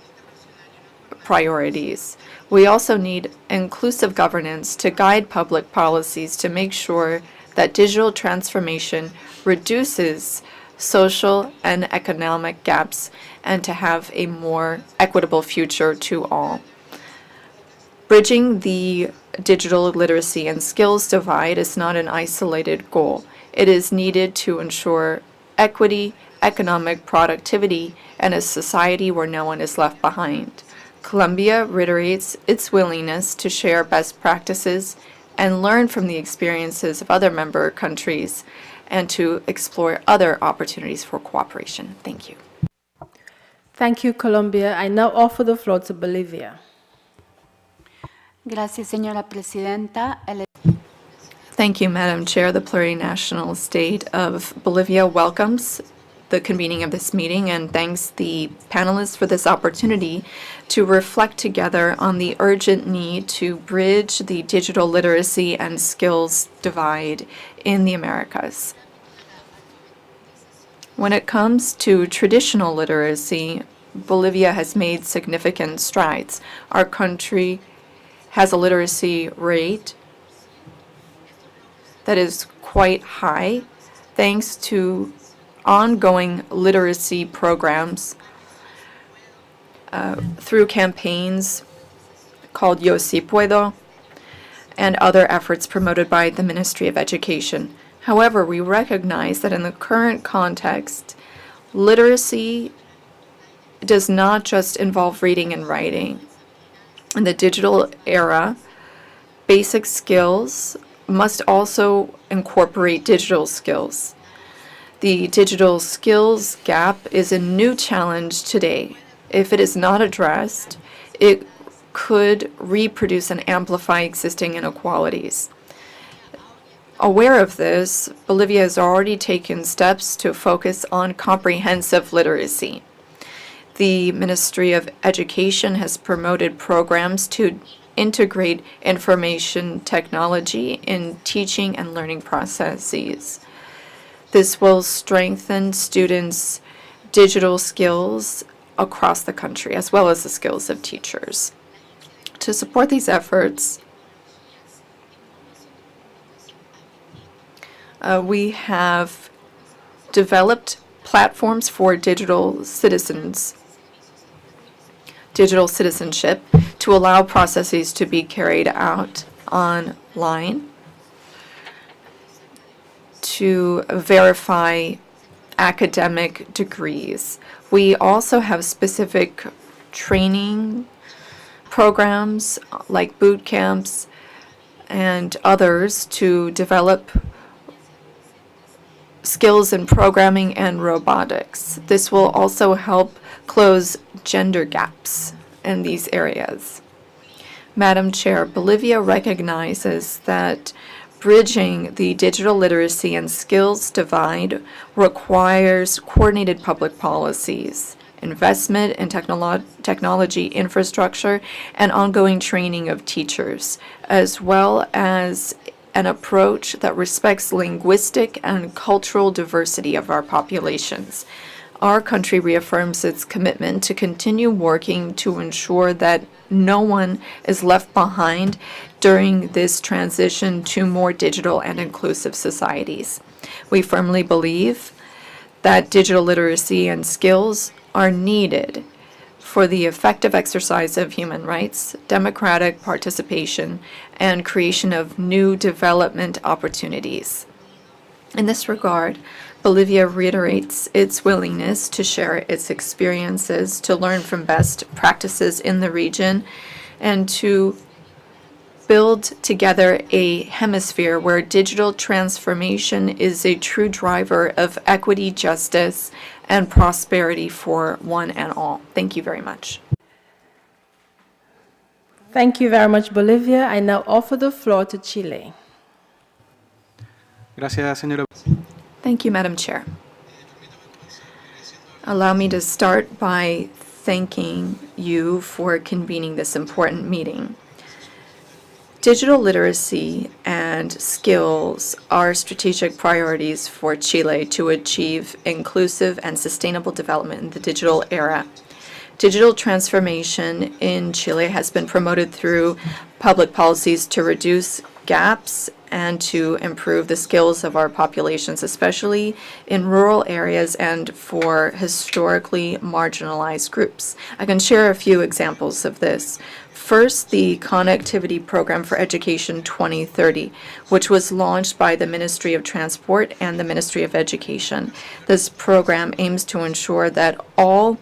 priorities. We also need inclusive governance to guide public policies to make sure that digital transformation reduces social and economic gaps and to have a more equitable future to all. Bridging the digital literacy and skills divide is not an isolated goal. It is needed to ensure equity, economic productivity, and a society where no one is left behind. Colombia reiterates its willingness to share best practices and learn from the experiences of other member countries and to explore other opportunities for cooperation. Thank you. Thank you, Colombia. I now offer the floor to Bolivia. Gracias, señora presidenta. Thank you, Madam Chair. The plurinational state of Bolivia welcomes the convening of this meeting and thanks the panelists for this opportunity to reflect together on the urgent need to bridge the digital literacy and skills divide in the Americas. When it comes to traditional literacy, Bolivia has made significant strides. Our country has a literacy rate that is quite high thanks to ongoing literacy programs through campaigns called Yo Si Puedo and other efforts promoted by the Ministry of Education. However, we recognize that in the current context, literacy does not just involve reading and writing. In the digital era, basic skills must also incorporate digital skills. The digital skills gap is a new challenge today. If it is not addressed, it could reproduce and amplify existing inequalities. Aware of this, Bolivia has already taken steps to focus on comprehensive literacy. The Ministry of Education has promoted programs to integrate information technology in teaching and learning processes. This will strengthen students' digital skills across the country, as well as the skills of teachers. To support these efforts, we have developed platforms for digital citizens, digital citizenship, to allow processes to be carried out online, to verify academic degrees. We also have specific training programs like boot camps and others to develop skills in programming and robotics. This will also help close gender gaps in these areas. Madam Chair, Bolivia recognizes that bridging the digital literacy and skills divide requires coordinated public policies, investment in technology infrastructure, and ongoing training of teachers, as well as an approach that respects linguistic and cultural diversity of our populations. Our country reaffirms its commitment to continue working to ensure that no one is left behind during this transition to more digital and inclusive societies. We firmly believe that digital literacy and skills are needed for the effective exercise of human rights, democratic participation, and creation of new development opportunities. In this regard, Bolivia reiterates its willingness to share its experiences, to learn from best practices in the region, and to build together a hemisphere where digital transformation is a true driver of equity, justice, and prosperity for one and all. Thank you very much. Thank you very much, Bolivia. I now offer the floor to Chile. Gracias, señora. Thank you, Madam Chair. Allow me to start by thanking you for convening this important meeting. Digital literacy and skills are strategic priorities for Chile to achieve inclusive and sustainable development in the digital era. Digital transformation in Chile has been promoted through public policies to reduce gaps and to improve the skills of our populations, especially in rural areas and for historically marginalized groups. I can share a few examples of this. First, the Connectivity Program for Education 2030, which was launched by the Ministry of Transport and the Ministry of Education. This program aims to ensure that all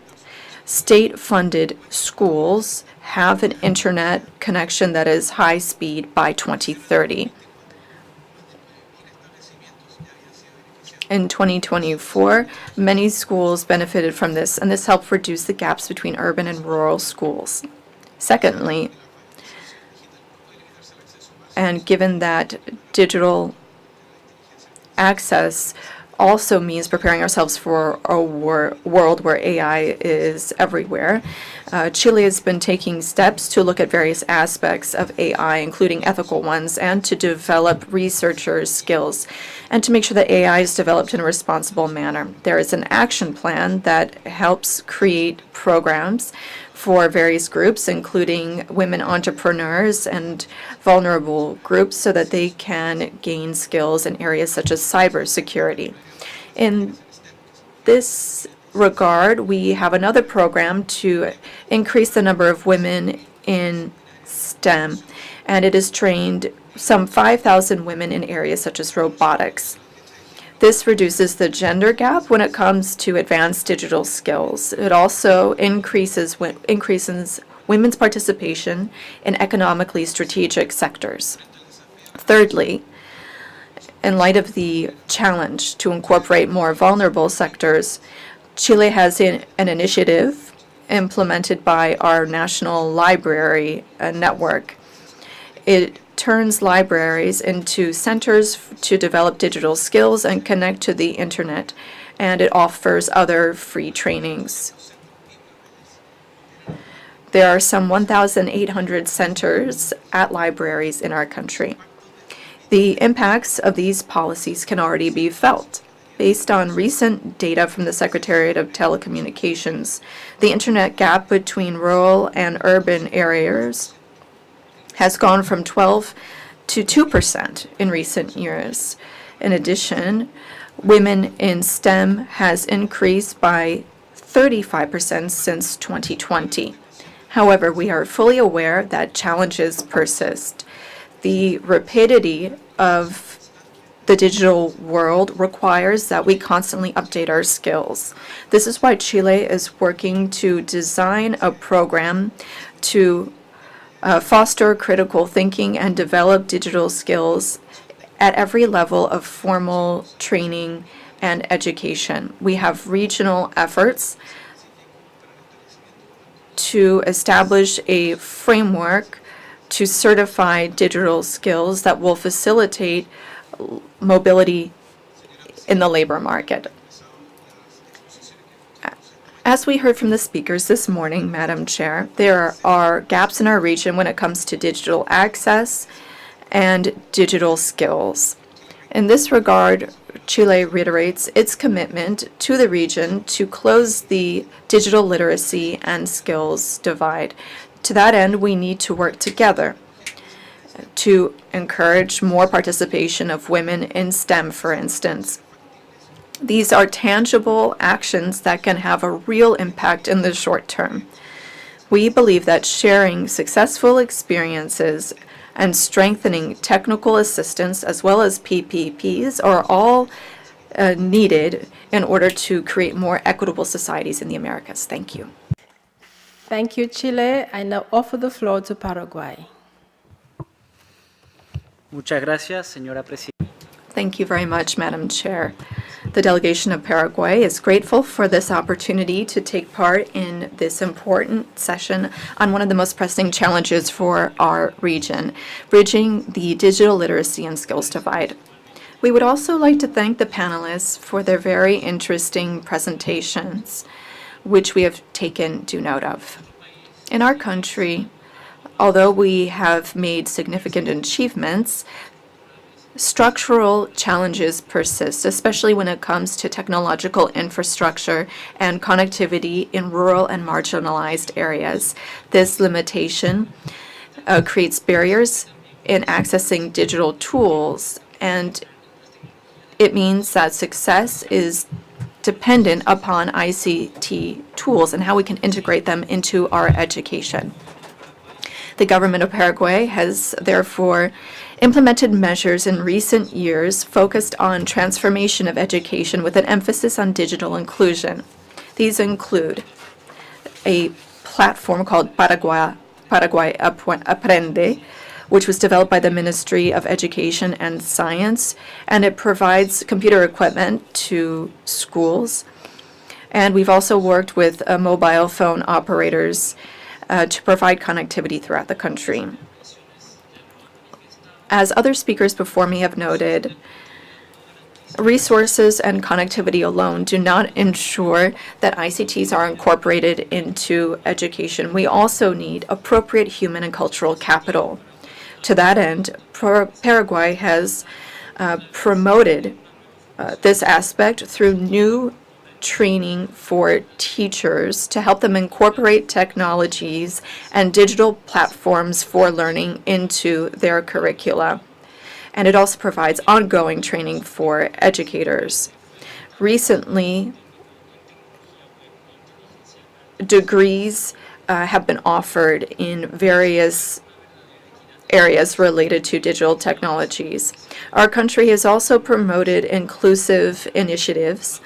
state-funded schools have an internet connection that is high speed by 2030. In 2024, many schools benefited from this, and this helped reduce the gaps between urban and rural schools. Secondly, and given that digital access also means preparing ourselves for a world where AI is everywhere, Chile has been taking steps to look at various aspects of AI, including ethical ones, and to develop researchers' skills, and to make sure that AI is developed in a responsible manner. There is an action plan that helps create programs for various groups, including women entrepreneurs and vulnerable groups, so that they can gain skills in areas such as cybersecurity. In this regard, we have another program to increase the number of women in STEM, and it has trained some 5,000 women in areas such as robotics. This reduces the gender gap when it comes to advanced digital skills. It also increases women's participation in economically strategic sectors. Thirdly, in light of the challenge to incorporate more vulnerable sectors, Chile has an initiative implemented by our National Library Network. It turns libraries into centers to develop digital skills and connect to the internet, and it offers other free trainings. There are some 1,800 centers at libraries in our country. The impacts of these policies can already be felt. Based on recent data from the Secretariat of Telecommunications, the internet gap between rural and urban areas has gone from 12 to 2% in recent years. In addition, women in STEM has increased by 35% since 2020. However, we are fully aware that challenges persist. The rapidity of the digital world requires that we constantly update our skills. This is why Chile is working to design a program to foster critical thinking and develop digital skills at every level of formal training and education. We have regional efforts to establish a framework to certify digital skills that will facilitate mobility in the labor market. As we heard from the speakers this morning, Madam Chair, there are gaps in our region when it comes to digital access and digital skills. In this regard, Chile reiterates its commitment to the region to close the digital literacy and skills divide. To that end, we need to work together to encourage more participation of women in STEM, for instance. These are tangible actions that can have a real impact in the short term. We believe that sharing successful experiences and strengthening technical assistance as well as PPPs are all needed in order to create more equitable societies in the Americas. Thank you. Thank you, Chile. I now offer the floor to Paraguay. Muchas gracias, señora Presidenta. Thank you very much, Madam Chair. The delegation of Paraguay is grateful for this opportunity to take part in this important session on one of the most pressing challenges for our region, bridging the digital literacy and skills divide. We would also like to thank the panelists for their very interesting presentations, which we have taken due note of. In our country, although we have made significant achievements, structural challenges persist, especially when it comes to technological infrastructure and connectivity in rural and marginalized areas. This limitation creates barriers in accessing digital tools, and it means that success is dependent upon ICT tools and how we can integrate them into our education. The government of Paraguay has therefore implemented measures in recent years focused on transformation of education with an emphasis on digital inclusion. These include a platform called Paraguay Aprende, which was developed by the Ministry of Education and Science, and it provides computer equipment to schools. And we've also worked with mobile phone operators to provide connectivity throughout the country. As other speakers before me have noted, resources and connectivity alone do not ensure that ICTs are incorporated into education. We also need appropriate human and cultural capital. To that end, Paraguay has promoted this aspect through new training for teachers to help them incorporate technologies and digital platforms for learning into their curricula. And it also provides ongoing training for educators. Recently, degrees have been offered in various areas related to digital technologies. Our country has also promoted inclusive initiatives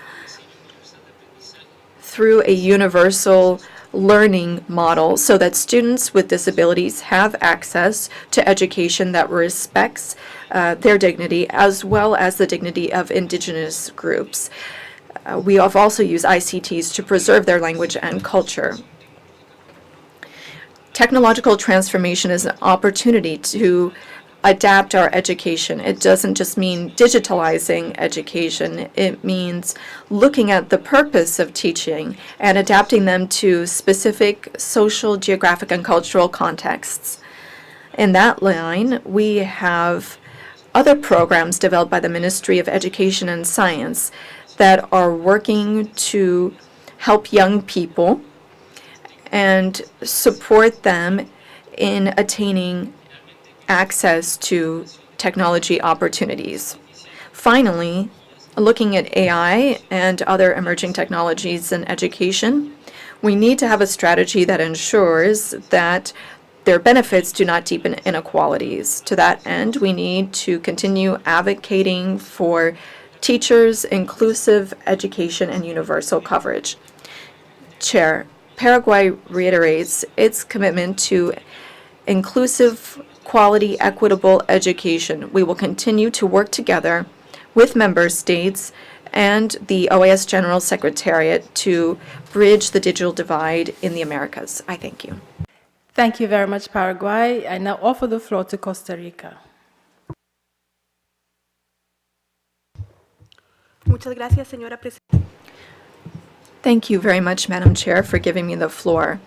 through a universal learning model so that students with disabilities have access to education that respects their dignity as well as the dignity of indigenous groups. We have also used ICTs to preserve their language and culture. Technological transformation is an opportunity to adapt our education. It doesn't just mean digitalizing education. It means looking at the purpose of teaching and adapting them to specific social, geographic, and cultural contexts. In that line, we have other programs developed by the Ministry of Education and Science that are working to help young people and support them in attaining access to technology opportunities. Finally, looking at AI and other emerging technologies in education, we need to have a strategy that ensures that their benefits do not deepen inequalities. To that end, we need to continue advocating for teachers, inclusive education, and universal coverage. Chair, Paraguay reiterates its commitment to inclusive, quality, equitable education. We will continue to work together with member states and the OAS General Secretariat to bridge the digital divide in the Americas. I thank you. Thank you very much, Paraguay. I now offer the floor to Costa Rica. Muchas gracias, señora presidenta. Thank you very much, Madam Chair, for giving me the floor.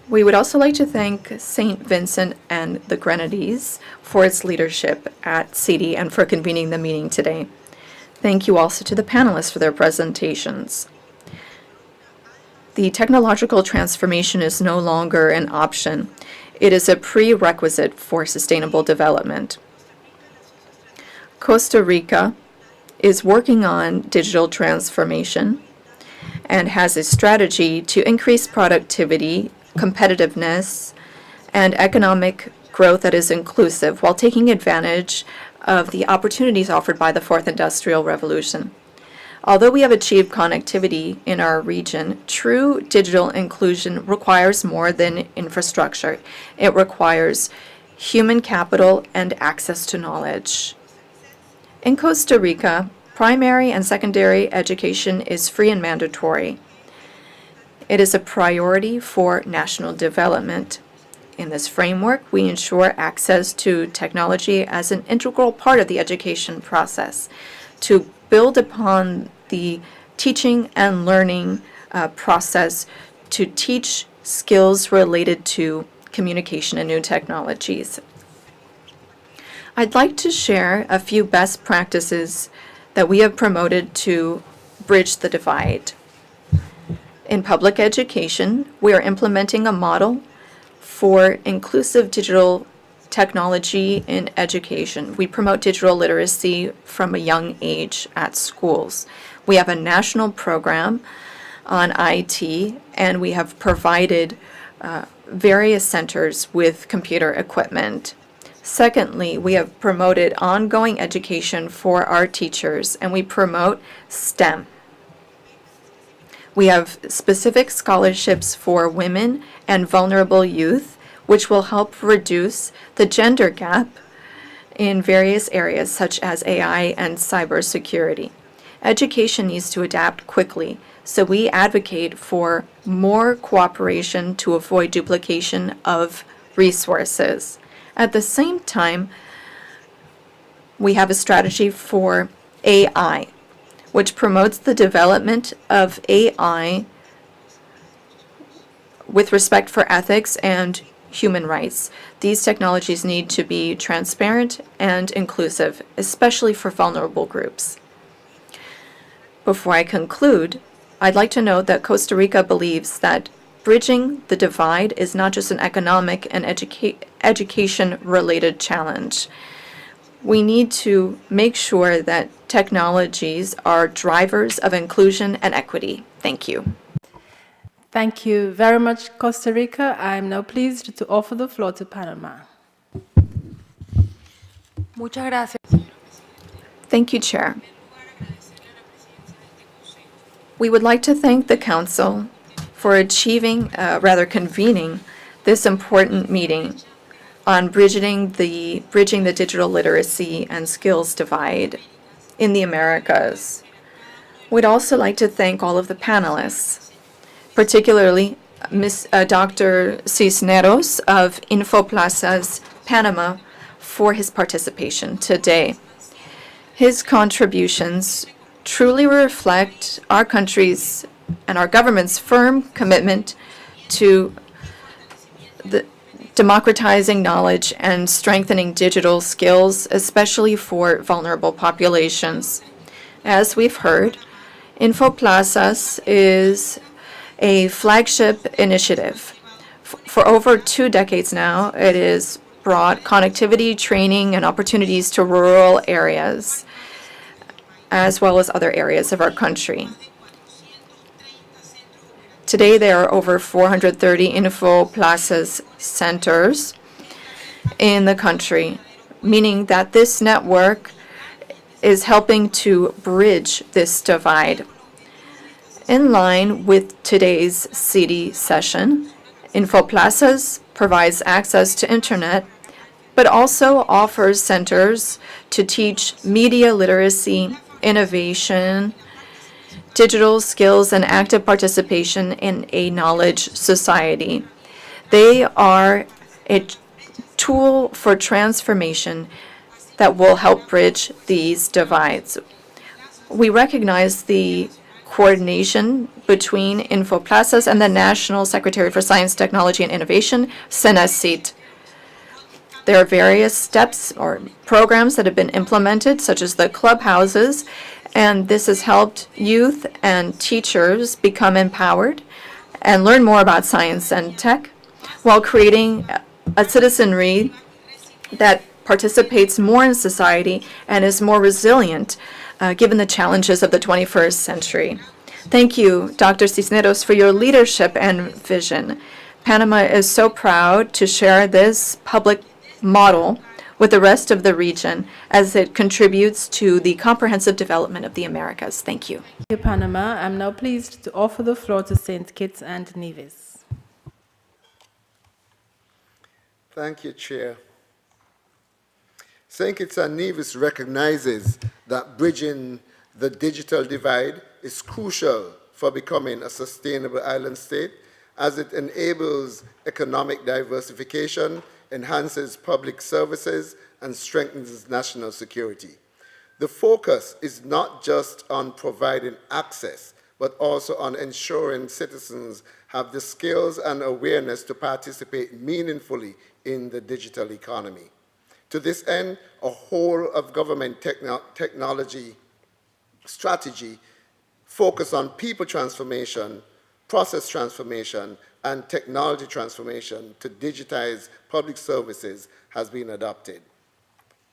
We would also like to thank St. Vincent and the Grenadines for its leadership at CIDI and for convening the meeting today. Thank you also to the panelists for their presentations. The technological transformation is no longer an option. It is a prerequisite for sustainable development. Costa Rica is working on digital transformation and has a strategy to increase productivity, competitiveness, and economic growth that is inclusive while taking advantage of the opportunities offered by the Fourth Industrial Revolution. Although we have achieved connectivity in our region, true digital inclusion requires more than infrastructure. It requires human capital and access to knowledge. In Costa Rica, primary and secondary education is free and mandatory. It is a priority for national development. In this framework, we ensure access to technology as an integral part of the education process to build upon the teaching and learning process to teach skills related to communication and new technologies. I'd like to share a few best practices that we have promoted to bridge the divide. In public education, we are implementing a model for inclusive digital technology in education. We promote digital literacy from a young age at schools. We have a national program on IT, and we have provided various centers with computer equipment. Secondly, we have promoted ongoing education for our teachers, and we promote STEM. We have specific scholarships for women and vulnerable youth, which will help reduce the gender gap in various areas such as AI and cybersecurity. Education needs to adapt quickly, so we advocate for more cooperation to avoid duplication of resources. At the same time, we have a strategy for AI, which promotes the development of AI with respect for ethics and human rights. These technologies need to be transparent and inclusive, especially for vulnerable groups. Before I conclude, I'd like to note that Costa Rica believes that bridging the divide is not just an economic and education-related challenge. We need to make sure that technologies are drivers of inclusion and equity. Thank you. Thank you very much, Costa Rica. I am now pleased to offer the floor to Panama. Muchas gracias. Thank you, Chair. We would like to thank the Council for convening this important meeting on bridging the digital literacy and skills divide in the Americas. We'd also like to thank all of the panelists, particularly Dr. Cisneros of InfoPlaza's Panama for his participation today. His contributions truly reflect our country's and our government's firm commitment to the democratizing knowledge and strengthening digital skills, especially for vulnerable populations. As we've heard, InfoPlazas is a flagship initiative. For over 2 decades now, it has brought connectivity, training, and opportunities to rural areas, as well as other areas of our country. Today, there are over 430 InfoPlazas centers in the country, meaning that this network is helping to bridge this divide. In line with today's city session, InfoPlazas provides access to internet, but also offers centers to teach media literacy, innovation, digital skills, and active participation in a knowledge society. They are a tool for transformation that will help bridge these divides. We recognize the coordination between InfoPlazas and the National Secretary for Science, Technology, and Innovation, SENACIT. There are various steps or programs that have been implemented, such as the clubhouses, and this has helped youth and teachers become empowered and learn more about science and tech while creating a citizenry that participates more in society and is more resilient given the challenges of the 21st century. Thank you, Dr. Cisneros, for your leadership and vision. Panama is so proud to share this public model with the rest of the region as it contributes to the comprehensive development of the Americas. Thank you. Thank you, Panama. I'm now pleased to offer the floor to St. Kitts and Nevis. Thank you, Chair. St. Kitts and Nevis recognizes that bridging the digital divide is crucial for becoming a sustainable island state, as it enables economic diversification, enhances public services, and strengthens national security. The focus is not just on providing access, but also on ensuring citizens have the skills and awareness to participate meaningfully in the digital economy. To this end, a whole-of-government technology strategy focused on people transformation, process transformation, and technology transformation to digitize public services has been adopted.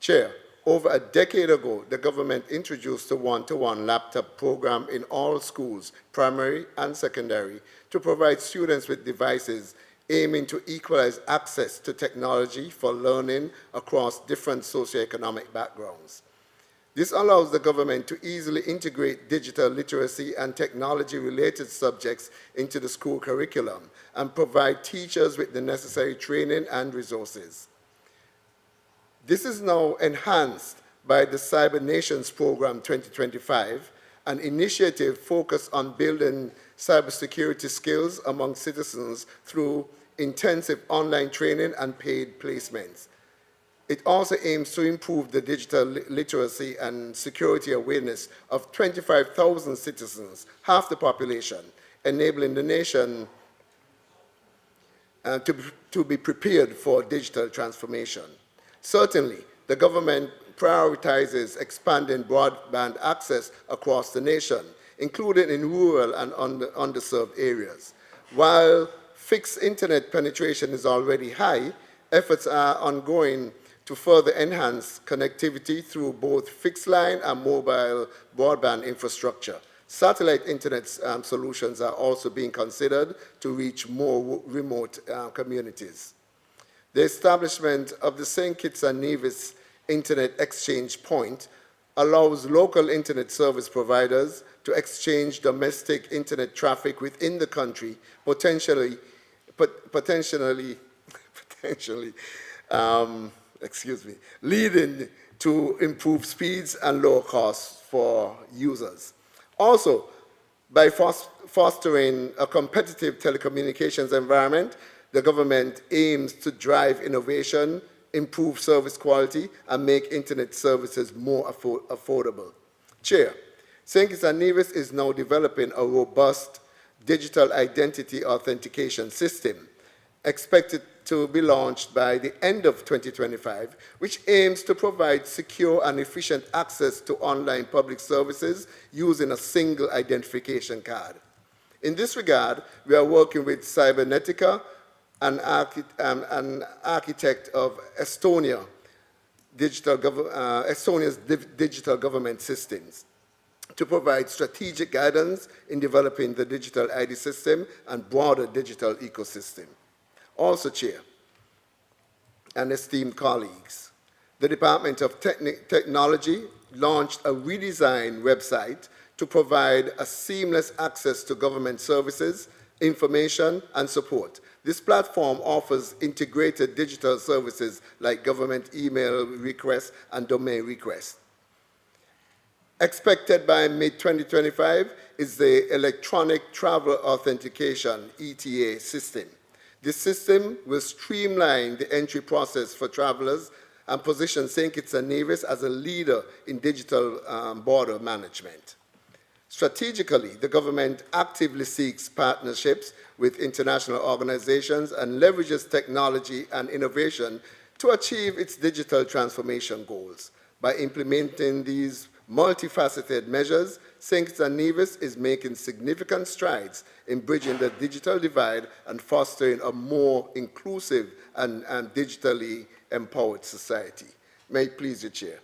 Chair, over a decade ago, the government introduced the one-to-one laptop program in all schools, primary and secondary, to provide students with devices aiming to equalize access to technology for learning across different socioeconomic backgrounds. This allows the government to easily integrate digital literacy and technology-related subjects into the school curriculum and provide teachers with the necessary training and resources. This is now enhanced by the Cyber Nations Program 2025, an initiative focused on building cybersecurity skills among citizens through intensive online training and paid placements. It also aims to improve the digital literacy and security awareness of 25,000 citizens, half the population, enabling the nation to be prepared for digital transformation. Certainly, the government prioritizes expanding broadband access across the nation, including in rural and underserved areas. While fixed internet penetration is already high, efforts are ongoing to further enhance connectivity through both fixed line and mobile broadband infrastructure. Satellite internet solutions are also being considered to reach more remote communities. The establishment of the St. Kitts and Nevis Internet Exchange Point allows local internet service providers to exchange domestic internet traffic within the country, potentially leading to improved speeds and lower costs for users. Also, by fostering a competitive telecommunications environment, the government aims to drive innovation, improve service quality, and make internet services more affordable. Chair, St. Kitts and Nevis is now developing a robust digital identity authentication system expected to be launched by the end of 2025, which aims to provide secure and efficient access to online public services using a single identification card. In this regard, we are working with Cybernetica, an architect of Estonia's digital government systems, to provide strategic guidance in developing the digital ID system and broader digital ecosystem. Also, Chair and esteemed colleagues, the Department of Technology launched a redesigned website to provide a seamless access to government services, information, and support. This platform offers integrated digital services like government email requests and domain requests. Expected by mid-2025 is the Electronic Travel Authentication, ETA system. This system will streamline the entry process for travelers and position St. Kitts and Nevis as a leader in digital border management. Strategically, the government actively seeks partnerships with international organizations and leverages technology and innovation to achieve its digital transformation goals. By implementing these multifaceted measures, St. Kitts and Nevis is making significant strides in bridging the digital divide and fostering a more inclusive and digitally empowered society. May it please the Chair.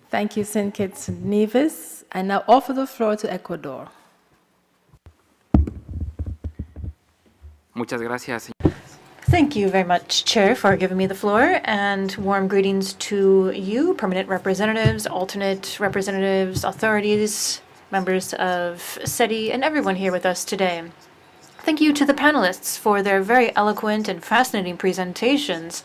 Thank you, St. Kitts and Nevis. I now offer the floor to Ecuador. Muchas gracias. Thank you very much, Chair, for giving me the floor, and warm greetings to you, permanent representatives, alternate representatives, authorities, members of SETI, and everyone here with us today. Thank you to the panelists for their very eloquent and fascinating presentations.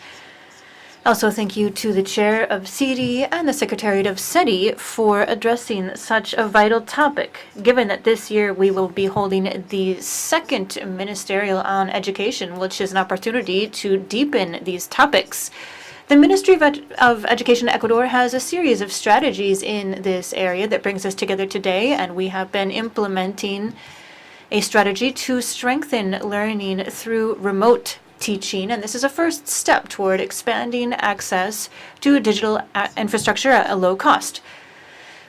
Also, thank you to the Chair of SETI and the Secretariat of SETI for addressing such a vital topic, given that this year we will be holding the second Ministerial on Education, which is an opportunity to deepen these topics. The Ministry of Education in Ecuador has a series of strategies in this area that brings us together today, and we have been implementing a strategy to strengthen learning through remote teaching, and this is a first step toward expanding access to digital infrastructure at a low cost.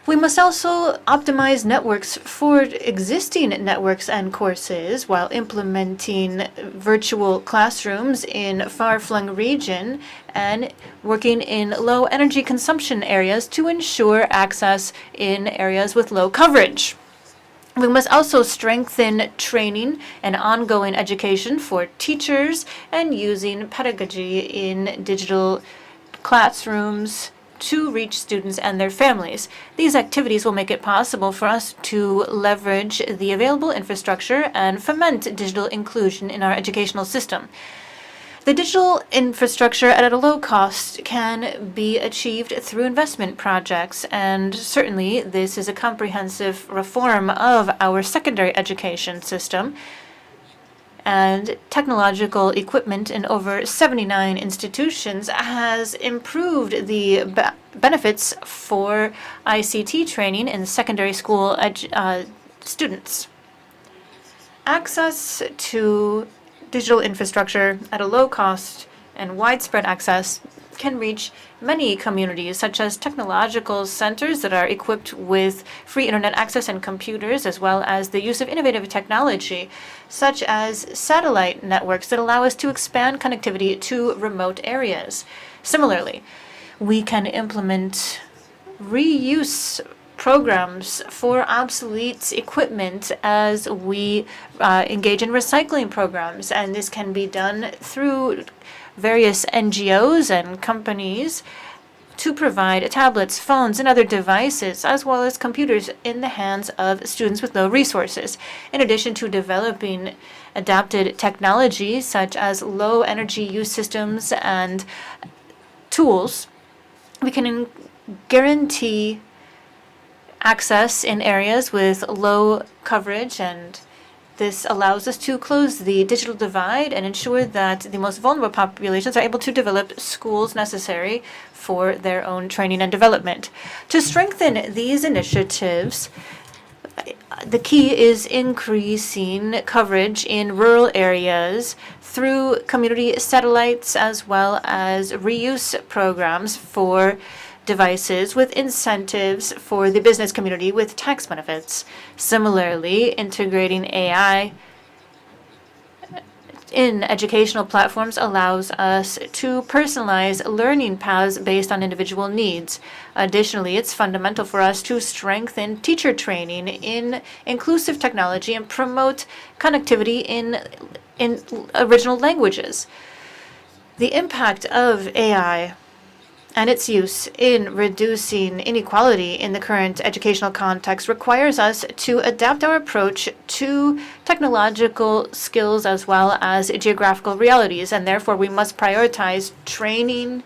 We must also optimize networks for existing networks and courses while implementing virtual classrooms in far-flung regions and working in low energy consumption areas to ensure access in areas with low coverage. We must also strengthen training and ongoing education for teachers and using pedagogy in digital classrooms to reach students and their families. These activities will make it possible for us to leverage the available infrastructure and foment digital inclusion in our educational system. The digital infrastructure at a low cost can be achieved through investment projects, and certainly this is a comprehensive reform of our secondary education system. And technological equipment in over 79 institutions has improved the benefits for ICT training in secondary school students. Access to digital infrastructure at a low cost and widespread access can reach many communities, such as technological centers that are equipped with free internet access and computers, as well as the use of innovative technology, such as satellite networks that allow us to expand connectivity to remote areas. Similarly, we can implement reuse programs for obsolete equipment as we engage in recycling programs, and this can be done through various NGOs and companies to provide tablets, phones, and other devices, as well as computers in the hands of students with low resources. In addition to developing adapted technology such as low energy use systems and tools, we can guarantee access in areas with low coverage and This allows us to close the digital divide and ensure that the most vulnerable populations are able to develop schools necessary for their own training and development. To strengthen these initiatives, the key is increasing coverage in rural areas through community satellites as well as reuse programs for devices with incentives for the business community with tax benefits. Similarly, integrating AI in educational platforms allows us to personalize learning paths based on individual needs. Additionally, it's fundamental for us to strengthen teacher training in inclusive technology and promote connectivity in original languages. The impact of AI and its use in reducing inequality in the current educational context requires us to adapt our approach to technological skills as well as geographical realities, and therefore we must prioritize training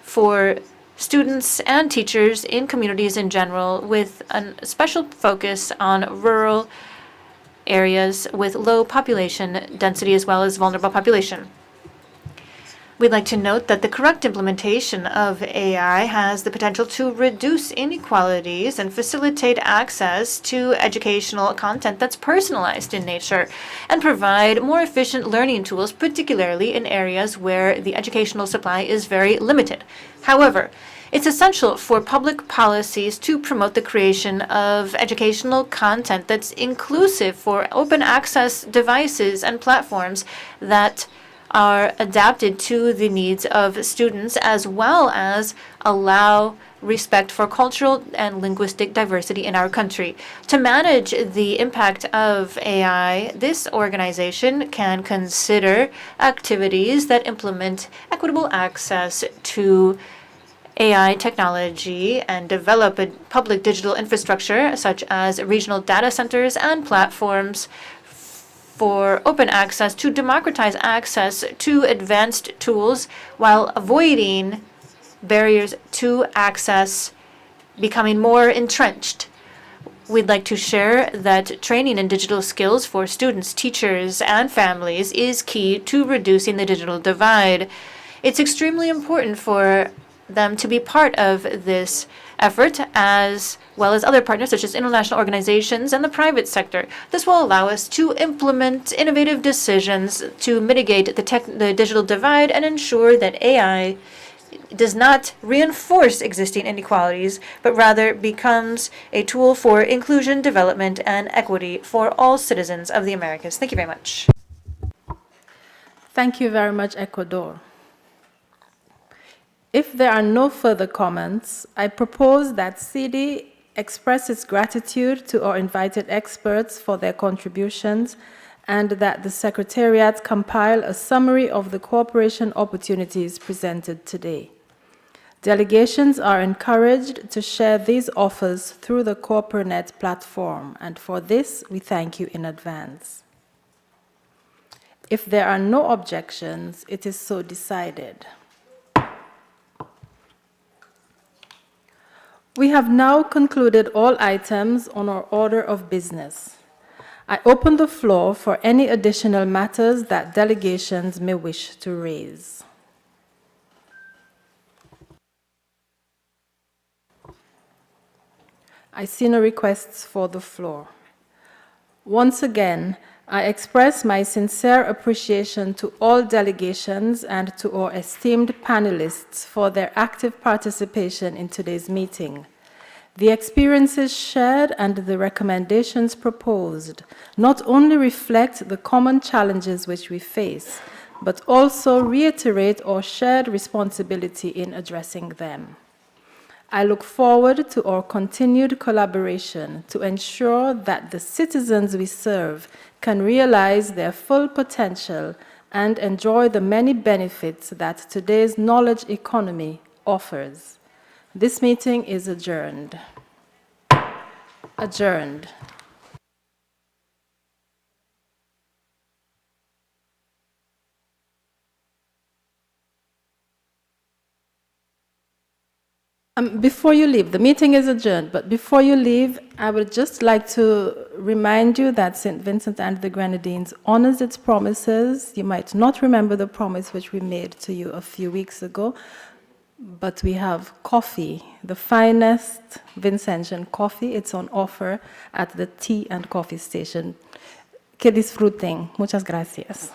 for students and teachers in communities in general with a special focus on rural areas with low population density as well as vulnerable population. We'd like to note that the correct implementation of AI has the potential to reduce inequalities and facilitate access to educational content that's personalized in nature and provide more efficient learning tools, particularly in areas where the educational supply is very limited. However, it's essential for public policies to promote the creation of educational content that's inclusive for open access devices and platforms that are adapted to the needs of students as well as allow respect for cultural and linguistic diversity in our country. To manage the impact of AI, this organization can consider activities that implement equitable access to AI technology and develop a public digital infrastructure such as regional data centers and platforms for open access to democratize access to advanced tools while avoiding barriers to access becoming more entrenched. We'd like to share that training in digital skills for students, teachers, and families is key to reducing the digital divide. It's extremely important for them to be part of this effort as well as other partners such as international organizations and the private sector. This will allow us to implement innovative decisions to mitigate the digital divide and ensure that AI does not reinforce existing inequalities, but rather becomes a tool for inclusion, development, and equity for all citizens of the Americas. Thank you very much. Thank you very much, Ecuador. If there are no further comments, I propose that CD express its gratitude to our invited experts for their contributions and that the Secretariat compile a summary of the cooperation opportunities presented today. Delegations are encouraged to share these offers through the CooperNet platform, and for this, we thank you in advance. If there are no objections, it is so decided. We have now concluded all items on our order of business. I open the floor for any additional matters that delegations may wish to raise. I see no requests for the floor. Once again, I express my sincere appreciation to all delegations and to our esteemed panelists for their active participation in today's meeting. The experiences shared and the recommendations proposed not only reflect the common challenges which we face, but also reiterate our shared responsibility in addressing them. I look forward to our continued collaboration to ensure that the citizens we serve can realize their full potential and enjoy the many benefits that today's knowledge economy offers. This meeting is adjourned. Adjourned. Before you leave, the meeting is adjourned, but before you leave, I would just like to remind you that St. Vincent and the Grenadines honors its promises. You might not remember the promise which we made to you a few weeks ago, but we have coffee, the finest Vincentian coffee. It's on offer at the tea and coffee station. Que disfruten. Muchas gracias.